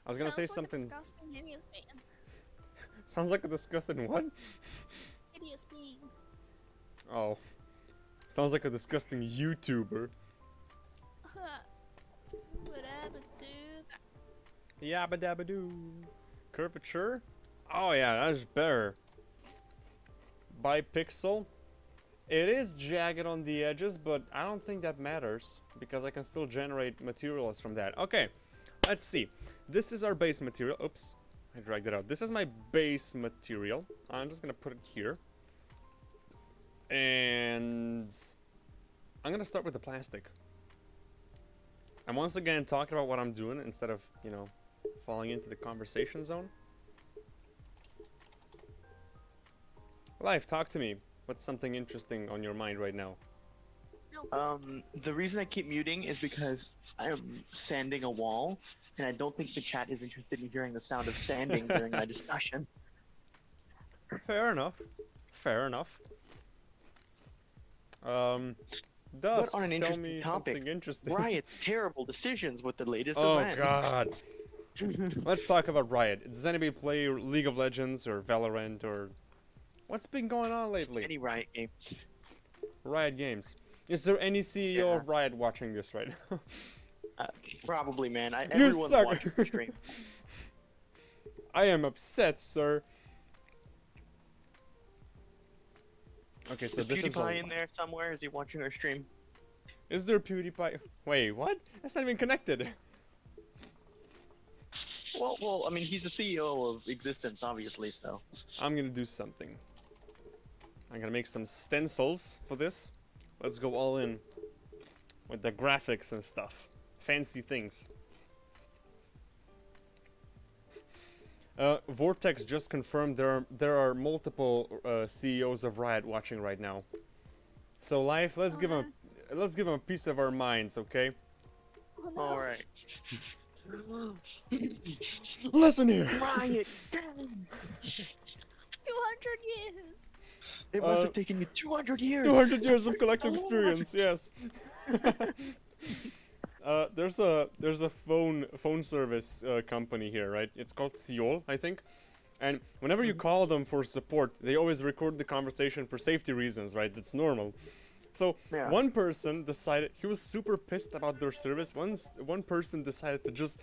[SPEAKER 1] I was gonna say
[SPEAKER 2] Sounds like
[SPEAKER 1] something.
[SPEAKER 2] A disgusting, hideous being.
[SPEAKER 1] Sounds like a disgusting what?
[SPEAKER 2] Hideous being.
[SPEAKER 1] Oh. Sounds like a disgusting YouTuber.
[SPEAKER 2] Whatever, dude.
[SPEAKER 1] Yabba dabba doo. Curvature? Oh yeah, that's better. By pixel. It is jagged on the edges, but I don't think that matters because I can still generate materials from that. Okay, let's see. This is our base material. Oops, I dragged it out. This is my base material. I'm just gonna put it here. And I'm gonna start with the plastic. I'm once again talking about what I'm doing instead of, you know, falling into the conversation zone. Life, talk to me. What's something interesting on your mind right now?
[SPEAKER 3] The reason I keep muting is because I am sanding a wall, and I don't think the chat is interested in hearing the sound of sanding during my discussion.
[SPEAKER 1] Fair enough. Fair enough.
[SPEAKER 3] But on an
[SPEAKER 1] tell
[SPEAKER 3] interesting
[SPEAKER 1] me
[SPEAKER 3] topic,
[SPEAKER 1] something interesting.
[SPEAKER 3] Riot's terrible decisions with the latest
[SPEAKER 1] Oh
[SPEAKER 3] event.
[SPEAKER 1] god. Let's talk about Riot. Does anybody play League of Legends or Valorant or What's been going on lately?
[SPEAKER 3] Any Riot games.
[SPEAKER 1] Riot Games. Is there any CEO
[SPEAKER 3] Yeah.
[SPEAKER 1] of Riot watching this right now?
[SPEAKER 3] Probably, man.
[SPEAKER 1] You
[SPEAKER 3] Everyone's
[SPEAKER 1] suck.
[SPEAKER 3] watching the stream.
[SPEAKER 1] I am upset, sir. Okay, so
[SPEAKER 3] Is
[SPEAKER 1] this is
[SPEAKER 3] PewDiePie in there somewhere? Is he watching our stream?
[SPEAKER 1] Is there PewDiePie? Wait, what? That's not even connected.
[SPEAKER 3] Well, I mean, he's the CEO of Existence, obviously, so.
[SPEAKER 1] I'm gonna do something. I'm gonna make some stencils for this. Let's go all in with the graphics and stuff. Fancy things. Vortex just confirmed there are multiple CEOs of Riot watching right now. So Life, let's give him a piece of our minds, okay?
[SPEAKER 2] Oh, no.
[SPEAKER 3] All right.
[SPEAKER 1] Listen here.
[SPEAKER 3] Riot Games.
[SPEAKER 2] 200 years.
[SPEAKER 3] It must have taken you 200 years.
[SPEAKER 1] 200 years of collective experience, yes. There's a phone service company here, right? It's called Seoul, I think. And whenever you call them for support, they always record the conversation for safety reasons, right? That's normal. So
[SPEAKER 3] Yeah.
[SPEAKER 1] one person decided, he was super pissed about their service. One person decided to just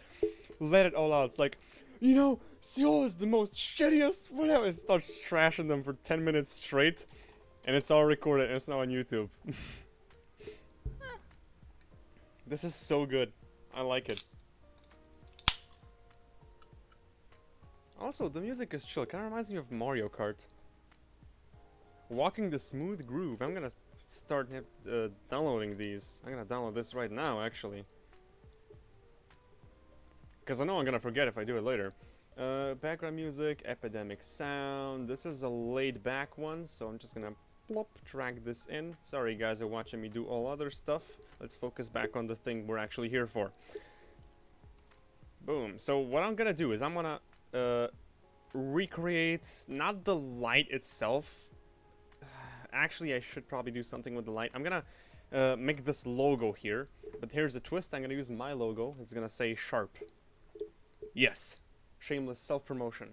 [SPEAKER 1] let it all out. It's like, you know, Seoul is the most shittiest, whatever. It starts trashing them for 10 minutes straight. And it's all recorded and it's now on YouTube. This is so good. I like it. Also, the music is chill. Kind of reminds me of Mario Kart. Walking the Smooth Groove. I'm gonna start downloading these. I'm gonna download this right now, actually. Because I know I'm gonna forget if I do it later. Background music, Epidemic Sound. This is a laid back one, so I'm just gonna plop, drag this in. Sorry guys are watching me do all other stuff. Let's focus back on the thing we're actually here for. Boom. So what I'm gonna do is I'm gonna recreate not the light itself. Actually, I should probably do something with the light. I'm gonna make this logo here, but here's a twist. I'm gonna use my logo. It's gonna say Sharp. Yes. Shameless self-promotion.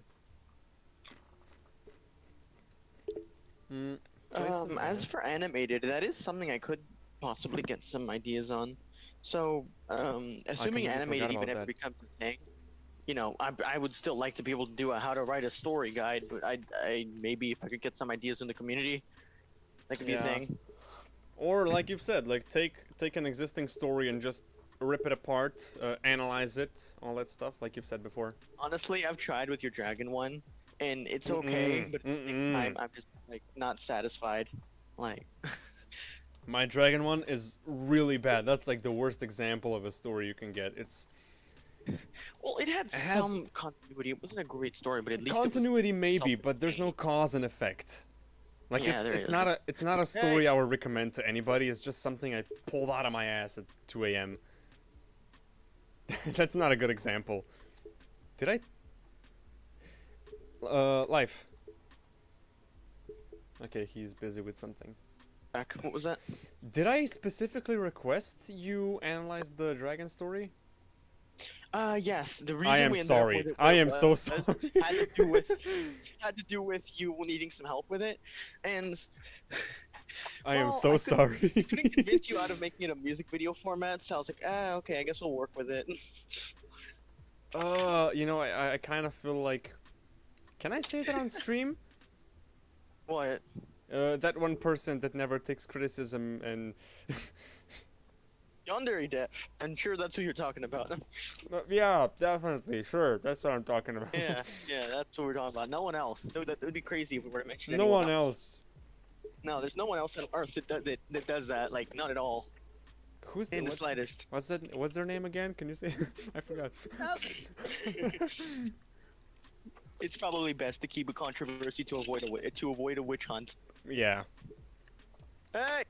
[SPEAKER 3] As for animated, that is something I could possibly get some ideas on. So, assuming
[SPEAKER 1] completely
[SPEAKER 3] animated
[SPEAKER 1] forgot
[SPEAKER 3] even
[SPEAKER 1] about
[SPEAKER 3] ever
[SPEAKER 1] that.
[SPEAKER 3] becomes a thing, you know, I would still like to be able to do a how to write a story guide, but I maybe if I could get some ideas in the community, that could be a
[SPEAKER 1] Yeah.
[SPEAKER 3] thing.
[SPEAKER 1] Or like you've said, like take an existing story and just rip it apart, analyze it, all that stuff, like you've said before.
[SPEAKER 3] Honestly, I've tried with your dragon one, and it's okay, but at the same time, I'm just like not satisfied. Like,
[SPEAKER 1] My dragon one is really bad. That's like the worst example of a story you can get. It's
[SPEAKER 3] well, it had
[SPEAKER 1] has-
[SPEAKER 3] some continuity. It wasn't a great story, but at least
[SPEAKER 1] continuity maybe,
[SPEAKER 3] something.
[SPEAKER 1] but there's no cause and effect. Like
[SPEAKER 3] Yeah, there
[SPEAKER 1] it's
[SPEAKER 3] is.
[SPEAKER 1] not a story I would recommend to anybody. It's just something I pulled out of my ass at 2 a.m. That's not a good example. Did I? Life. Okay, he's busy with something.
[SPEAKER 3] Back. What was that?
[SPEAKER 1] Did I specifically request you analyze the dragon story?
[SPEAKER 3] Yes. The reason
[SPEAKER 1] I am
[SPEAKER 3] we ended
[SPEAKER 1] sorry.
[SPEAKER 3] up with it
[SPEAKER 1] I
[SPEAKER 3] where
[SPEAKER 1] am
[SPEAKER 3] it
[SPEAKER 1] so
[SPEAKER 3] was
[SPEAKER 1] sorry.
[SPEAKER 3] had to do with you needing some help with it, and
[SPEAKER 1] I am
[SPEAKER 3] well,
[SPEAKER 1] so sorry.
[SPEAKER 3] couldn't convince you out of making it a music video format. So I was like, okay, I guess we'll work with it.
[SPEAKER 1] You know, I kind of feel like. Can I say that on stream?
[SPEAKER 3] What?
[SPEAKER 1] That one person that never takes criticism and.
[SPEAKER 3] Yandere Deaf. I'm sure that's who you're talking about.
[SPEAKER 1] Yeah, definitely, sure. That's what I'm talking about.
[SPEAKER 3] yeah, that's what we're talking about. No one else. That would be crazy if we were to mention
[SPEAKER 1] No
[SPEAKER 3] anyone
[SPEAKER 1] one else.
[SPEAKER 3] No, there's no one else on Earth that does that. Like, not at all.
[SPEAKER 1] Who's
[SPEAKER 3] In the
[SPEAKER 1] what's-
[SPEAKER 3] slightest.
[SPEAKER 1] What's their name again? Can you say? I forgot.
[SPEAKER 2] Oh,
[SPEAKER 3] It's probably best to keep a controversy to avoid a witch hunt.
[SPEAKER 1] Yeah.
[SPEAKER 3] Hey!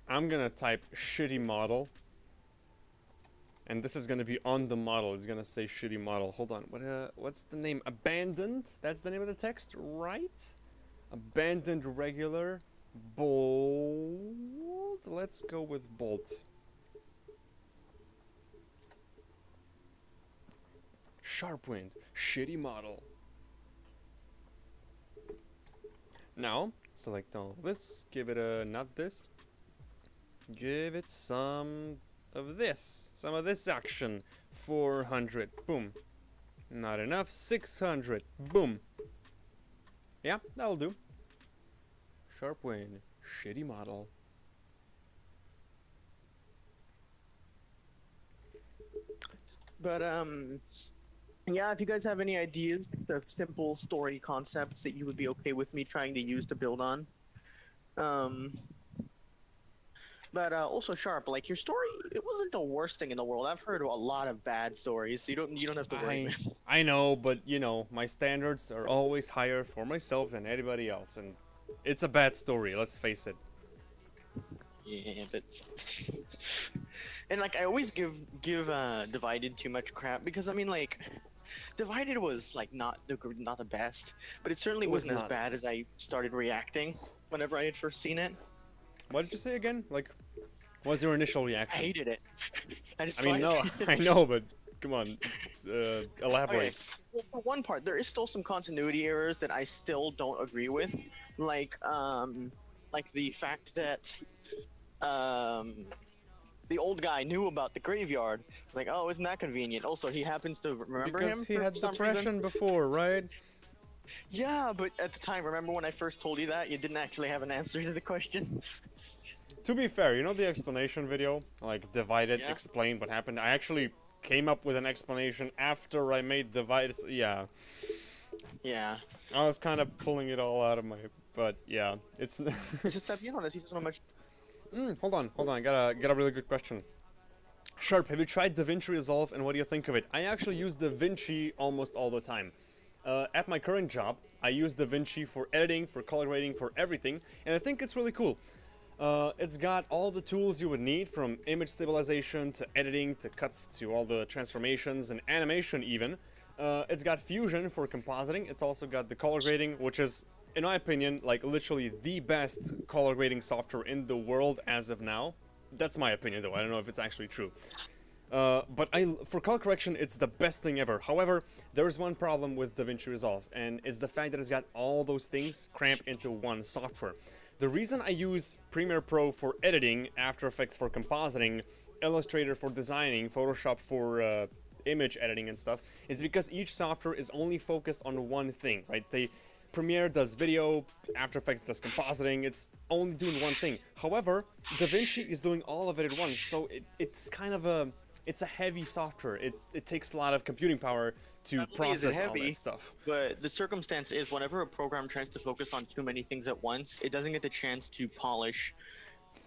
[SPEAKER 1] I'm gonna type shitty model. And this is gonna be on the model. It's gonna say shitty model. Hold on. What's the name? Abandoned? That's the name of the text, right? Abandoned regular. Bold. Let's go with bold. SharpWind. Shitty model. Now, select all this, give it a, not this, give it some of this action. 400, boom. Not enough, 600, boom. Yeah, that'll do. SharpWind, shitty model.
[SPEAKER 3] But yeah, if you guys have any ideas of simple story concepts that you would be okay with me trying to use to build on, but also Sharp, like your story, it wasn't the worst thing in the world. I've heard a lot of bad stories, so you don't have to worry.
[SPEAKER 1] I know, but you know, my standards are always higher for myself than anybody else, and it's a bad story, let's face it.
[SPEAKER 3] Yeah, but and like I always give Divided too much crap because I mean like Divided was like not the best, but it certainly wasn't as bad as I started reacting whenever I had first seen it.
[SPEAKER 1] What did you say again? Like, what was your initial
[SPEAKER 3] I
[SPEAKER 1] reaction?
[SPEAKER 3] hated it.
[SPEAKER 1] I mean, no, I know, but come on, elaborate.
[SPEAKER 3] Okay. Well, for one part, there is still some continuity errors that I still don't agree with, like the fact that the old guy knew about the graveyard. Like, oh, isn't that convenient? Also, he happens to remember him
[SPEAKER 1] Because he
[SPEAKER 3] for
[SPEAKER 1] had
[SPEAKER 3] some
[SPEAKER 1] depression
[SPEAKER 3] reason.
[SPEAKER 1] before, right?
[SPEAKER 3] Yeah, but at the time, remember when I first told you that? You didn't actually have an answer to the question.
[SPEAKER 1] To be fair, you know the explanation video? Like, Divided
[SPEAKER 3] Yeah.
[SPEAKER 1] explained what happened? I actually came up with an explanation after I made Divided. Yeah.
[SPEAKER 3] Yeah.
[SPEAKER 1] I was kind of pulling it all out of my... But, yeah. It's...
[SPEAKER 3] It's just that, be honest, he doesn't know much.
[SPEAKER 1] hold on. I got a really good question. Sharp, have you tried DaVinci Resolve and what do you think of it? I actually use DaVinci almost all the time. At my current job, I use DaVinci for editing, for color grading, for everything, and I think it's really cool. It's got all the tools you would need, from image stabilization to editing to cuts to all the transformations and animation even. It's got Fusion for compositing. It's also got the color grading, which is, in my opinion, like literally the best color grading software in the world as of now. That's my opinion though, I don't know if it's actually true. But for color correction, it's the best thing ever. However, there's one problem with DaVinci Resolve, and it's the fact that it's got all those things cramped into one software. The reason I use Premiere Pro for editing, After Effects for compositing, Illustrator for designing, Photoshop for image editing and stuff, is because each software is only focused on one thing, right? Premiere does video, After Effects does compositing, it's only doing one thing. However, DaVinci is doing all of it at once, so it's kind of a... It's a heavy software. It takes a lot of computing power to process all that stuff.
[SPEAKER 3] But the circumstance is whenever a program tries to focus on too many things at once, it doesn't get the chance to polish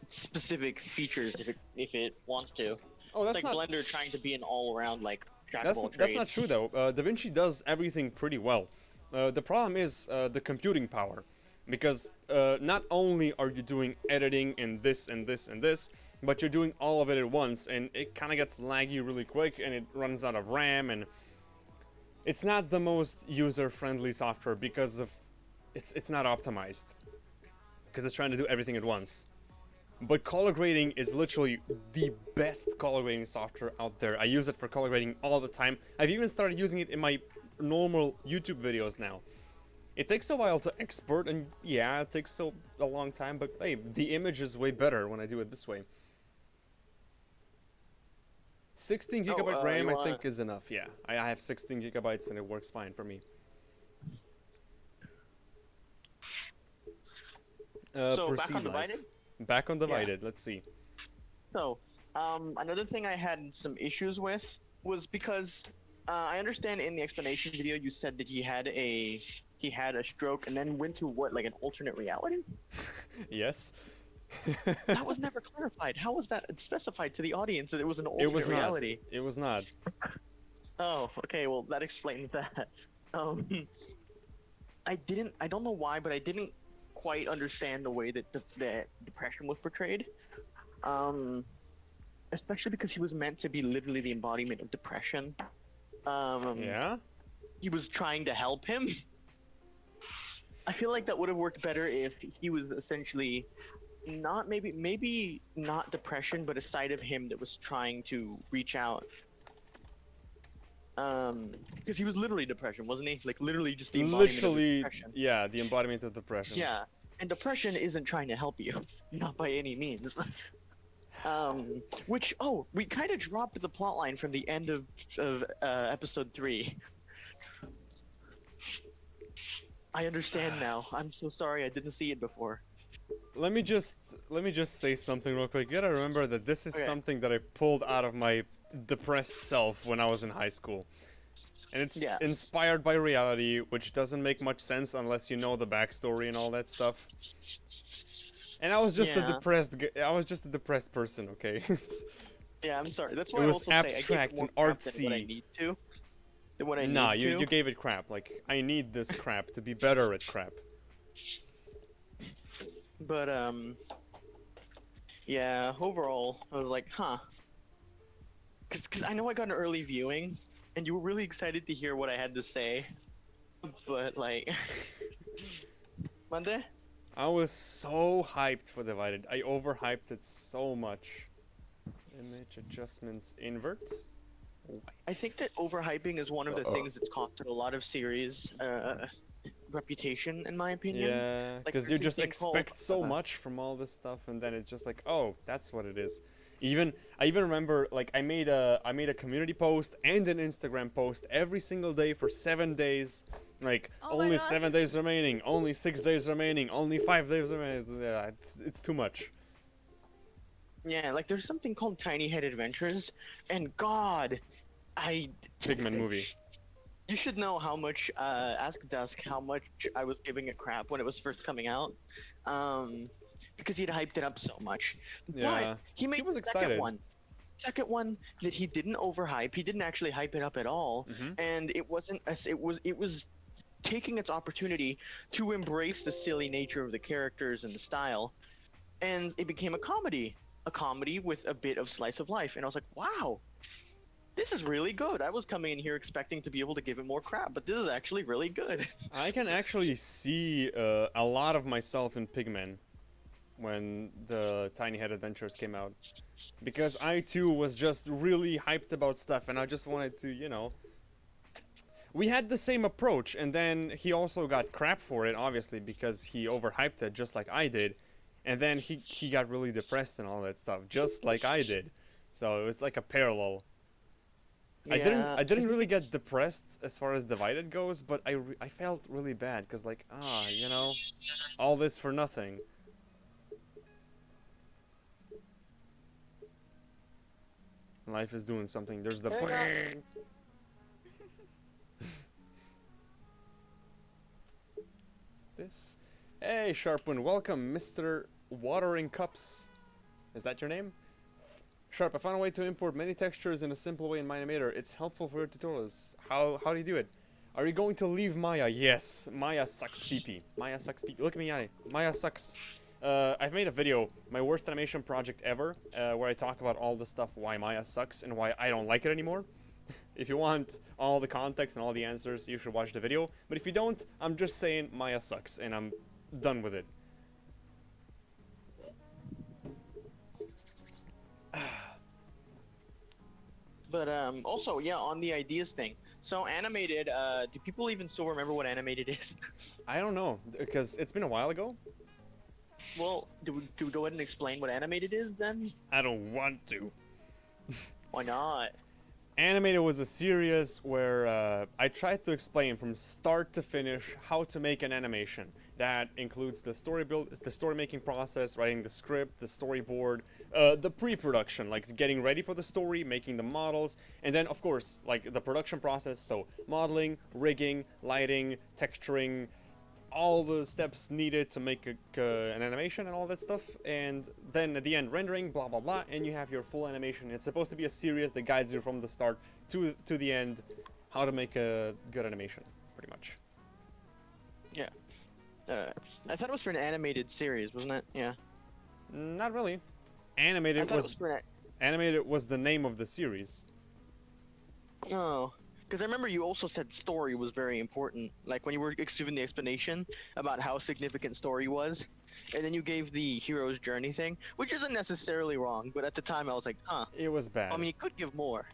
[SPEAKER 3] specific features if it wants to.
[SPEAKER 1] Oh, that's
[SPEAKER 3] it's like Blender trying to be an all-around like jack of all trades.
[SPEAKER 1] That's not true though. DaVinci does everything pretty well. The problem is the computing power, because not only are you doing editing and this and this and this, but you're doing all of it at once, and it kind of gets laggy really quick, and it runs out of RAM, and it's not the most user-friendly software because of it's not optimized, because it's trying to do everything at once. But color grading is literally the best color grading software out there. I use it for color grading all the time. I've even started using it in my normal YouTube videos now. It takes a while to export, and yeah, it takes a long time, but hey, the image is way better when I do it this way. 16 gigabyte RAM I think is enough, yeah. I have 16 gigabytes and it works fine for me.
[SPEAKER 3] So back on Divided?
[SPEAKER 1] Back on Divided, yeah. Let's see.
[SPEAKER 3] So, another thing I had some issues with was because I understand in the explanation video you said that he had a stroke and then went to what, like an alternate reality?
[SPEAKER 1] Yes.
[SPEAKER 3] That was never clarified. How was that specified to the audience that it was an alternate reality?
[SPEAKER 1] It was not.
[SPEAKER 3] Oh, okay. Well, that explains that. I don't know why, but I didn't quite understand the way that the depression was portrayed. Especially because he was meant to be literally the embodiment of depression.
[SPEAKER 1] Yeah?
[SPEAKER 3] He was trying to help him. I feel like that would have worked better if he was essentially not maybe not depression, but a side of him that was trying to reach out. Because he was literally depression, wasn't he? Like literally just the embodiment of
[SPEAKER 1] Literally,
[SPEAKER 3] depression.
[SPEAKER 1] yeah, the embodiment of depression.
[SPEAKER 3] Yeah, and depression isn't trying to help you, not by any means. Which we kind of dropped the plot line from the end of episode 3. I understand now. I'm so sorry I didn't see it before.
[SPEAKER 1] Let me just say something real quick. You gotta remember that this is
[SPEAKER 3] Okay.
[SPEAKER 1] something that I pulled out of my depressed self when I was in high school. And it's
[SPEAKER 3] Yeah.
[SPEAKER 1] inspired by reality, which doesn't make much sense unless you know the backstory and all that stuff. And I was just
[SPEAKER 3] Yeah.
[SPEAKER 1] I was just a depressed person, okay?
[SPEAKER 3] Yeah, I'm sorry. That's why
[SPEAKER 1] It
[SPEAKER 3] I
[SPEAKER 1] was
[SPEAKER 3] also say I give
[SPEAKER 1] abstract
[SPEAKER 3] it more
[SPEAKER 1] and
[SPEAKER 3] crap than what I
[SPEAKER 1] artsy.
[SPEAKER 3] need to. Than what I
[SPEAKER 1] Nah,
[SPEAKER 3] need to.
[SPEAKER 1] you gave it crap. Like, I need this crap to be better at crap.
[SPEAKER 3] But yeah. Overall, I was like, huh. Cause I know I got an early viewing, and you were really excited to hear what I had to say. But like, Monday.
[SPEAKER 1] I was so hyped for Divided. I overhyped it so much. Image adjustments invert.
[SPEAKER 3] I think that overhyping is one of the things that's costed a lot of series reputation, in my opinion.
[SPEAKER 1] Yeah,
[SPEAKER 3] Like,
[SPEAKER 1] because
[SPEAKER 3] there's
[SPEAKER 1] you
[SPEAKER 3] this
[SPEAKER 1] just
[SPEAKER 3] thing called,
[SPEAKER 1] expect so much from all this stuff, and then it's just like, oh, that's what it is. I even remember, like, I made a community post and an Instagram post every single day for 7 days. Like,
[SPEAKER 2] Oh my
[SPEAKER 1] only
[SPEAKER 2] God.
[SPEAKER 1] 7 days remaining, only 6 days remaining, only 5 days remaining. Yeah, it's too much.
[SPEAKER 3] Yeah, like there's something called Tiny Head Adventures, and God,
[SPEAKER 1] Pigman movie.
[SPEAKER 3] You should know how much Ask Dusk, how much I was giving it crap when it was first coming out, because he'd hyped it up so much.
[SPEAKER 1] Yeah,
[SPEAKER 3] But he made
[SPEAKER 1] was
[SPEAKER 3] the second
[SPEAKER 1] excited.
[SPEAKER 3] one. Second one that he didn't overhype. He didn't actually hype it up at all,
[SPEAKER 1] Mhm.
[SPEAKER 3] and it wasn't. It was taking its opportunity to embrace the silly nature of the characters and the style, and it became a comedy with a bit of slice of life. And I was like, wow, this is really good. I was coming in here expecting to be able to give it more crap, but this is actually really good.
[SPEAKER 1] I can actually see a lot of myself in Pigman when the Tiny Head Adventures came out. Because I too was just really hyped about stuff and I just wanted to, you know... We had the same approach, and then he also got crap for it, obviously, because he overhyped it just like I did. And then he got really depressed and all that stuff, just like I did. So it was like a parallel. I didn't really get depressed as far as Divided goes, but I felt really bad, because like, you know, all this for nothing. Life is doing something. There's the... This. Hey, SharpWind, welcome, Mr. Watering Cups. Is that your name? Sharp, I found a way to import many textures in a simple way in my animator. It's helpful for your tutorials. How do you do it? Are you going to leave Maya? Yes, Maya sucks pee-pee. Maya sucks pee-pee. Look at me, Yanni. Maya sucks. I've made a video, my worst animation project ever, where I talk about all the stuff why Maya sucks and why I don't like it anymore. If you want all the context and all the answers, you should watch the video. But if you don't, I'm just saying Maya sucks, and I'm done with it.
[SPEAKER 3] But also, yeah, on the ideas thing. So animated, do people even still remember what animated is?
[SPEAKER 1] I don't know, because it's been a while ago.
[SPEAKER 3] Well, do we go ahead and explain what animated is then?
[SPEAKER 1] I don't want to.
[SPEAKER 3] Why not?
[SPEAKER 1] Animated was a series where I tried to explain from start to finish how to make an animation. That includes the story the story making process, writing the script, the storyboard, the pre-production, like getting ready for the story, making the models, and then of course like the production process. So modeling, rigging, lighting, texturing, all the steps needed to make an animation and all that stuff, and then at the end rendering, blah blah blah, and you have your full animation. It's supposed to be a series that guides you from the start to the end, how to make a good animation, pretty much.
[SPEAKER 3] Yeah. I thought it was for an animated series, wasn't it? Yeah.
[SPEAKER 1] Not really.
[SPEAKER 3] I
[SPEAKER 1] Animated
[SPEAKER 3] thought it was for
[SPEAKER 1] Animated was the name of the series.
[SPEAKER 3] Oh. Because I remember you also said story was very important, like when you were giving the explanation about how significant story was, and then you gave the hero's journey thing, which isn't necessarily wrong, but at the time I was like, huh.
[SPEAKER 1] It was bad.
[SPEAKER 3] I mean, you could give more.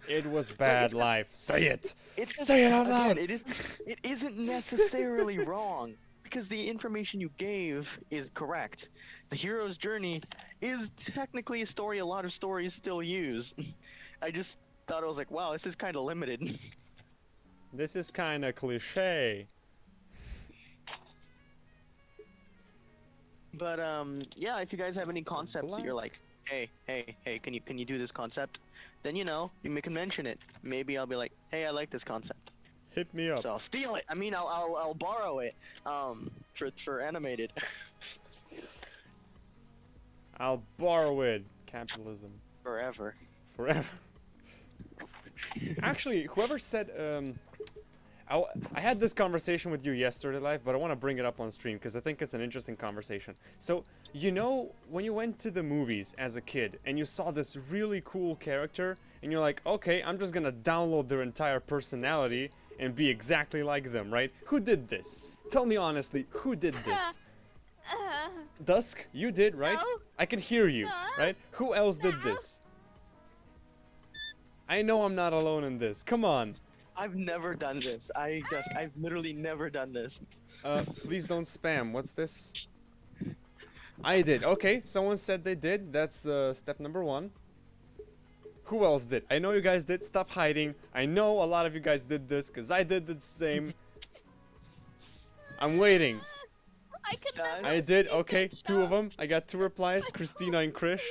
[SPEAKER 1] It was bad life. Say it.
[SPEAKER 3] It's
[SPEAKER 1] Say it out
[SPEAKER 3] again,
[SPEAKER 1] loud.
[SPEAKER 3] it isn't necessarily wrong because the information you gave is correct. The hero's journey is technically a story a lot of stories still use. I just thought I was like, wow, this is kind of limited.
[SPEAKER 1] This is kind of cliche.
[SPEAKER 3] But yeah, if you guys have any concepts that you're like, hey, can you do this concept? Then you can mention it. Maybe I'll be like, hey, I like this concept.
[SPEAKER 1] Hit me up.
[SPEAKER 3] So I'll steal it. I mean, I'll borrow it. For animated.
[SPEAKER 1] I'll borrow it. Capitalism.
[SPEAKER 3] Forever.
[SPEAKER 1] Forever. Actually, whoever said I had this conversation with you yesterday live, but I want to bring it up on stream because I think it's an interesting conversation. So, when you went to the movies as a kid and you saw this really cool character and you're like, okay, I'm just gonna download their entire personality and be exactly like them, right? Who did this? Tell me honestly, who did this? Dusk, you did, right?
[SPEAKER 2] No.
[SPEAKER 1] I can hear you, right? Who else did this? I know I'm not alone in this. Come on.
[SPEAKER 3] I've never done this. I've literally never done this.
[SPEAKER 1] Please don't spam. What's this? I did. Okay, someone said they did. That's step number 1. Who else did? I know you guys did. Stop hiding. I know a lot of you guys did this because I did the same. I'm waiting. I did. Okay, 2 of them. I got 2 replies. Christina and Krish.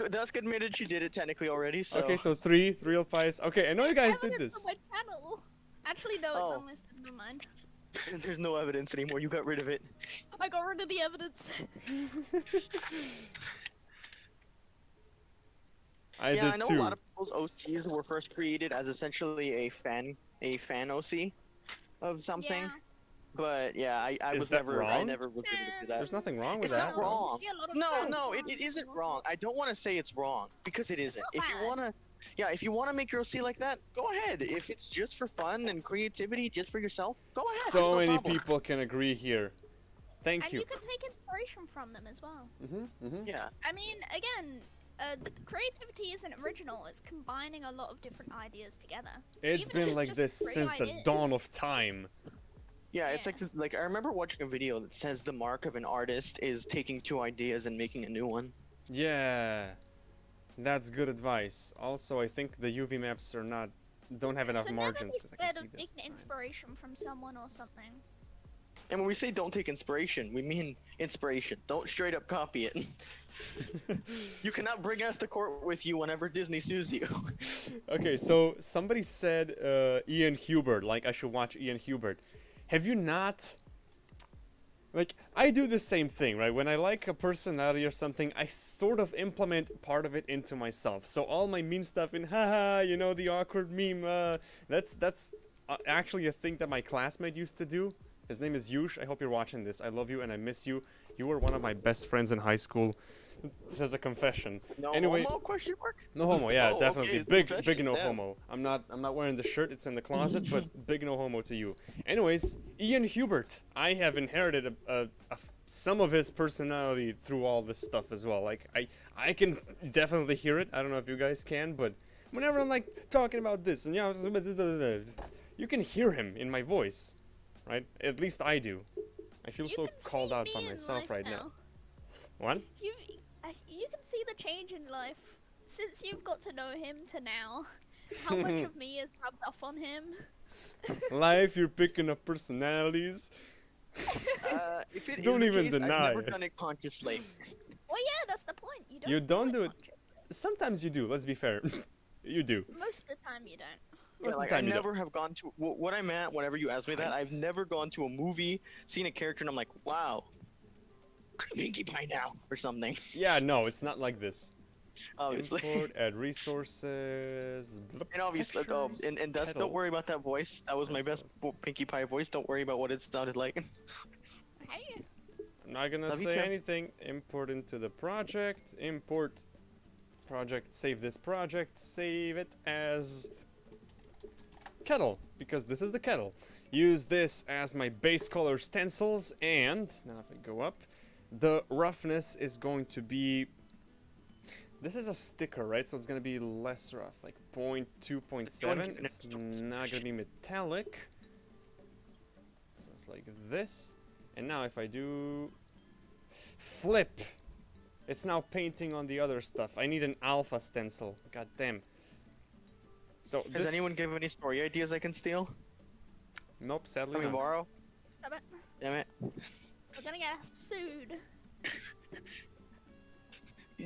[SPEAKER 3] Dusk admitted she did it technically already, so...
[SPEAKER 1] Okay, so 3 replies. Okay, I know you guys did
[SPEAKER 2] Evidence
[SPEAKER 1] this.
[SPEAKER 2] on my channel. Actually, no, it's unlisted. Never mind.
[SPEAKER 3] There's no evidence anymore, you got rid of it.
[SPEAKER 2] I got rid of the evidence.
[SPEAKER 1] I
[SPEAKER 3] know
[SPEAKER 1] too.
[SPEAKER 3] a lot of people's OCs were first created as essentially a fan OC of something.
[SPEAKER 2] Yeah.
[SPEAKER 3] But yeah, I
[SPEAKER 1] Is
[SPEAKER 3] was
[SPEAKER 1] that
[SPEAKER 3] never
[SPEAKER 1] wrong?
[SPEAKER 3] I never was able to do that.
[SPEAKER 1] There's nothing wrong with
[SPEAKER 3] It's
[SPEAKER 1] that.
[SPEAKER 3] not wrong.
[SPEAKER 2] See a lot of
[SPEAKER 3] No,
[SPEAKER 2] times
[SPEAKER 3] it isn't wrong. I don't want to say it's wrong because it isn't.
[SPEAKER 2] not
[SPEAKER 3] If
[SPEAKER 2] bad.
[SPEAKER 3] you wanna, if you wanna make your OC like that, go ahead. If it's just for fun and creativity, just for yourself, go ahead.
[SPEAKER 1] So
[SPEAKER 3] there's no
[SPEAKER 1] many
[SPEAKER 3] problem.
[SPEAKER 1] people can agree here. Thank
[SPEAKER 2] And
[SPEAKER 1] you.
[SPEAKER 2] you can take inspiration from them as well.
[SPEAKER 3] Yeah.
[SPEAKER 2] I mean, again, creativity isn't original. It's combining a lot of different ideas together.
[SPEAKER 1] It's
[SPEAKER 2] Even if
[SPEAKER 1] been
[SPEAKER 2] it's
[SPEAKER 1] like
[SPEAKER 2] just
[SPEAKER 1] this
[SPEAKER 2] great
[SPEAKER 1] since the
[SPEAKER 2] ideas.
[SPEAKER 1] dawn of time.
[SPEAKER 3] Yeah, it's
[SPEAKER 2] Yeah.
[SPEAKER 3] like I remember watching a video that says the mark of an artist is taking 2 ideas and making a new one.
[SPEAKER 1] Yeah, that's good advice. Also, I think the UV maps don't have enough
[SPEAKER 2] So
[SPEAKER 1] margins.
[SPEAKER 2] never
[SPEAKER 1] 'cause I
[SPEAKER 2] be
[SPEAKER 1] can
[SPEAKER 2] scared
[SPEAKER 1] see
[SPEAKER 2] of
[SPEAKER 1] this
[SPEAKER 2] taking
[SPEAKER 1] fine.
[SPEAKER 2] inspiration from someone or something.
[SPEAKER 3] And when we say don't take inspiration, we mean inspiration. Don't straight up copy it. You cannot bring us to court with you whenever Disney sues you.
[SPEAKER 1] Okay, so somebody said Ian Hubert, like I should watch Ian Hubert. Have you not? Like, I do the same thing, right? When I like a personality or something, I sort of implement part of it into myself. So all my meme stuff in haha, the awkward meme, that's actually a thing that my classmate used to do. His name is Yush. I hope you're watching this. I love you and I miss you. You were one of my best friends in high school. This is a confession.
[SPEAKER 3] No
[SPEAKER 1] Anyway,
[SPEAKER 3] homo, question mark?
[SPEAKER 1] no homo, yeah,
[SPEAKER 3] Oh,
[SPEAKER 1] definitely.
[SPEAKER 3] okay, it's
[SPEAKER 1] Big
[SPEAKER 3] confession,
[SPEAKER 1] no
[SPEAKER 3] damn.
[SPEAKER 1] homo. I'm not wearing the shirt, it's in the closet, but big no homo to you. Anyways, Ian Hubert, I have inherited some of his personality through all this stuff as well. Like, I can definitely hear it. I don't know if you guys can, but whenever I'm like talking about this and you can hear him in my voice, right? At least I do. I feel
[SPEAKER 2] You
[SPEAKER 1] so
[SPEAKER 2] can
[SPEAKER 1] called
[SPEAKER 2] see
[SPEAKER 1] out
[SPEAKER 2] me
[SPEAKER 1] by
[SPEAKER 2] in
[SPEAKER 1] myself
[SPEAKER 2] life
[SPEAKER 1] right now. What?
[SPEAKER 2] You can see the change in life since you've got to know him to now. How much of me is rubbed off on him?
[SPEAKER 1] Life, you're picking up personalities.
[SPEAKER 3] If it
[SPEAKER 1] Don't
[SPEAKER 3] is the
[SPEAKER 1] even
[SPEAKER 3] case,
[SPEAKER 1] deny
[SPEAKER 3] I've never
[SPEAKER 1] it.
[SPEAKER 3] done it consciously.
[SPEAKER 2] Well, yeah, that's the point.
[SPEAKER 1] You don't do it.
[SPEAKER 2] consciously.
[SPEAKER 1] Sometimes you do, let's be fair. You do.
[SPEAKER 2] Most of the time, you don't.
[SPEAKER 3] Yeah,
[SPEAKER 1] Most of
[SPEAKER 3] like
[SPEAKER 1] the
[SPEAKER 3] I
[SPEAKER 1] time you don't.
[SPEAKER 3] never have gone to what I'm at. Whenever you ask me that, I've
[SPEAKER 1] Right.
[SPEAKER 3] never gone to a movie, seen a character, and I'm like, wow, Pinkie Pie now or something.
[SPEAKER 1] Yeah, no, it's not like this.
[SPEAKER 3] Obviously.
[SPEAKER 1] Import, add resources. Blip,
[SPEAKER 3] And obviously,
[SPEAKER 1] textures,
[SPEAKER 3] and Dust,
[SPEAKER 1] Kettle.
[SPEAKER 3] don't worry about that voice. That was my best Pinkie Pie voice. Don't worry about what it sounded like.
[SPEAKER 2] Hey,
[SPEAKER 1] I'm not gonna
[SPEAKER 3] Love you
[SPEAKER 1] say
[SPEAKER 3] too.
[SPEAKER 1] anything. Import into the project. Import project. Save this project. Save it as Kettle, because this is the Kettle. Use this as my base color stencils, and now if I go up, the roughness is going to be This is a sticker, right? So it's gonna be less rough, like 0.2, 0.7. It's not gonna be metallic. So it's like this. And now if I do flip, it's now painting on the other stuff. I need an alpha stencil. God damn. So
[SPEAKER 3] Does anyone give any story ideas I can steal?
[SPEAKER 1] Nope, sadly
[SPEAKER 3] Can we
[SPEAKER 1] not.
[SPEAKER 3] borrow?
[SPEAKER 2] Stop it.
[SPEAKER 3] Damn it.
[SPEAKER 2] We're gonna get sued.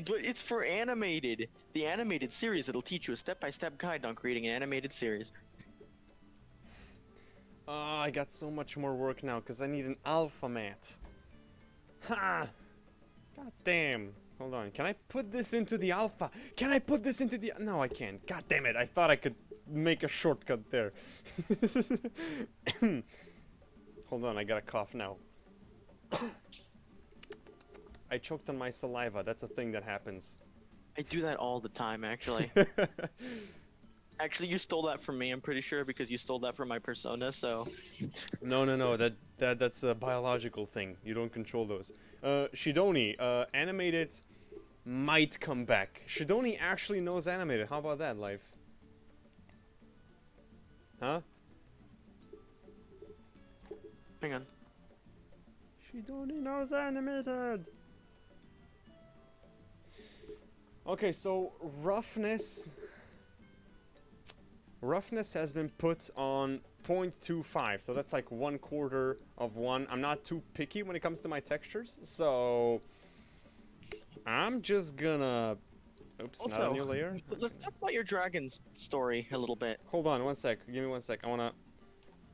[SPEAKER 3] But it's for animated. The animated series, it'll teach you a step-by-step guide on creating an animated series.
[SPEAKER 1] Oh, I got so much more work now because I need an alpha mat. Ha! God damn. Hold on. Can I put this into the alpha? Can I put this into the... No, I can't. God damn it. I thought I could make a shortcut there. Hold on. I got a cough now. I choked on my saliva. That's a thing that happens.
[SPEAKER 3] I do that all the time, actually. Actually, you stole that from me, I'm pretty sure, because you stole that from my persona, so...
[SPEAKER 1] No. That's a biological thing. You don't control those. Shidoni, animated might come back. Shidoni actually knows animated. How about that, life? Huh?
[SPEAKER 3] Hang on.
[SPEAKER 1] Shidoni knows animated. Okay, so roughness has been put on 0.25, so that's like 1/4 of one. I'm not too picky when it comes to my textures, so I'm just gonna... Oops, not a
[SPEAKER 3] Also,
[SPEAKER 1] new layer.
[SPEAKER 3] let's talk about your dragon's story a little bit.
[SPEAKER 1] Hold on, one sec. Give me 1 sec. I wanna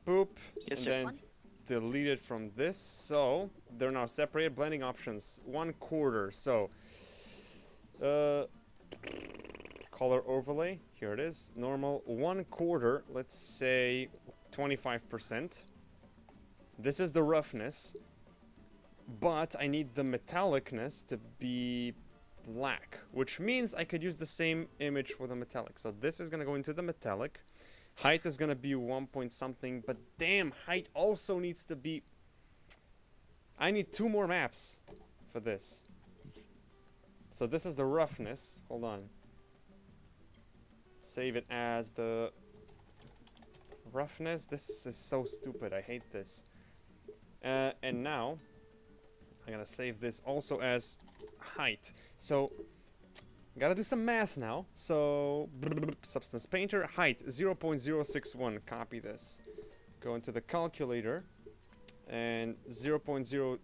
[SPEAKER 1] boop
[SPEAKER 3] Yes,
[SPEAKER 1] and
[SPEAKER 3] sir.
[SPEAKER 1] then delete it from this. So they're now separated. Blending options 1/4. So color overlay. Here it is. Normal 1/4. Let's say 25%. This is the roughness, but I need the metallicness to be black, which means I could use the same image for the metallic. So this is gonna go into the metallic. Height is gonna be 1 point something, but damn, height also needs to be... I need 2 more maps for this. So this is the roughness. Hold on. Save it as the roughness. This is so stupid. I hate this. And now I'm gonna save this also as height. So gotta do some math now. So substance painter height 0.061. Copy this. Go into the calculator and 0.0.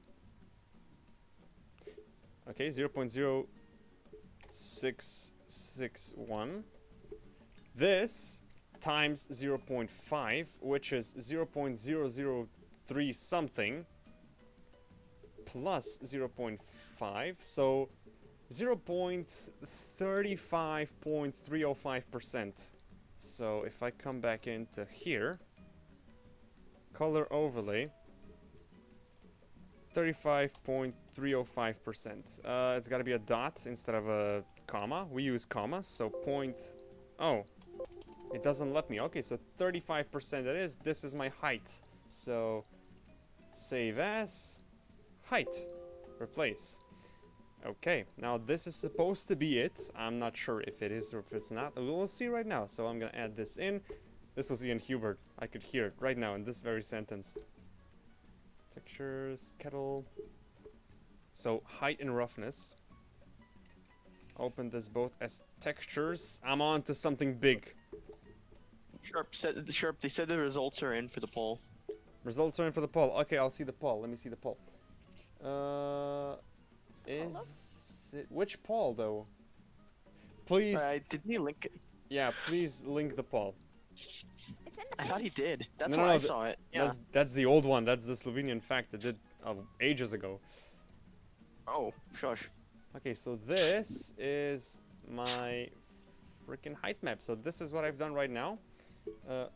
[SPEAKER 1] Okay, 0.0661. This times 0.5, which is 0.003 something, plus 0.5, so 0.35.305%. So if I come back into here, color overlay, 35.305%. It's got to be a dot instead of a comma. We use commas, so point... Oh, it doesn't let me. Okay, so 35% it is. This is my height. So save as height. Replace. Okay, now this is supposed to be it. I'm not sure if it is or if it's not. We'll see right now. So I'm gonna add this in. This was Ian Hubert. I could hear it right now in this very sentence. Textures, Kettle. So height and roughness. Open this both as textures. I'm on to something big.
[SPEAKER 3] Sharp, they said the results are in for the poll.
[SPEAKER 1] Results are in for the poll. Okay, I'll see the poll. Let me see the poll. Is it, which poll though? Please.
[SPEAKER 3] Didn't he link it?
[SPEAKER 1] Yeah, please link the poll.
[SPEAKER 2] It's in the
[SPEAKER 3] I thought he did. That's
[SPEAKER 1] No,
[SPEAKER 3] why
[SPEAKER 1] no,
[SPEAKER 3] I saw it. Yeah.
[SPEAKER 1] That's the old one. That's the Slovenian fact I did ages ago.
[SPEAKER 3] Oh, shush.
[SPEAKER 1] Okay, so this is my freaking height map. So this is what I've done right now.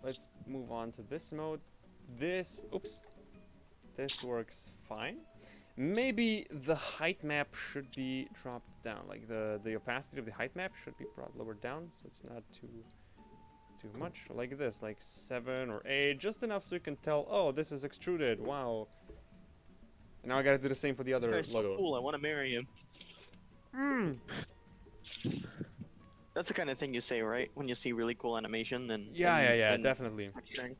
[SPEAKER 1] Let's move on to this mode. This, oops, this works fine. Maybe the height map should be dropped down. Like the opacity of the height map should be brought lower down, so it's not too much. Like this, like 7 or 8, just enough so you can tell. Oh, this is extruded. Wow. And now I gotta do the same for the other
[SPEAKER 3] This guy's
[SPEAKER 1] logo.
[SPEAKER 3] so cool. I want to marry him. That's the kind of thing you say, right? When you see really cool animation and
[SPEAKER 1] Yeah,
[SPEAKER 3] and
[SPEAKER 1] definitely.
[SPEAKER 3] texturing.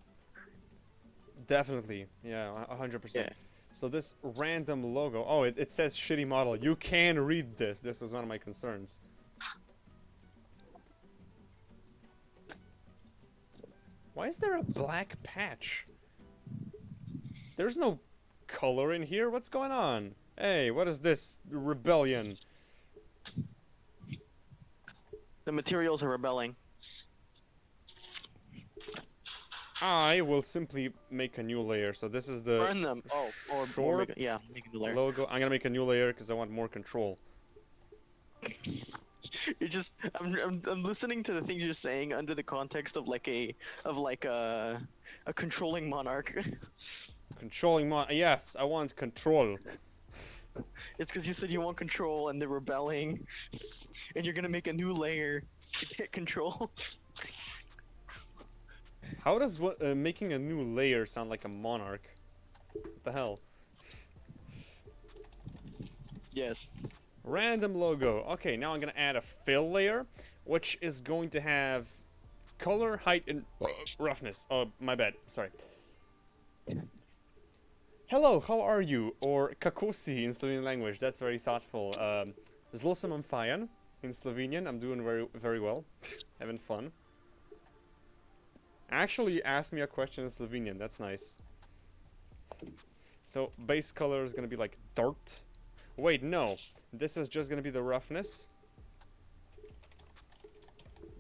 [SPEAKER 1] Definitely. Yeah, 100%.
[SPEAKER 3] Yeah.
[SPEAKER 1] So this random logo, oh, it says shitty model. You can read this. This was one of my concerns. Why is there a black patch? There's no color in here. What's going on? Hey, what is this rebellion?
[SPEAKER 3] The materials are rebelling.
[SPEAKER 1] I will simply make a new layer. So this is the
[SPEAKER 3] Burn them. Oh, or make a new layer.
[SPEAKER 1] logo. I'm gonna make a new layer because I want more control.
[SPEAKER 3] You're just I'm listening to the things you're saying under the context of a controlling monarch.
[SPEAKER 1] Controlling yes, I want control.
[SPEAKER 3] It's because you said you want control and they're rebelling, and you're gonna make a new layer to get control.
[SPEAKER 1] How does making a new layer sound like a monarch? What the hell?
[SPEAKER 3] Yes.
[SPEAKER 1] Random logo. Okay, now I'm gonna add a fill layer, which is going to have color, height, and roughness. Oh, my bad. Sorry. Hello, how are you? Or kakosi in Slovenian language. That's very thoughtful. Zelo sem fajan in Slovenian. I'm doing very well. Having fun. Actually, ask me a question in Slovenian. That's nice. So base color is gonna be like dirt. Wait, no. This is just gonna be the roughness.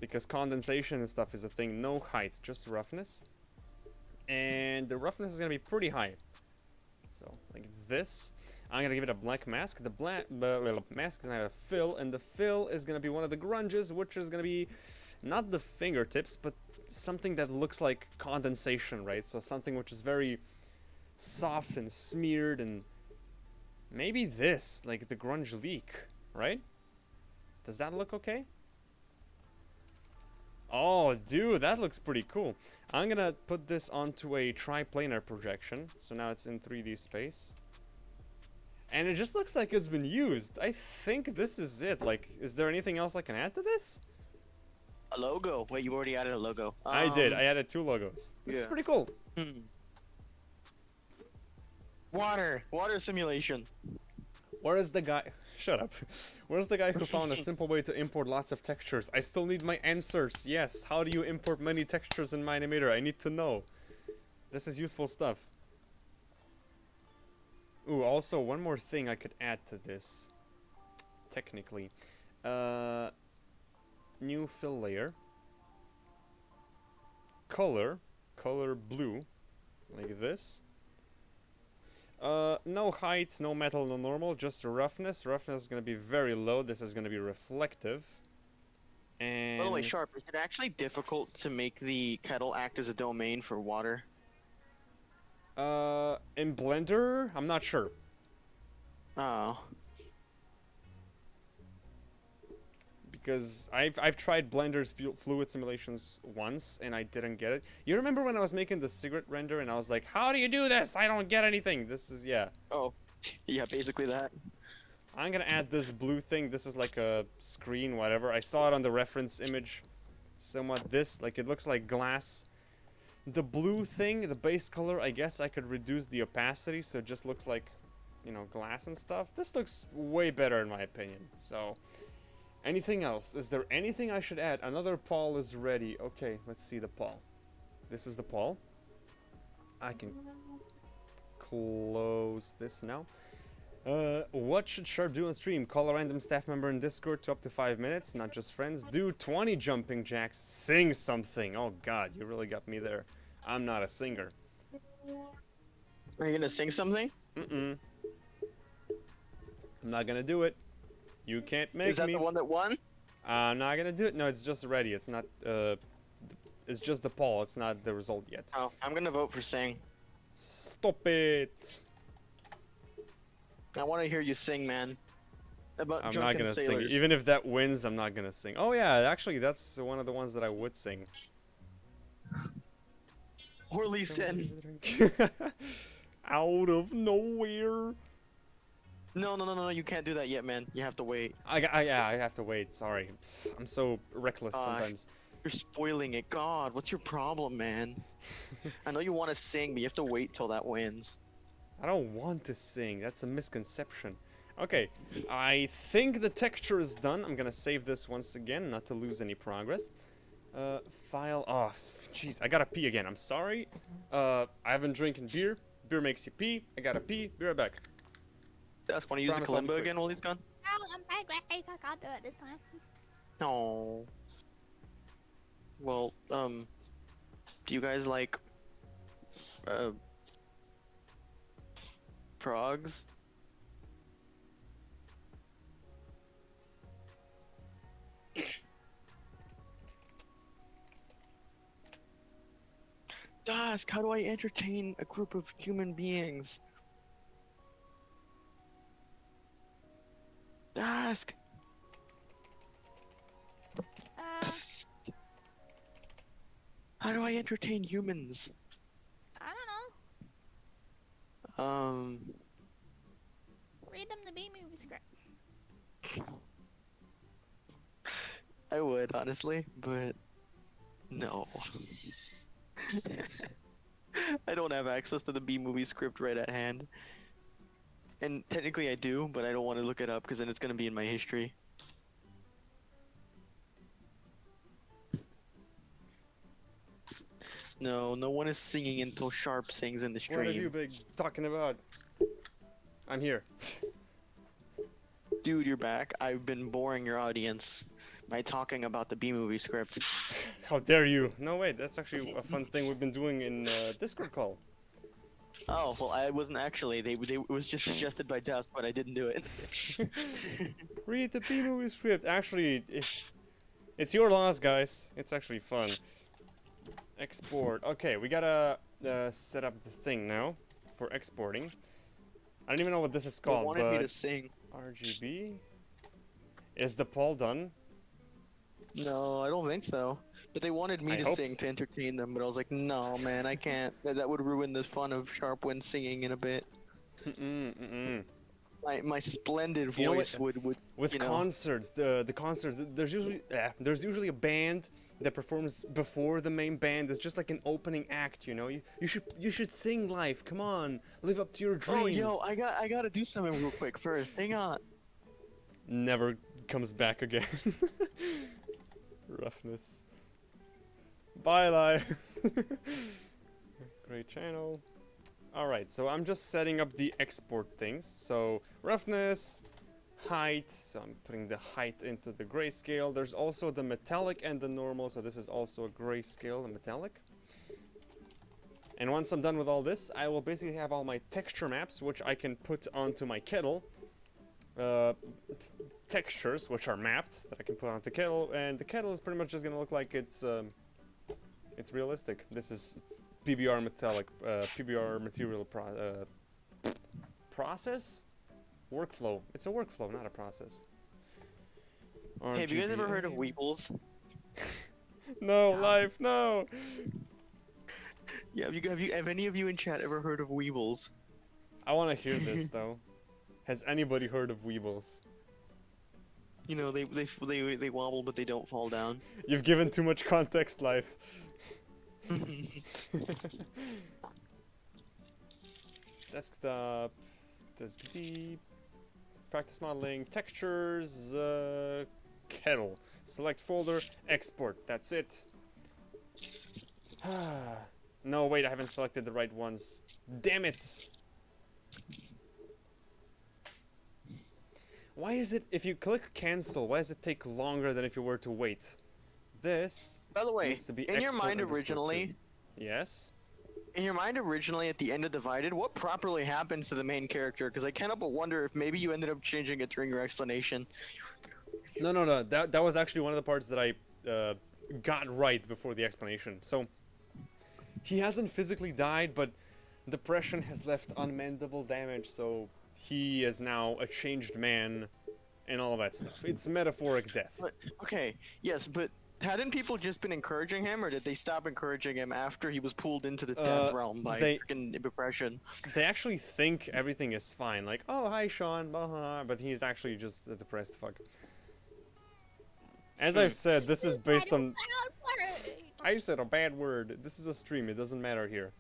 [SPEAKER 1] Because condensation and stuff is a thing. No height, just roughness. And the roughness is gonna be pretty high. So, like this. I'm gonna give it a black mask. The mask is gonna have a fill, and the fill is gonna be one of the grunges, which is gonna be not the fingertips, but something that looks like condensation, right? So something which is very soft and smeared, and maybe this, like the grunge leak, right? Does that look okay? Oh, dude, that looks pretty cool. I'm gonna put this onto a triplanar projection, so now it's in 3D space. And it just looks like it's been used. I think this is it. Like, is there anything else I can add to this?
[SPEAKER 3] A logo. Wait, you already added a logo.
[SPEAKER 1] I did. I added 2 logos. This is pretty cool.
[SPEAKER 3] Water simulation.
[SPEAKER 1] Where is the guy? Shut up. Where's the guy who found a simple way to import lots of textures? I still need my answers. Yes. How do you import many textures in my animator? I need to know. This is useful stuff. Ooh, also one more thing I could add to this. Technically. New fill layer. Color blue. Like this. No height, no metal, no normal, just roughness. Roughness is gonna be very low. This is gonna be reflective. And
[SPEAKER 3] By the way, Sharp, is it actually difficult to make the kettle act as a domain for water?
[SPEAKER 1] in Blender, I'm not sure.
[SPEAKER 3] Oh.
[SPEAKER 1] Because I've tried Blender's fluid simulations once and I didn't get it. You remember when I was making the cigarette render and I was like, how do you do this? I don't get anything. This is, yeah.
[SPEAKER 3] Oh, yeah, basically that.
[SPEAKER 1] I'm gonna add this blue thing. This is like a screen, whatever. I saw it on the reference image. Somewhat this, like it looks like glass. The blue thing, the base color, I guess I could reduce the opacity so it just looks like, you know, glass and stuff. This looks way better in my opinion. So, anything else? Is there anything I should add? Another pawl is ready. Okay, let's see the pawl. This is the pawl. I can close this now. What should Sharp do on stream? Call a random staff member in Discord to up to 5 minutes, not just friends. Do 20 jumping jacks. Sing something. Oh god, you really got me there. I'm not a singer.
[SPEAKER 3] Are you gonna sing something?
[SPEAKER 1] Mm-mm. I'm not gonna do it. You can't make me.
[SPEAKER 3] Is that the one that won?
[SPEAKER 1] I'm not gonna do it. No, it's just ready. It's not, it's just the poll. It's not the result yet.
[SPEAKER 3] Oh, I'm gonna vote for sing.
[SPEAKER 1] Stop it.
[SPEAKER 3] I want to hear you sing, man. About
[SPEAKER 1] I'm
[SPEAKER 3] drunken
[SPEAKER 1] not gonna
[SPEAKER 3] sailors.
[SPEAKER 1] sing. Even if that wins, I'm not gonna sing. Oh yeah, actually, that's one of the ones that I would sing.
[SPEAKER 3] Or Lee Sin.
[SPEAKER 1] Out of nowhere.
[SPEAKER 3] No, you can't do that yet, man. You have to wait.
[SPEAKER 1] Yeah, I have to wait. Sorry, I'm so reckless sometimes.
[SPEAKER 3] You're spoiling it. God, what's your problem, man? I know you want to sing, but you have to wait till that wins.
[SPEAKER 1] I don't want to sing. That's a misconception. Okay, I think the texture is done. I'm gonna save this once again, not to lose any progress. File. Oh, jeez, I gotta pee again. I'm sorry. I haven't drinking beer. Beer makes you pee. I gotta pee. Be right back.
[SPEAKER 3] That's want to use the
[SPEAKER 1] Promise I'll be
[SPEAKER 3] kalimba
[SPEAKER 1] quick.
[SPEAKER 3] again while he's gone?
[SPEAKER 2] Oh, I'm back. I I'll do it this time.
[SPEAKER 3] No. Well, do you guys like frogs? Dusk, how do I entertain a group of human beings? Dusk! How do I entertain humans?
[SPEAKER 2] I don't know.
[SPEAKER 3] Um,
[SPEAKER 2] Read them the B-movie script.
[SPEAKER 3] I would, honestly, but no. I don't have access to the B-movie script right at hand. And technically I do, but I don't want to look it up because then it's going to be in my history. No, no one is singing until Sharp sings in the stream.
[SPEAKER 1] What have you been talking about? I'm here.
[SPEAKER 3] Dude, you're back. I've been boring your audience by talking about the B-movie script.
[SPEAKER 1] How dare you? No, wait, that's actually a fun thing we've been doing in Discord call.
[SPEAKER 3] Oh, well, I wasn't actually. It was just suggested by Dusk, but I didn't do it.
[SPEAKER 1] Read the B-movie script. Actually, it's your loss, guys. It's actually fun. Export. Okay, we gotta set up the thing now for exporting. I don't even know what this is
[SPEAKER 3] They
[SPEAKER 1] called,
[SPEAKER 3] wanted me
[SPEAKER 1] but
[SPEAKER 3] to sing.
[SPEAKER 1] RGB. Is the poll done?
[SPEAKER 3] No, I don't think so. But they wanted me
[SPEAKER 1] I
[SPEAKER 3] to
[SPEAKER 1] hope
[SPEAKER 3] sing
[SPEAKER 1] so.
[SPEAKER 3] to entertain them, but I was like, no, man, I can't. That would ruin the fun of SharpWind singing in a bit. My splendid
[SPEAKER 1] You know
[SPEAKER 3] voice
[SPEAKER 1] what?
[SPEAKER 3] would
[SPEAKER 1] With
[SPEAKER 3] you know.
[SPEAKER 1] concerts, the concerts, there's usually a band that performs before the main band. It's just like an opening act, you know. You should sing live. Come on, live up to your dreams.
[SPEAKER 3] Oh, yo, I gotta do something real quick first. Hang on.
[SPEAKER 1] Never comes back again. Roughness. Bye, live. Great channel. Alright, so I'm just setting up the export things. So, roughness, height. So I'm putting the height into the grayscale. There's also the metallic and the normal. So this is also a grayscale and metallic. And once I'm done with all this, I will basically have all my texture maps, which I can put onto my Kettle. Textures, which are mapped, that I can put onto Kettle. And the Kettle is pretty much just gonna look like it's realistic. This is PBR metallic, PBR material process? Workflow. It's a workflow, not a process.
[SPEAKER 3] Hey, have you guys ever heard of
[SPEAKER 1] RGBA.
[SPEAKER 3] Weebles?
[SPEAKER 1] No, life, no!
[SPEAKER 3] Yeah, have any of you in chat ever heard of Weebles?
[SPEAKER 1] I want to hear this, though. Has anybody heard of Weebles?
[SPEAKER 3] You know, they wobble, but they don't fall down.
[SPEAKER 1] You've given too much context, life. Desktop, disk D, practice modeling, textures, Kettle. Select folder, export. That's it. No, wait, I haven't selected the right ones. Damn it! Why is it, if you click cancel, why does it take longer than if you were to wait? This
[SPEAKER 3] By the way,
[SPEAKER 1] needs to be
[SPEAKER 3] in your
[SPEAKER 1] export
[SPEAKER 3] mind
[SPEAKER 1] underscore
[SPEAKER 3] originally,
[SPEAKER 1] 2. Yes?
[SPEAKER 3] in your mind originally at the end of Divided, what properly happens to the main character? Because I can't help but wonder if maybe you ended up changing it during your explanation.
[SPEAKER 1] No. That was actually one of the parts that I got right before the explanation. So, he hasn't physically died, but depression has left unmendable damage, so he is now a changed man and all that stuff. It's metaphoric death.
[SPEAKER 3] But okay, yes, but hadn't people just been encouraging him, or did they stop encouraging him after he was pulled into the death realm by freaking depression?
[SPEAKER 1] They actually think everything is fine. Like, oh, hi, Sean, blah, blah, blah, but he's actually just a depressed fuck. As I've said, this is based on... I said a bad word. This is a stream. It doesn't matter here.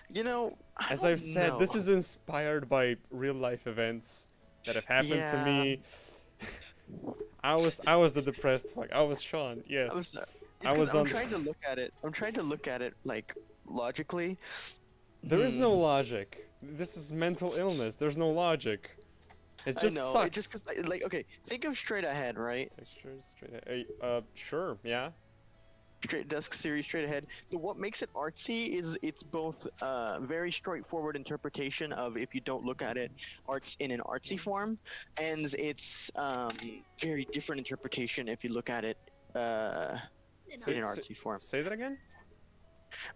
[SPEAKER 3] You know,
[SPEAKER 1] as I've said, this is inspired by real-life events that have happened to me. I was the depressed fuck. I was Sean. Yes.
[SPEAKER 3] I'm trying to look at it. I'm trying to look at it like logically.
[SPEAKER 1] There is no logic. This is mental illness. There's no logic. It just sucks.
[SPEAKER 3] It just cause, like, okay, think of Straight Ahead, right?
[SPEAKER 1] Straight ahead. Sure, yeah.
[SPEAKER 3] Desk series Straight Ahead. What makes it artsy is it's both very straightforward interpretation of, if you don't look at it, arts in an artsy form, and it's very different interpretation if you look at it in an artsy form.
[SPEAKER 1] Say that again?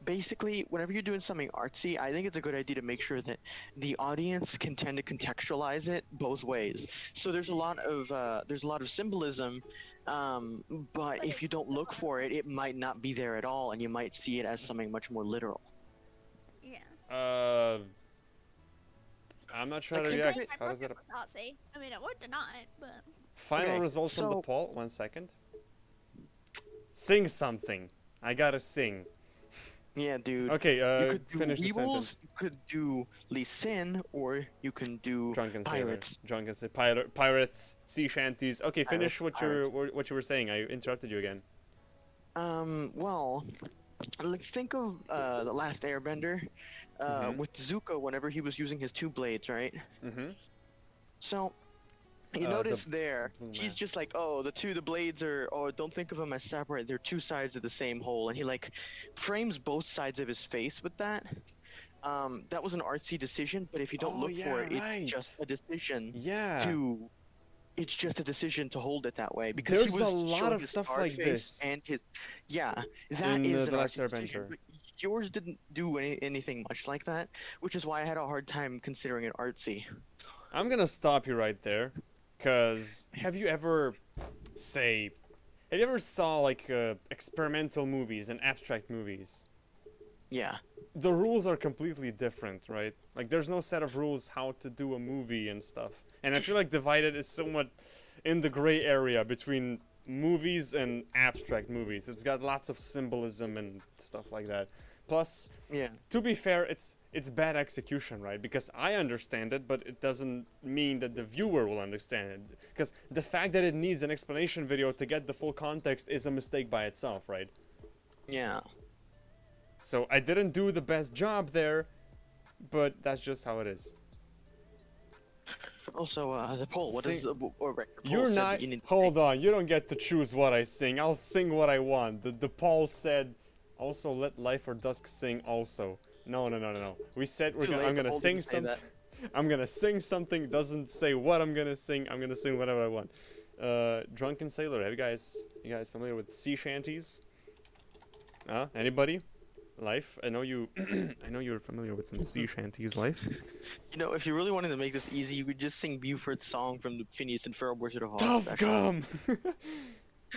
[SPEAKER 3] Basically, whenever you're doing something artsy, I think it's a good idea to make sure that the audience can tend to contextualize it both ways. So there's a lot of symbolism, but if you don't look for it, it might not be there at all, and you might see it as something much more literal.
[SPEAKER 2] Yeah.
[SPEAKER 1] I'm not sure how to react. How does that?
[SPEAKER 2] Artsy. I mean, I won't deny it, but.
[SPEAKER 1] Final results on the poll. 1 second. Sing something. I gotta sing.
[SPEAKER 3] Yeah, dude.
[SPEAKER 1] Okay,
[SPEAKER 3] you could do
[SPEAKER 1] finish the sentence.
[SPEAKER 3] You could do Lee Sin, or you can do
[SPEAKER 1] Drunken
[SPEAKER 3] Pirates.
[SPEAKER 1] Sailor. Drunken Sailor. Pirates, sea shanties. Okay, finish what you were saying. I interrupted you again.
[SPEAKER 3] Well, let's think of The Last Airbender, with Zuko whenever he was using his 2 blades, right? Mm-hmm. So, you notice there, he's just like, oh, the blades are, don't think of them as separate, they're 2 sides of the same whole, and he like frames both sides of his face with that. That was an artsy decision, but if you don't look for it, it's just a decision it's just a decision to hold it that way, because
[SPEAKER 1] there's
[SPEAKER 3] he was
[SPEAKER 1] a lot of stuff like this
[SPEAKER 3] and his that is an artsy decision, but yours didn't do anything much like that, which is why I had a hard time considering it artsy.
[SPEAKER 1] I'm gonna stop you right there, because have you ever saw like experimental movies and abstract movies?
[SPEAKER 3] Yeah.
[SPEAKER 1] The rules are completely different, right? Like, there's no set of rules how to do a movie and stuff. And I feel like Divided is somewhat in the gray area between movies and abstract movies. It's got lots of symbolism and stuff like that. Plus, to be fair, it's bad execution, right? Because I understand it, but it doesn't mean that the viewer will understand it. Because the fact that it needs an explanation video to get the full context is a mistake by itself, right?
[SPEAKER 3] Yeah.
[SPEAKER 1] So I didn't do the best job there, but that's just how it is.
[SPEAKER 3] Also, the poll, what is the poll?
[SPEAKER 1] You're not, hold on, you don't get to choose what I sing. I'll sing what I want. The poll said, also let Life or Dusk sing also. No. We said I'm gonna sing something. I'm gonna sing something, doesn't say what I'm gonna sing. I'm gonna sing whatever I want. Drunken Sailor, you guys familiar with sea shanties? Anybody? Life? I know you I know you're familiar with some sea shanties, Life.
[SPEAKER 3] You know, if you really wanted to make this easy, you could just sing Buford's song from the Phineas and Ferb Wizard of Oz
[SPEAKER 1] Tough
[SPEAKER 3] special.
[SPEAKER 1] Gum!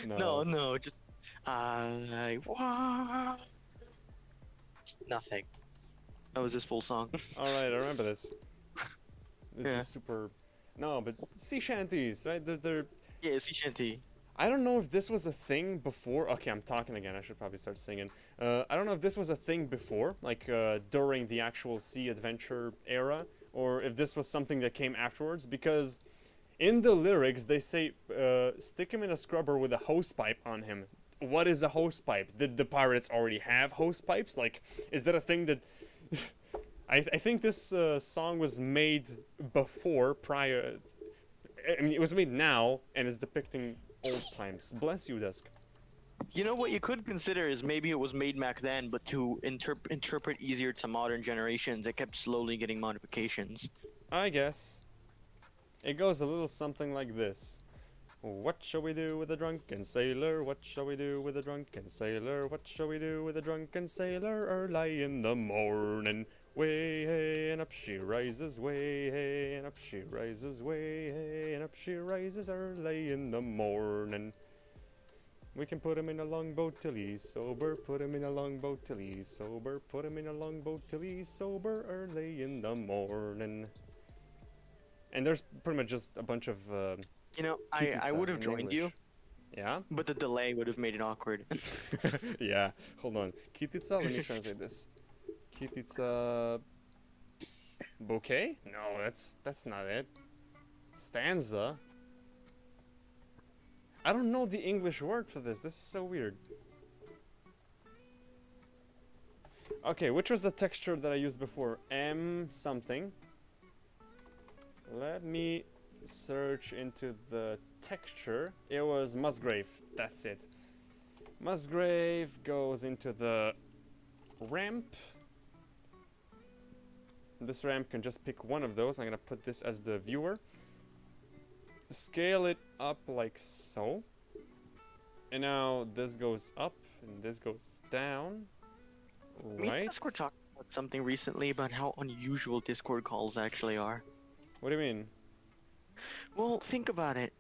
[SPEAKER 3] No, just I want nothing. That was his full song.
[SPEAKER 1] Alright, I remember this. It's super... No, but sea shanties, right? They're...
[SPEAKER 3] Yeah, sea shanty.
[SPEAKER 1] I don't know if this was a thing before. Okay, I'm talking again. I should probably start singing. I don't know if this was a thing before, like during the actual sea adventure era, or if this was something that came afterwards, because in the lyrics they say, stick him in a scrubber with a hose pipe on him. What is a hose pipe? Did the pirates already have hose pipes? Like, is that a thing that... I think this song was made prior... I mean, it was made now, and is depicting old times. Bless you, Dusk.
[SPEAKER 3] You know what you could consider is maybe it was made back then, but to interpret easier to modern generations, it kept slowly getting modifications.
[SPEAKER 1] I guess. It goes a little something like this. What shall we do with a drunken sailor? What shall we do with a drunken sailor? What shall we do with a drunken sailor? Early in the morning, way hey, and up she rises, way hey, and up she rises, way hey, and up she rises early in the morning. We can put him in a longboat till he's sober. Put him in a longboat till he's sober. Put him in a longboat till he's sober early in the morning. And there's pretty much just a bunch of.
[SPEAKER 3] You know, I would have joined you,
[SPEAKER 1] Yeah?
[SPEAKER 3] but the delay would have made it awkward.
[SPEAKER 1] Yeah. Hold on. Kititsa? Let me translate this. Kititsa. Bouquet? No, that's not it. Stanza? I don't know the English word for this. This is so weird. Okay, which was the texture that I used before? M something. Let me search into the texture. It was Musgrave. That's it. Musgrave goes into the ramp. This ramp can just pick one of those. I'm gonna put this as the viewer. Scale it up like so. And now this goes up and this goes down. Right?
[SPEAKER 3] Discord talked about something recently about how unusual Discord calls actually are.
[SPEAKER 1] What do you mean?
[SPEAKER 3] Well, think about it.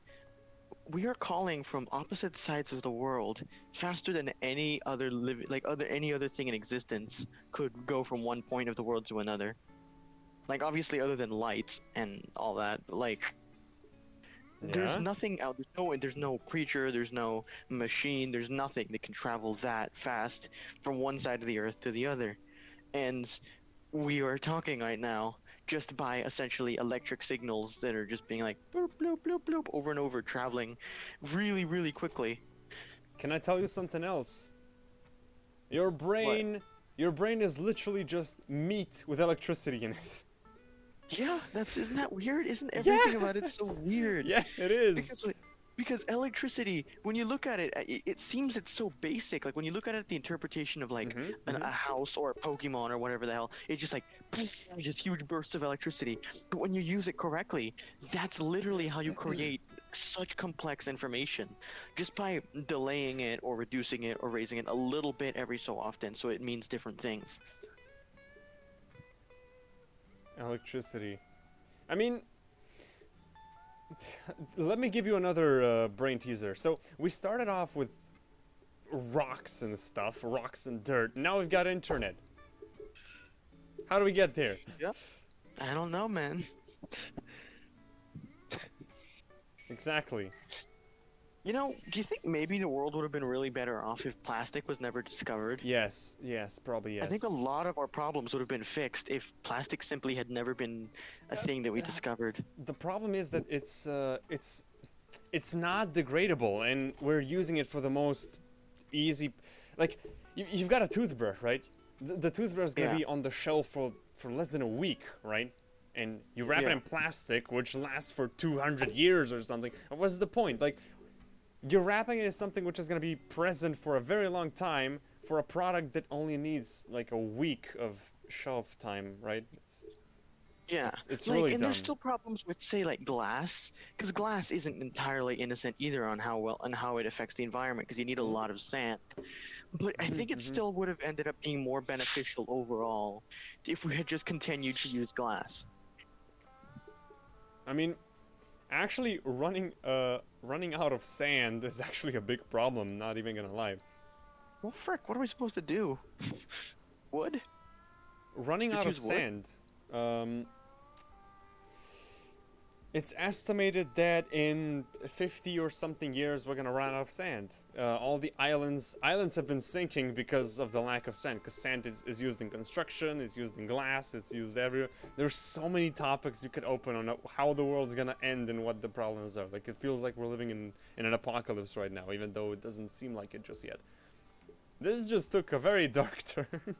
[SPEAKER 3] We are calling from opposite sides of the world faster than any other any other thing in existence could go from one point of the world to another. Like obviously other than light and all that, but like there's
[SPEAKER 1] Yeah?
[SPEAKER 3] nothing out. There's no creature. There's no machine. There's nothing that can travel that fast from one side of the earth to the other. And we are talking right now just by essentially electric signals that are just being like bloop bloop bloop bloop over and over, traveling really really quickly.
[SPEAKER 1] Can I tell you something else? Your brain is literally just meat with electricity in it.
[SPEAKER 3] Yeah, isn't that weird? Isn't everything about it so weird?
[SPEAKER 1] Yeah, it is.
[SPEAKER 3] Because electricity, when you look at it, it seems it's so basic. Like when you look at it, the interpretation of like a house or a Pokemon or whatever the hell, it's just like just huge bursts of electricity. But when you use it correctly, that's literally how you create such complex information, just by delaying it or reducing it or raising it a little bit every so often, so it means different things.
[SPEAKER 1] Electricity. I mean, let me give you another brain teaser. So we started off with rocks and stuff, rocks and dirt. Now we've got internet. How do we get there?
[SPEAKER 3] Yep. I don't know, man.
[SPEAKER 1] Exactly.
[SPEAKER 3] You know, do you think maybe the world would have been really better off if plastic was never discovered?
[SPEAKER 1] Yes, probably yes.
[SPEAKER 3] I think a lot of our problems would have been fixed if plastic simply had never been a thing that we discovered.
[SPEAKER 1] The problem is that it's not degradable, and we're using it for the most easy. Like, you've got a toothbrush, right? The toothbrush is gonna be on the shelf for less than a week, right? And you wrap it in plastic, which lasts for 200 years or something. What's the point? Like, you're wrapping it in something which is gonna be present for a very long time for a product that only needs like a week of shelf time, right? It's
[SPEAKER 3] like,
[SPEAKER 1] really
[SPEAKER 3] and
[SPEAKER 1] dumb.
[SPEAKER 3] there's still problems with say like glass, because glass isn't entirely innocent either on how it affects the environment, because you need a lot of sand. But I think it still would have ended up being more beneficial overall if we had just continued to use glass.
[SPEAKER 1] I mean, actually running out of sand is actually a big problem, not even gonna lie.
[SPEAKER 3] Well, frick, what are we supposed to do? Wood?
[SPEAKER 1] Running
[SPEAKER 3] Just
[SPEAKER 1] out of
[SPEAKER 3] use wood?
[SPEAKER 1] sand. It's estimated that in 50 or something years we're gonna run out of sand. All the islands have been sinking because of the lack of sand. Because sand is used in construction, it's used in glass, it's used everywhere. There's so many topics you could open on how the world's gonna end and what the problems are. Like, it feels like we're living in an apocalypse right now, even though it doesn't seem like it just yet. This just took a very dark turn.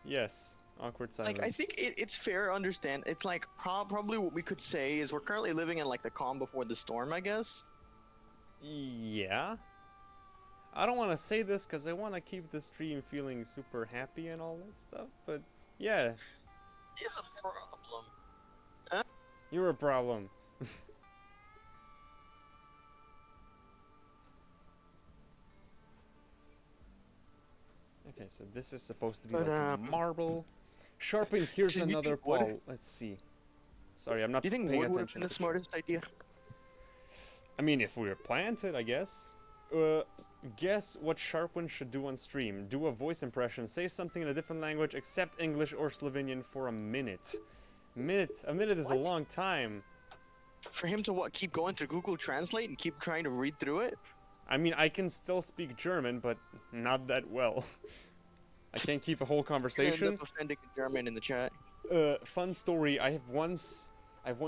[SPEAKER 1] Yes. Awkward silence.
[SPEAKER 3] Like, I think it's fair to understand. It's like probably what we could say is we're currently living in like the calm before the storm, I guess.
[SPEAKER 1] Yeah. I don't want to say this because I want to keep the stream feeling super happy and all that stuff, but yeah.
[SPEAKER 3] It's a problem.
[SPEAKER 1] You're a problem. Okay, so this is supposed to be like a marble. SharpWind, here's
[SPEAKER 3] Do you
[SPEAKER 1] another
[SPEAKER 3] think wood-
[SPEAKER 1] Paul. Let's see. Sorry, I'm not
[SPEAKER 3] Do you think
[SPEAKER 1] paying
[SPEAKER 3] wood would have
[SPEAKER 1] attention.
[SPEAKER 3] been the smartest idea?
[SPEAKER 1] I mean, if we were planted, I guess. Guess what SharpWind should do on stream. Do a voice impression, say something in a different language except English or Slovenian for a minute. A minute is a
[SPEAKER 3] What?
[SPEAKER 1] long time.
[SPEAKER 3] For him to what? Keep going to Google Translate and keep trying to read through it?
[SPEAKER 1] I mean, I can still speak German, but not that well. I can't keep a whole
[SPEAKER 3] End
[SPEAKER 1] conversation.
[SPEAKER 3] up offending a German in the chat.
[SPEAKER 1] Fun story. I've once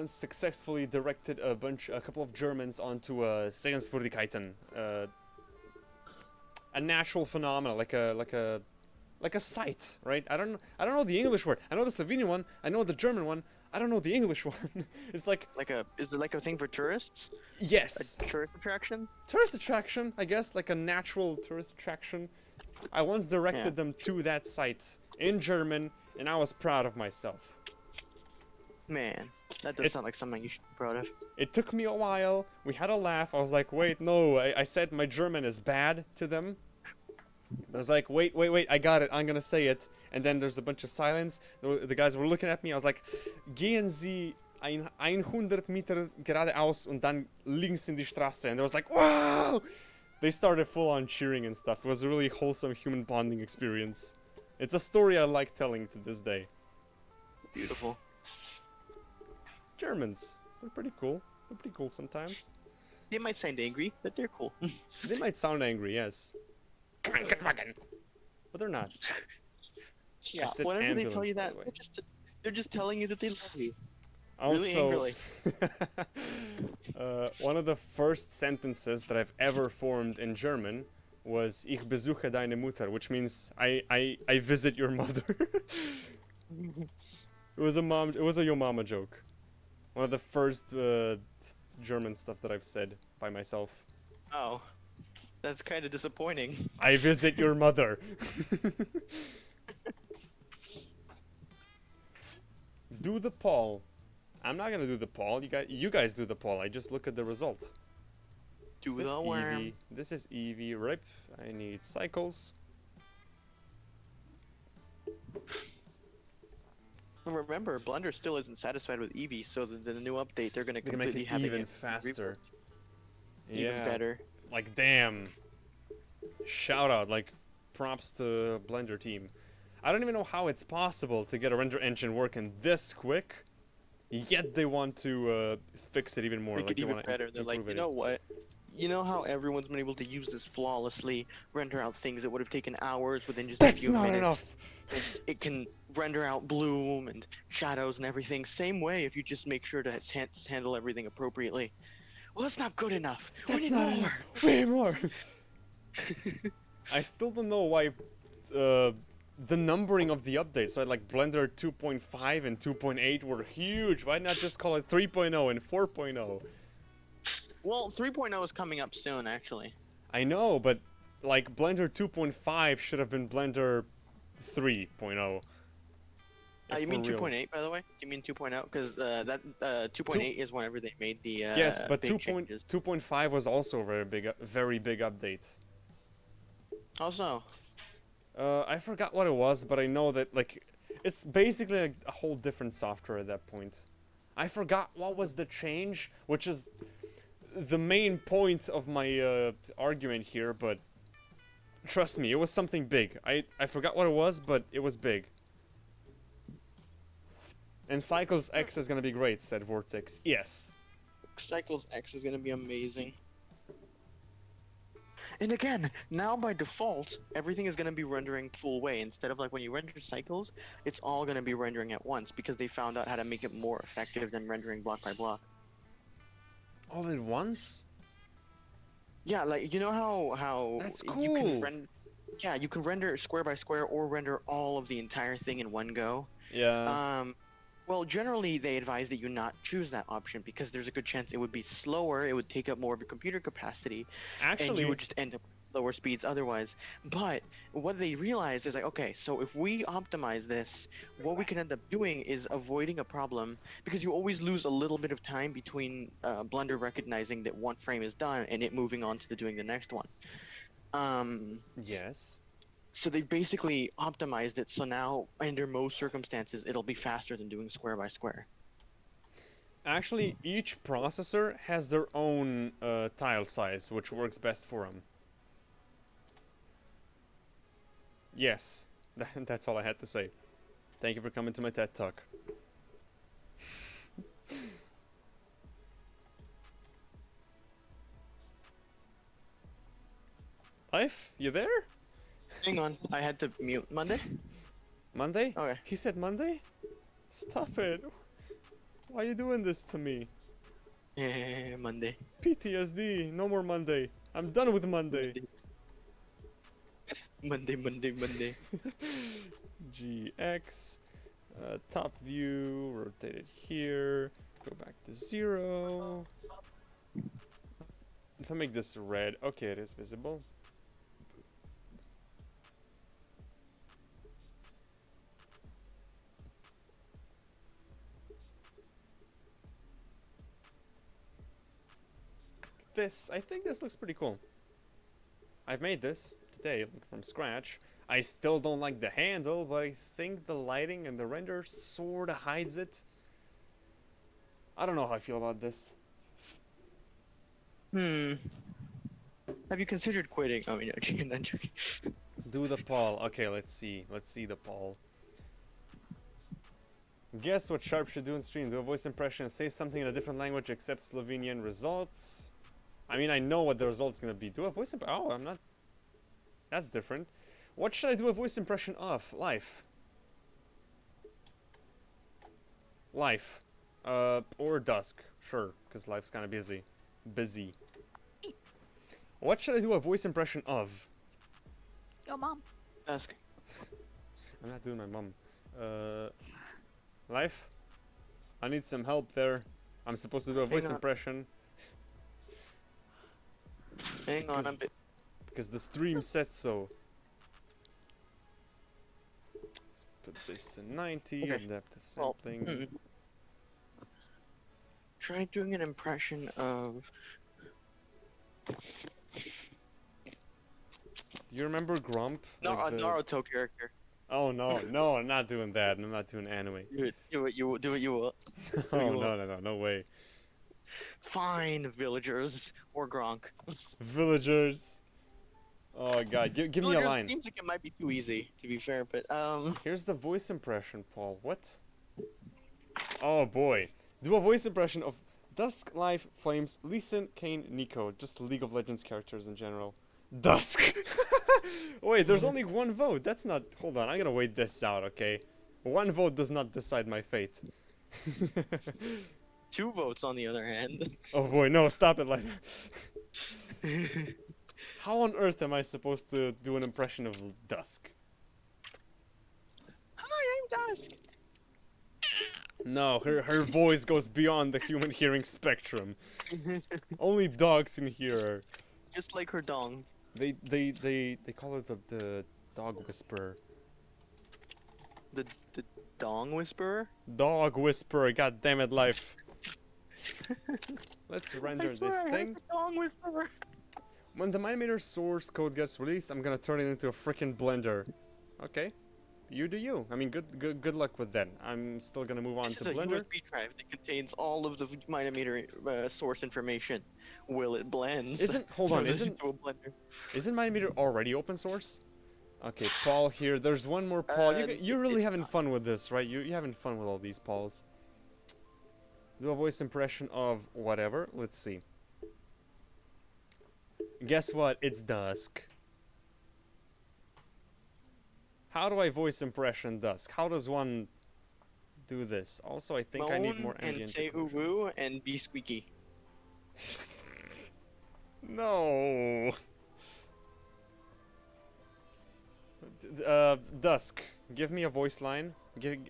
[SPEAKER 1] successfully directed a couple of Germans onto Sehenswürdigkeiten, a natural phenomena, like a site, right? I don't know the English word. I know the Slovenian one. I know the German one. I don't know the English one. It's like
[SPEAKER 3] Is it like a thing for tourists?
[SPEAKER 1] yes,
[SPEAKER 3] A tourist attraction?
[SPEAKER 1] tourist attraction, I guess, like a natural tourist attraction. I once directed them to that site in German, and I was proud of myself.
[SPEAKER 3] Man, that does sound like something you should be proud of.
[SPEAKER 1] It took me a while. We had a laugh. I was like, wait, no. I said my German is bad to them. I was like, wait, I got it. I'm gonna say it. And then there's a bunch of silence. The guys were looking at me. I was like, gehen Sie 100 Meter geradeaus und dann links in die Straße. And they was like, wow! They started full on cheering and stuff. It was a really wholesome human bonding experience. It's a story I like telling to this day.
[SPEAKER 3] Beautiful.
[SPEAKER 1] Germans, they're pretty cool. They're pretty cool sometimes.
[SPEAKER 3] They might sound angry, but they're cool.
[SPEAKER 1] They might sound angry, yes. But they're not.
[SPEAKER 3] Yeah,
[SPEAKER 1] said
[SPEAKER 3] whenever they tell
[SPEAKER 1] ambulance,
[SPEAKER 3] you
[SPEAKER 1] by
[SPEAKER 3] that,
[SPEAKER 1] the way.
[SPEAKER 3] they're just telling you that they love you. Really
[SPEAKER 1] Also,
[SPEAKER 3] angrily.
[SPEAKER 1] one of the first sentences that I've ever formed in German was Ich besuche deine Mutter, which means I visit your mother. It was a Yo Mama joke. One of the first German stuff that I've said by myself.
[SPEAKER 3] Oh, that's kind of disappointing.
[SPEAKER 1] I visit your mother. Do the poll. I'm not gonna do the poll. You guys do the poll. I just look at the result.
[SPEAKER 3] Do
[SPEAKER 1] Is this
[SPEAKER 3] the worm.
[SPEAKER 1] Eevee? This is Eevee. Rip. I need cycles.
[SPEAKER 3] And remember, Blender still isn't satisfied with Eevee, so the new update they're gonna
[SPEAKER 1] They can make
[SPEAKER 3] completely
[SPEAKER 1] it
[SPEAKER 3] have
[SPEAKER 1] even
[SPEAKER 3] it
[SPEAKER 1] faster.
[SPEAKER 3] even
[SPEAKER 1] Yeah.
[SPEAKER 3] better.
[SPEAKER 1] Like damn. Shout out. Like props to Blender team. I don't even know how it's possible to get a render engine working this quick. Yet they want to fix it even more.
[SPEAKER 3] Make
[SPEAKER 1] like
[SPEAKER 3] it
[SPEAKER 1] they
[SPEAKER 3] even
[SPEAKER 1] wanna
[SPEAKER 3] better. They're like,
[SPEAKER 1] improve
[SPEAKER 3] you
[SPEAKER 1] it.
[SPEAKER 3] know what? You know how everyone's been able to use this flawlessly, render out things that would have taken hours within just a
[SPEAKER 1] That's
[SPEAKER 3] few
[SPEAKER 1] not
[SPEAKER 3] minutes.
[SPEAKER 1] enough.
[SPEAKER 3] It can render out bloom and shadows and everything. Same way if you just make sure to handle everything appropriately. Well, that's not good enough. We
[SPEAKER 1] That's
[SPEAKER 3] need
[SPEAKER 1] not
[SPEAKER 3] more.
[SPEAKER 1] enough. Way more. I still don't know why the numbering of the updates, right? Like Blender 2.5 and 2.8 were huge. Why not just call it 3.0 and 4.0?
[SPEAKER 3] Well, 3.0 is coming up soon, actually.
[SPEAKER 1] I know, but like Blender 2.5 should have been Blender 3.0.
[SPEAKER 3] You
[SPEAKER 1] If
[SPEAKER 3] mean
[SPEAKER 1] we're real.
[SPEAKER 3] 2.8, by the way? You mean 2.0? Because that 2.8 is whenever they made the
[SPEAKER 1] Yes, but
[SPEAKER 3] big changes.
[SPEAKER 1] 2.5 was also a very big update.
[SPEAKER 3] Also,
[SPEAKER 1] I forgot what it was, but I know that like it's basically a whole different software at that point. I forgot what was the change, which is the main point of my argument here, but trust me, it was something big. I forgot what it was, but it was big. And Cycles X is gonna be great, said Vortex. Yes.
[SPEAKER 3] Cycles X is going to be amazing. And again, now by default, everything is going to be rendering full way. Instead of like when you render cycles, it's all going to be rendering at once because they found out how to make it more effective than rendering block by block.
[SPEAKER 1] All at once?
[SPEAKER 3] Yeah, like you know how
[SPEAKER 1] That's
[SPEAKER 3] you can
[SPEAKER 1] cool.
[SPEAKER 3] you can render square by square or render all of the entire thing in one go.
[SPEAKER 1] Yeah.
[SPEAKER 3] Well, generally they advise that you not choose that option because there's a good chance it would be slower, it would take up more of your computer capacity, and
[SPEAKER 1] Actually,
[SPEAKER 3] you would just end up with lower speeds otherwise. But what they realized is like, okay, so if we optimize this, what we can end up doing is avoiding a problem because you always lose a little bit of time between Blender recognizing that one frame is done and it moving on to doing the next one.
[SPEAKER 1] yes.
[SPEAKER 3] So they've basically optimized it so now under most circumstances it'll be faster than doing square by square.
[SPEAKER 1] Actually, each processor has their own tile size, which works best for them. Yes, that's all I had to say. Thank you for coming to my TED Talk. Life, you there?
[SPEAKER 3] Hang on, I had to mute Monday.
[SPEAKER 1] Monday?
[SPEAKER 3] Okay.
[SPEAKER 1] He said Monday? Stop it. Why are you doing this to me?
[SPEAKER 3] Yeah, Monday.
[SPEAKER 1] PTSD, no more Monday. I'm done with Monday.
[SPEAKER 3] Monday.
[SPEAKER 1] GX, top view, rotate it here, go back to 0. If I make this red, okay, it is visible. This, I think this looks pretty cool. I've made this today like, from scratch. I still don't like the handle, but I think the lighting and the render sorta hides it. I don't know how I feel about this.
[SPEAKER 3] Have you considered quitting? I mean, no, joking.
[SPEAKER 1] Do the poll. Okay, let's see. Let's see the poll. Guess what Sharp should do in stream. Do a voice impression and say something in a different language except Slovenian results. I mean, I know what the result's gonna be. Do a voice impression. Oh, I'm not. That's different. What should I do a voice impression of? Life. Life. Or Dusk. Sure, because life's kind of busy. What should I do a voice impression of?
[SPEAKER 2] Your mom.
[SPEAKER 3] Ask.
[SPEAKER 1] I'm not doing my mom. Life? I need some help there. I'm supposed to do a voice impression.
[SPEAKER 3] Hang on a bit.
[SPEAKER 1] Because the stream said so. Let's put this to 90,
[SPEAKER 3] Okay.
[SPEAKER 1] depth of sampling.
[SPEAKER 3] Try doing an impression of.
[SPEAKER 1] You remember Grump?
[SPEAKER 3] No,
[SPEAKER 1] Like
[SPEAKER 3] a Naruto character.
[SPEAKER 1] Oh no, no, I'm not doing that. I'm not doing anime.
[SPEAKER 3] Do what you will.
[SPEAKER 1] Oh no, no way.
[SPEAKER 3] Fine, villagers or Gronk.
[SPEAKER 1] Villagers. Oh god, give me a
[SPEAKER 3] Villagers
[SPEAKER 1] line.
[SPEAKER 3] seems like it might be too easy, to be fair, but
[SPEAKER 1] Here's the voice impression, Paul. What? Oh boy. Do a voice impression of Dusk, Life, Flames, Lee Sin, Kane, Nico. Just League of Legends characters in general. Dusk! Wait, there's only one vote. That's not... Hold on, I'm gonna wait this out, okay? One vote does not decide my fate.
[SPEAKER 3] 2 votes on the other hand.
[SPEAKER 1] Oh boy, no, stop it, Life. How on earth am I supposed to do an impression of Dusk?
[SPEAKER 3] Hi, I'm Dusk.
[SPEAKER 1] No, her voice goes beyond the human hearing spectrum. Only dogs can hear her.
[SPEAKER 3] Just like her dong.
[SPEAKER 1] They call her the dog whisperer.
[SPEAKER 3] The dong whisperer?
[SPEAKER 1] Dog whisperer, god damn it, Life. Let's render
[SPEAKER 3] I swear
[SPEAKER 1] this
[SPEAKER 3] I
[SPEAKER 1] thing.
[SPEAKER 3] heard the dong whisperer.
[SPEAKER 1] When the Minimator source code gets released, I'm gonna turn it into a freaking blender. Okay. You do you. I mean, good luck with that. I'm still gonna move on
[SPEAKER 3] This
[SPEAKER 1] to
[SPEAKER 3] is a
[SPEAKER 1] Blender.
[SPEAKER 3] USB drive that contains all of the Minimator source information. Will it blends?
[SPEAKER 1] Hold on,
[SPEAKER 3] Turns it into a blender.
[SPEAKER 1] Isn't Minimator already open source? Okay, Paul here. There's one more Paul. You're really
[SPEAKER 3] it's
[SPEAKER 1] having
[SPEAKER 3] not.
[SPEAKER 1] fun with this, right? You're having fun with all these Pauls. Do a voice impression of whatever. Let's see. Guess what? It's Dusk. How do I voice impression Dusk? How does one do this? Also, I think I need more
[SPEAKER 3] and
[SPEAKER 1] ambient
[SPEAKER 3] say
[SPEAKER 1] occlusion.
[SPEAKER 3] woo and be squeaky.
[SPEAKER 1] No. Dusk. Give me a voice line.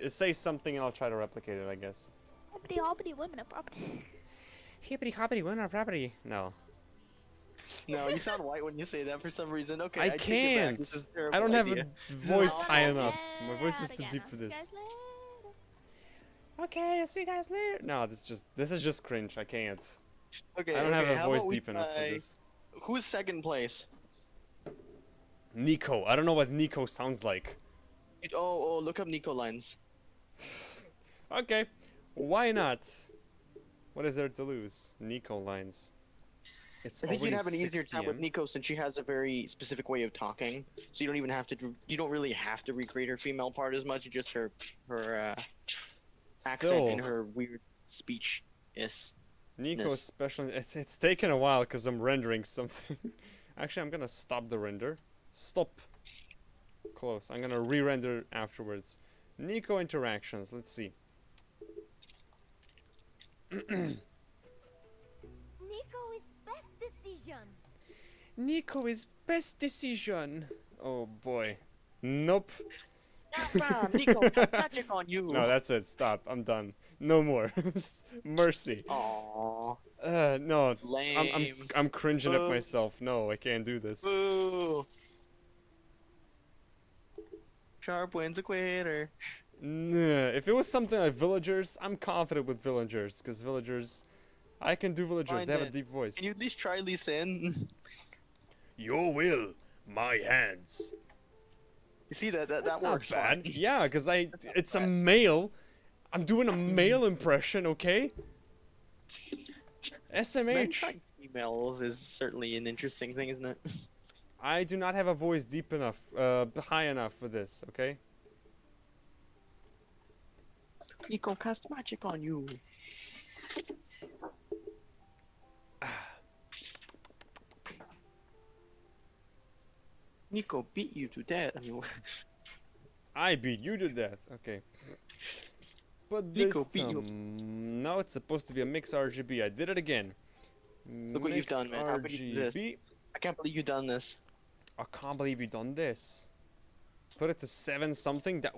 [SPEAKER 1] Say something and I'll try to replicate it, I guess.
[SPEAKER 2] Hoppity hoppity women of property.
[SPEAKER 1] Hippity hoppity, winner property. No.
[SPEAKER 3] No, you sound white when you say that for some reason. Okay,
[SPEAKER 1] I
[SPEAKER 3] take it back.
[SPEAKER 1] can't.
[SPEAKER 3] This is a terrible
[SPEAKER 1] I don't have
[SPEAKER 3] idea.
[SPEAKER 1] a voice
[SPEAKER 2] Oh,
[SPEAKER 1] high
[SPEAKER 2] okay,
[SPEAKER 1] enough. My voice is
[SPEAKER 2] out
[SPEAKER 1] too
[SPEAKER 2] again.
[SPEAKER 1] deep
[SPEAKER 2] I'll
[SPEAKER 1] for
[SPEAKER 2] see you
[SPEAKER 1] this.
[SPEAKER 2] guys later.
[SPEAKER 1] Okay, I'll see you guys later. No, this is just cringe. I can't.
[SPEAKER 3] Okay,
[SPEAKER 1] I don't have a
[SPEAKER 3] how
[SPEAKER 1] voice
[SPEAKER 3] about we
[SPEAKER 1] deep enough for
[SPEAKER 3] try-
[SPEAKER 1] this.
[SPEAKER 3] Who's second place?
[SPEAKER 1] Nico. I don't know what Nico sounds like.
[SPEAKER 3] Oh, look up Nico lines.
[SPEAKER 1] Okay, why not? What is there to lose? Nico lines. It's
[SPEAKER 3] I think you'd
[SPEAKER 1] already
[SPEAKER 3] have an easier
[SPEAKER 1] 6
[SPEAKER 3] time with
[SPEAKER 1] PM.
[SPEAKER 3] Nico since she has a very specific way of talking. So you don't even have to. You don't really have to recreate her female part as much. Just her accent and
[SPEAKER 1] Still,
[SPEAKER 3] her weird speech. Yes.
[SPEAKER 1] Nico's special. It's taken a while because I'm rendering something. Actually, I'm gonna stop the render. Stop. Close. I'm gonna re-render afterwards. Nico interactions. Let's see.
[SPEAKER 4] Nico is best decision.
[SPEAKER 1] Nico is best decision. Oh boy. Nope.
[SPEAKER 3] Bam, Nico, cast magic on you.
[SPEAKER 1] No, that's it. Stop. I'm done. No more. Mercy.
[SPEAKER 3] Aww.
[SPEAKER 1] No.
[SPEAKER 3] Lame.
[SPEAKER 1] I'm cringing at
[SPEAKER 3] Boo.
[SPEAKER 1] myself. No, I can't do this.
[SPEAKER 3] Boo. SharpWind's a quitter.
[SPEAKER 1] Nah, if it was something like villagers, I'm confident with villagers, because villagers, I can do villagers.
[SPEAKER 3] Fine
[SPEAKER 1] They have a
[SPEAKER 3] then.
[SPEAKER 1] deep voice.
[SPEAKER 3] Can you at least try Lee Sin?
[SPEAKER 1] Your will, my hands.
[SPEAKER 3] You see that
[SPEAKER 1] That's
[SPEAKER 3] works
[SPEAKER 1] not bad.
[SPEAKER 3] fine.
[SPEAKER 1] Yeah, because
[SPEAKER 3] That's not
[SPEAKER 1] it's a
[SPEAKER 3] bad.
[SPEAKER 1] male. I'm doing a male impression, okay?
[SPEAKER 3] Men
[SPEAKER 1] SMH.
[SPEAKER 3] trying females is certainly an interesting thing, isn't it?
[SPEAKER 1] I do not have a voice deep enough, high enough for this, okay?
[SPEAKER 3] Nico, cast magic on you. Nico beat you to death. I mean,
[SPEAKER 1] I beat you to death. Okay. But this
[SPEAKER 3] Nico beat you.
[SPEAKER 1] now it's supposed to be a mix RGB. I did it again.
[SPEAKER 3] Look what you've done, man. How could you do this?
[SPEAKER 1] RGB.
[SPEAKER 3] I can't believe you done this.
[SPEAKER 1] I can't believe you done this. Put it to 7 something. That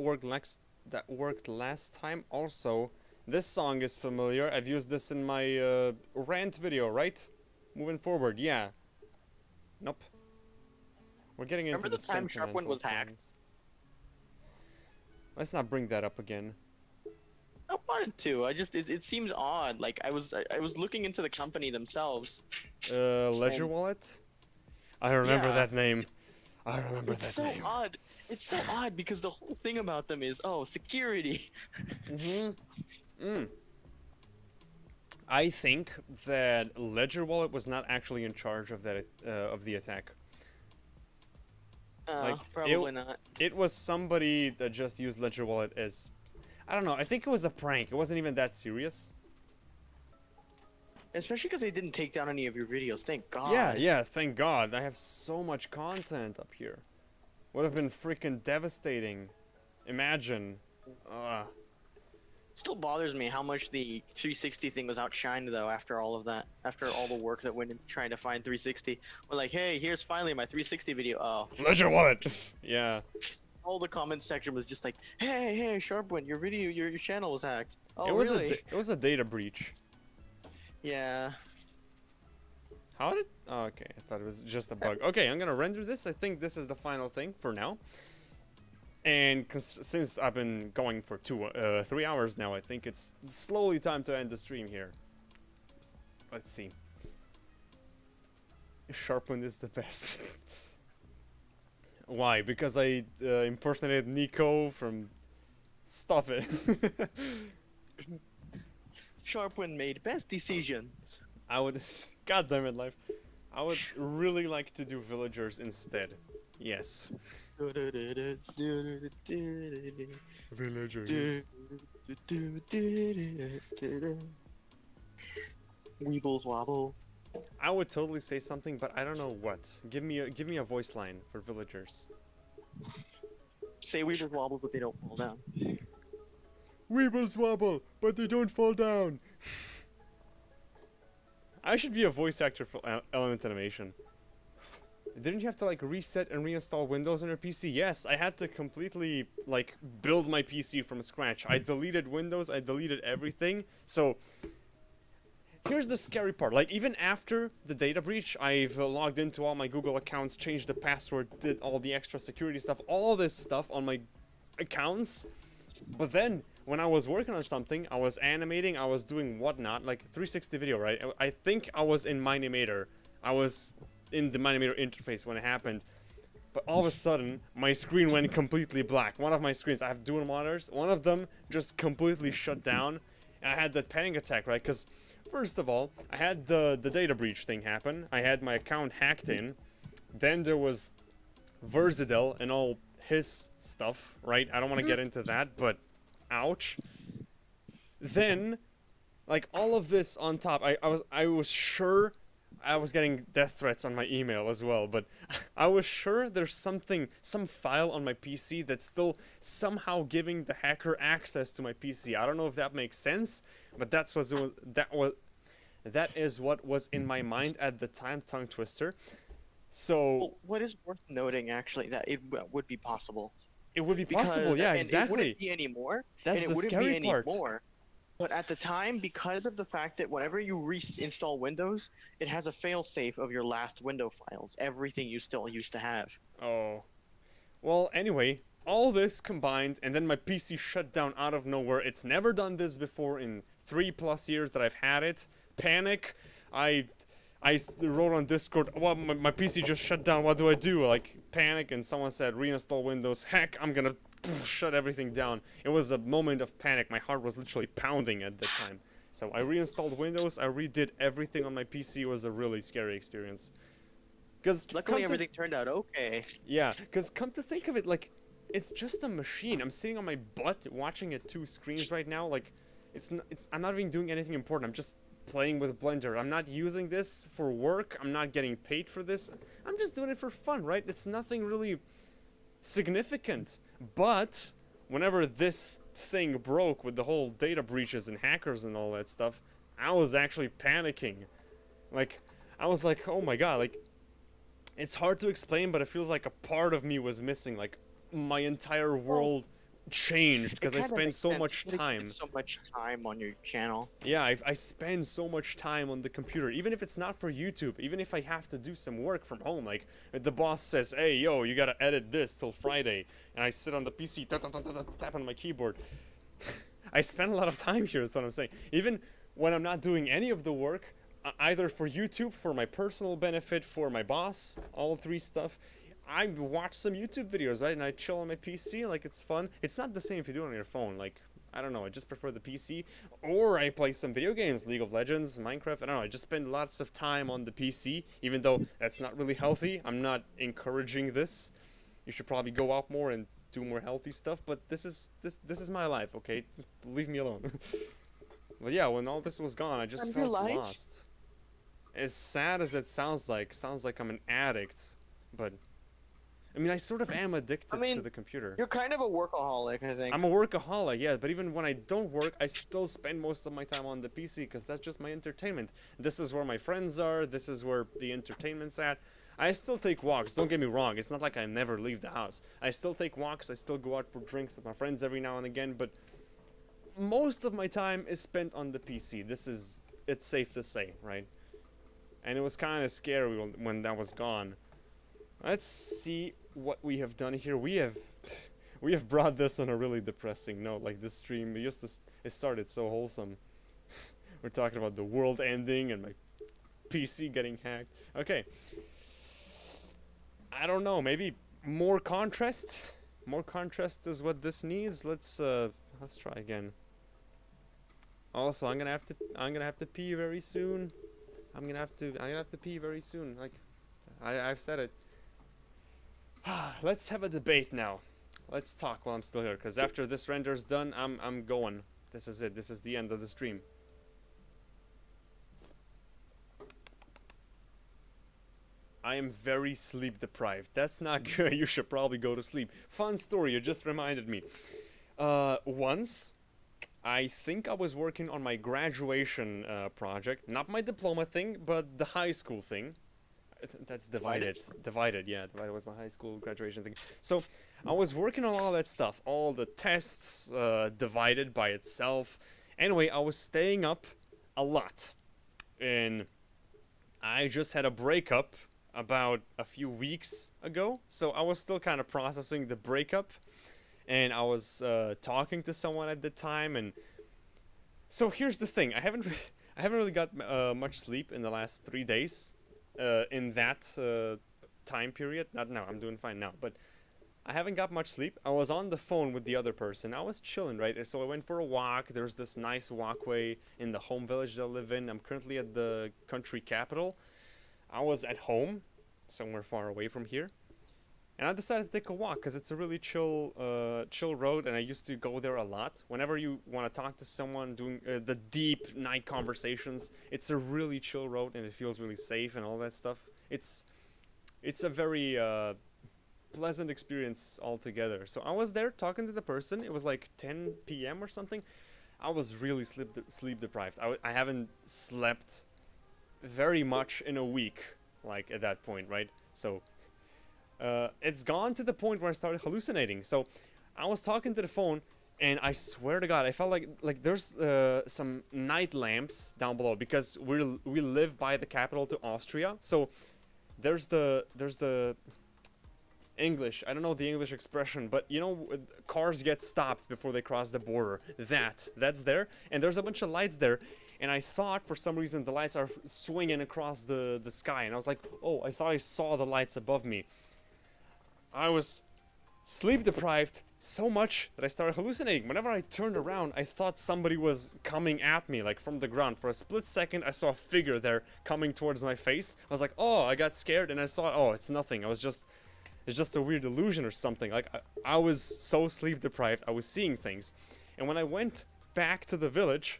[SPEAKER 1] worked last time. Also, this song is familiar. I've used this in my rant video, right? Moving forward, yeah. Nope. We're getting into
[SPEAKER 3] Remember the time
[SPEAKER 1] sentimental
[SPEAKER 3] SharpWind was hacked?
[SPEAKER 1] songs. Let's not bring that up again.
[SPEAKER 3] I wanted to. It seemed odd. Like I was looking into the company themselves.
[SPEAKER 1] Ledger Wallet? I remember
[SPEAKER 3] Yeah.
[SPEAKER 1] that name. I remember
[SPEAKER 3] It's
[SPEAKER 1] that
[SPEAKER 3] so
[SPEAKER 1] name.
[SPEAKER 3] odd. It's so odd because the whole thing about them is security.
[SPEAKER 1] I think that Ledger Wallet was not actually in charge of that of the attack. Like,
[SPEAKER 3] Probably not.
[SPEAKER 1] It was somebody that just used Ledger Wallet as, I don't know. I think it was a prank. It wasn't even that serious.
[SPEAKER 3] Especially because they didn't take down any of your videos. Thank God.
[SPEAKER 1] Yeah. Thank God. I have so much content up here. Would have been freaking devastating. Imagine.
[SPEAKER 3] Still bothers me how much the 360 thing was outshined though after all of that. After all the work that went into trying to find 360. We're like, hey, here's finally my 360 video. Oh.
[SPEAKER 1] Ledger Wallet. Yeah.
[SPEAKER 3] All the comment section was just like, hey, SharpWind, your video, your channel was hacked. Oh,
[SPEAKER 1] It was
[SPEAKER 3] really?
[SPEAKER 1] it was a data breach.
[SPEAKER 3] Yeah.
[SPEAKER 1] How did? Oh, okay, I thought it was just a bug. Okay, I'm gonna render this. I think this is the final thing for now. And since I've been going for 3 hours now, I think it's slowly time to end the stream here. Let's see. SharpWind is the best. Why? Because I impersonated Nico from... Stop it.
[SPEAKER 3] SharpWind made best decision.
[SPEAKER 1] I would... God damn it, life. I would really like to do villagers instead. Yes. Villagers.
[SPEAKER 3] Weebles wobble.
[SPEAKER 1] I would totally say something, but I don't know what. Give me a voice line for villagers.
[SPEAKER 3] Say Weebles wobble, but they don't fall down.
[SPEAKER 1] Weebles wobble, but they don't fall down. I should be a voice actor for Element Animation. Didn't you have to like reset and reinstall Windows on your PC? Yes, I had to completely like build my PC from scratch. I deleted Windows, I deleted everything. So here's the scary part. Like even after the data breach, I've logged into all my Google accounts, changed the password, did all the extra security stuff, all this stuff on my accounts. But then when I was working on something, I was animating, I was doing whatnot, like 360 video, right? I think I was in Minimator. I was in the Minimator interface when it happened. But all of a sudden, my screen went completely black. One of my screens, I have dual monitors, one of them just completely shut down. And I had that panic attack, right? Because first of all, I had the data breach thing happen. I had my account hacked in. Then there was Verzadel and all his stuff, right? I don't want to get into that, but ouch. Then, like, all of this on top, I was sure I was getting death threats on my email as well, but I was sure there's some file on my PC that's still somehow giving the hacker access to my PC. I don't know if that makes sense, but that is what was in my mind at the time, tongue twister. So
[SPEAKER 3] Well, what is worth noting, actually, that it would be possible.
[SPEAKER 1] it would be possible, yeah,
[SPEAKER 3] And it
[SPEAKER 1] exactly.
[SPEAKER 3] wouldn't be anymore.
[SPEAKER 1] That's
[SPEAKER 3] and it
[SPEAKER 1] the
[SPEAKER 3] wouldn't
[SPEAKER 1] scary
[SPEAKER 3] be
[SPEAKER 1] part.
[SPEAKER 3] anymore. But at the time, because of the fact that whenever you reinstall Windows, it has a failsafe of your last window files, everything you still used to have.
[SPEAKER 1] Oh. Well, anyway, all this combined, and then my PC shut down out of nowhere. It's never done this before in 3+ years that I've had it. Panic. I wrote on Discord, well, my PC just shut down, what do I do? Like, panic, and someone said, reinstall Windows. Heck, I'm gonna shut everything down. It was a moment of panic. My heart was literally pounding at the time. So I reinstalled Windows, I redid everything on my PC. It was a really scary experience.
[SPEAKER 3] Luckily, everything turned out okay.
[SPEAKER 1] Yeah, because come to think of it, like, it's just a machine. I'm sitting on my butt watching at 2 screens right now. Like, I'm not even doing anything important. I'm just playing with Blender. I'm not using this for work. I'm not getting paid for this. I'm just doing it for fun, right? It's nothing really significant. But whenever this thing broke with the whole data breaches and hackers and all that stuff, I was actually panicking. Like, I was like, oh my god, like, it's hard to explain, but it feels like a part of me was missing. Like, my entire world changed because I spend so much time.
[SPEAKER 3] So much time on your channel.
[SPEAKER 1] Yeah, I spend so much time on the computer, even if it's not for YouTube, even if I have to do some work from home. Like, the boss says, hey, yo, you gotta edit this till Friday, and I sit on the PC, tap on my keyboard. I spend a lot of time here, is what I'm saying. Even when I'm not doing any of the work, either for YouTube, for my personal benefit, for my boss, all 3 stuff, I watch some YouTube videos, right, and I chill on my PC, like, it's fun. It's not the same if you do it on your phone, like, I don't know, I just prefer the PC, or I play some video games, League of Legends, Minecraft, I don't know, I just spend lots of time on the PC, even though that's not really healthy. I'm not encouraging this. You should probably go out more and do more healthy stuff, but this is my life, okay? Just leave me alone. But yeah, when all this was gone, I just felt lost. As sad as it sounds like I'm an addict, but I mean, I sort of am addicted to the computer.
[SPEAKER 3] You're kind of a workaholic, I think.
[SPEAKER 1] I'm a workaholic, yeah, but even when I don't work, I still spend most of my time on the PC because that's just my entertainment. This is where my friends are, this is where the entertainment's at. I still take walks, don't get me wrong, it's not like I never leave the house. I still take walks, I still go out for drinks with my friends every now and again, but most of my time is spent on the PC. It's safe to say, right? And it was kind of scary when that was gone. Let's see what we have done here. We have brought this on a really depressing note. Like, this stream, it started so wholesome. We're talking about the world ending and my PC getting hacked. Okay. I don't know. Maybe more contrast. More contrast is what this needs. Let's try again. Also, I'm gonna have to pee very soon. I'm gonna have to pee very soon. Like, I've said it. Let's have a debate now. Let's talk while I'm still here, because after this render's done, I'm going. This is it. This is the end of the stream. I am very sleep deprived. That's not good. You should probably go to sleep. Fun story, you just reminded me. Once, I think I was working on my graduation project. Not my diploma thing, but the high school thing. That's divided. Divided, yeah. Divided was my high school graduation thing. So, I was working on all that stuff. All the tests, divided by itself. Anyway, I was staying up a lot. And I just had a breakup about a few weeks ago. So, I was still kind of processing the breakup. And I was talking to someone at the time. And so, here's the thing. I haven't really got much sleep in the last 3 days. In that time period. Not now, I'm doing fine now, but I haven't got much sleep. I was on the phone with the other person. I was chilling, right? So I went for a walk. There's this nice walkway in the home village that I live in. I'm currently at the country capital. I was at home, somewhere far away from here. And I decided to take a walk because it's a really chill road, and I used to go there a lot. Whenever you want to talk to someone, doing the deep night conversations, it's a really chill road, and it feels really safe and all that stuff. It's a very pleasant experience altogether. So I was there talking to the person. It was like 10 p.m. or something. I was really sleep deprived. I haven't slept very much in a week, like at that point, right? So it's gone to the point where I started hallucinating. So I was talking to the phone, and I swear to God, I felt like there's some night lamps down below because we live by the capital to Austria. So there's the English, I don't know the English expression, but you know, cars get stopped before they cross the border. That's there, and there's a bunch of lights there, and I thought for some reason the lights are swinging across the sky, and I was like, oh, I thought I saw the lights above me. I was sleep deprived so much that I started hallucinating. Whenever I turned around, I thought somebody was coming at me, like from the ground. For a split second, I saw a figure there coming towards my face. I was like, oh, I got scared, and I saw, oh, it's nothing. It's just a weird illusion or something. Like, I was so sleep deprived, I was seeing things. And when I went back to the village,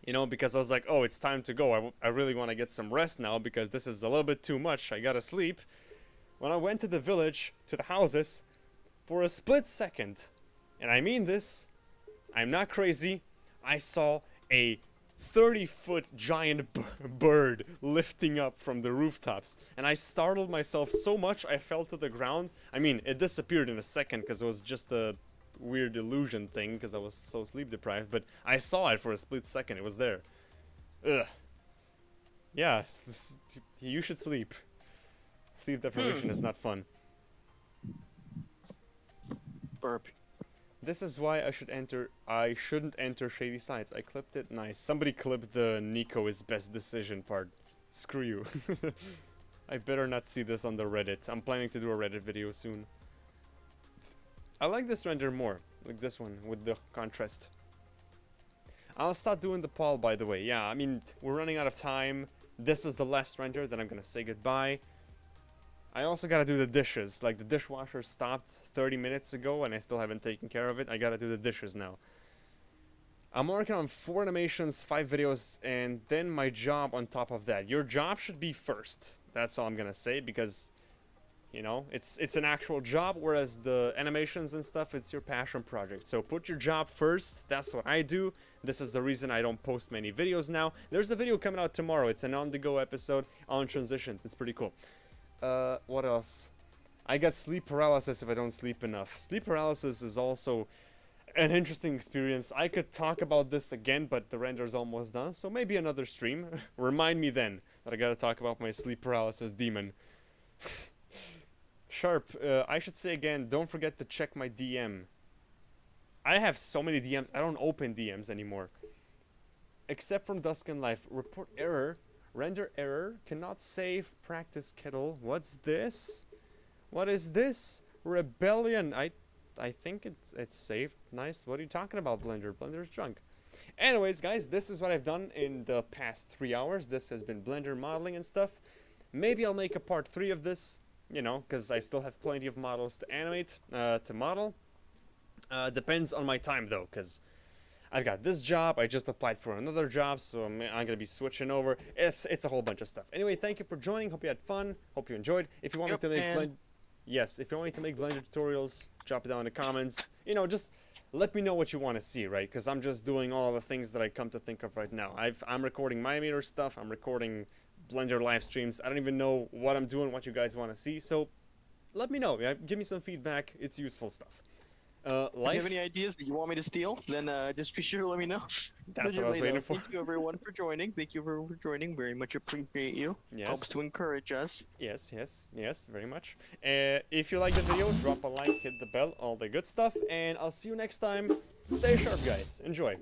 [SPEAKER 1] you know, because I was like, oh, it's time to go. I really want to get some rest now because this is a little bit too much. I gotta sleep. When I went to the village, to the houses, for a split second, and I mean this, I'm not crazy, I saw a 30-foot giant bird lifting up from the rooftops, and I startled myself so much I fell to the ground. I mean, it disappeared in a second because it was just a weird illusion thing because I was so sleep deprived, but I saw it for a split second. It was there. Ugh. Yeah, you should sleep. Sleep deprivation is not fun.
[SPEAKER 3] Burp.
[SPEAKER 1] This is why I shouldn't enter shady sites. I clipped it. Nice. Somebody clipped the Nico is best decision part. Screw you. I better not see this on the Reddit. I'm planning to do a Reddit video soon. I like this render more. Like this one with the contrast. I'll start doing the poll, by the way. Yeah, I mean, we're running out of time. This is the last render, then I'm gonna say goodbye. I also gotta do the dishes. Like, the dishwasher stopped 30 minutes ago and I still haven't taken care of it. I gotta do the dishes now. I'm working on 4 animations, 5 videos, and then my job on top of that. Your job should be first. That's all I'm gonna say, because, you know, it's an actual job, whereas the animations and stuff, it's your passion project. So put your job first. That's what I do. This is the reason I don't post many videos now. There's a video coming out tomorrow. It's an on-the-go episode on transitions. It's pretty cool. What else? I got sleep paralysis if I don't sleep enough. Sleep paralysis is also an interesting experience. I could talk about this again, but the render's almost done, so maybe another stream. Remind me then that I gotta talk about my sleep paralysis demon. Sharp, I should say again, don't forget to check my DM. I have so many DMs, I don't open DMs anymore. Except from Dusk and Life. Report error. Render error. Cannot save practice Kettle. What's this? What is this? Rebellion. I think it's saved. Nice. What are you talking about, Blender? Blender's drunk. Anyways, guys, this is what I've done in the past 3 hours. This has been Blender modeling and stuff. Maybe I'll make a part 3 of this, you know, because I still have plenty of models to animate, to model. Depends on my time, though, because I've got this job, I just applied for another job, so I'm going to be switching over. It's a whole bunch of stuff. Anyway, thank you for joining. Hope you had fun. Hope you enjoyed. If you want me to make Yes, if you want me to make Blender tutorials, drop it down in the comments. You know, just let me know what you want to see, right? Because I'm just doing all the things that I come to think of right now. I'm recording my meter stuff. I'm recording Blender live streams. I don't even know what I'm doing, what you guys want to see. So let me know. Give me some feedback. It's useful stuff.
[SPEAKER 3] If you have any ideas that you want me to steal, then just be sure to let me know.
[SPEAKER 1] That's what I was waiting for.
[SPEAKER 3] Thank you everyone for joining. Thank you for joining. Very much appreciate you.
[SPEAKER 1] Yes.
[SPEAKER 3] Helps to encourage us.
[SPEAKER 1] Yes, very much. If you like the video, drop a like, hit the bell, all the good stuff, and I'll see you next time. Stay sharp, guys. Enjoy.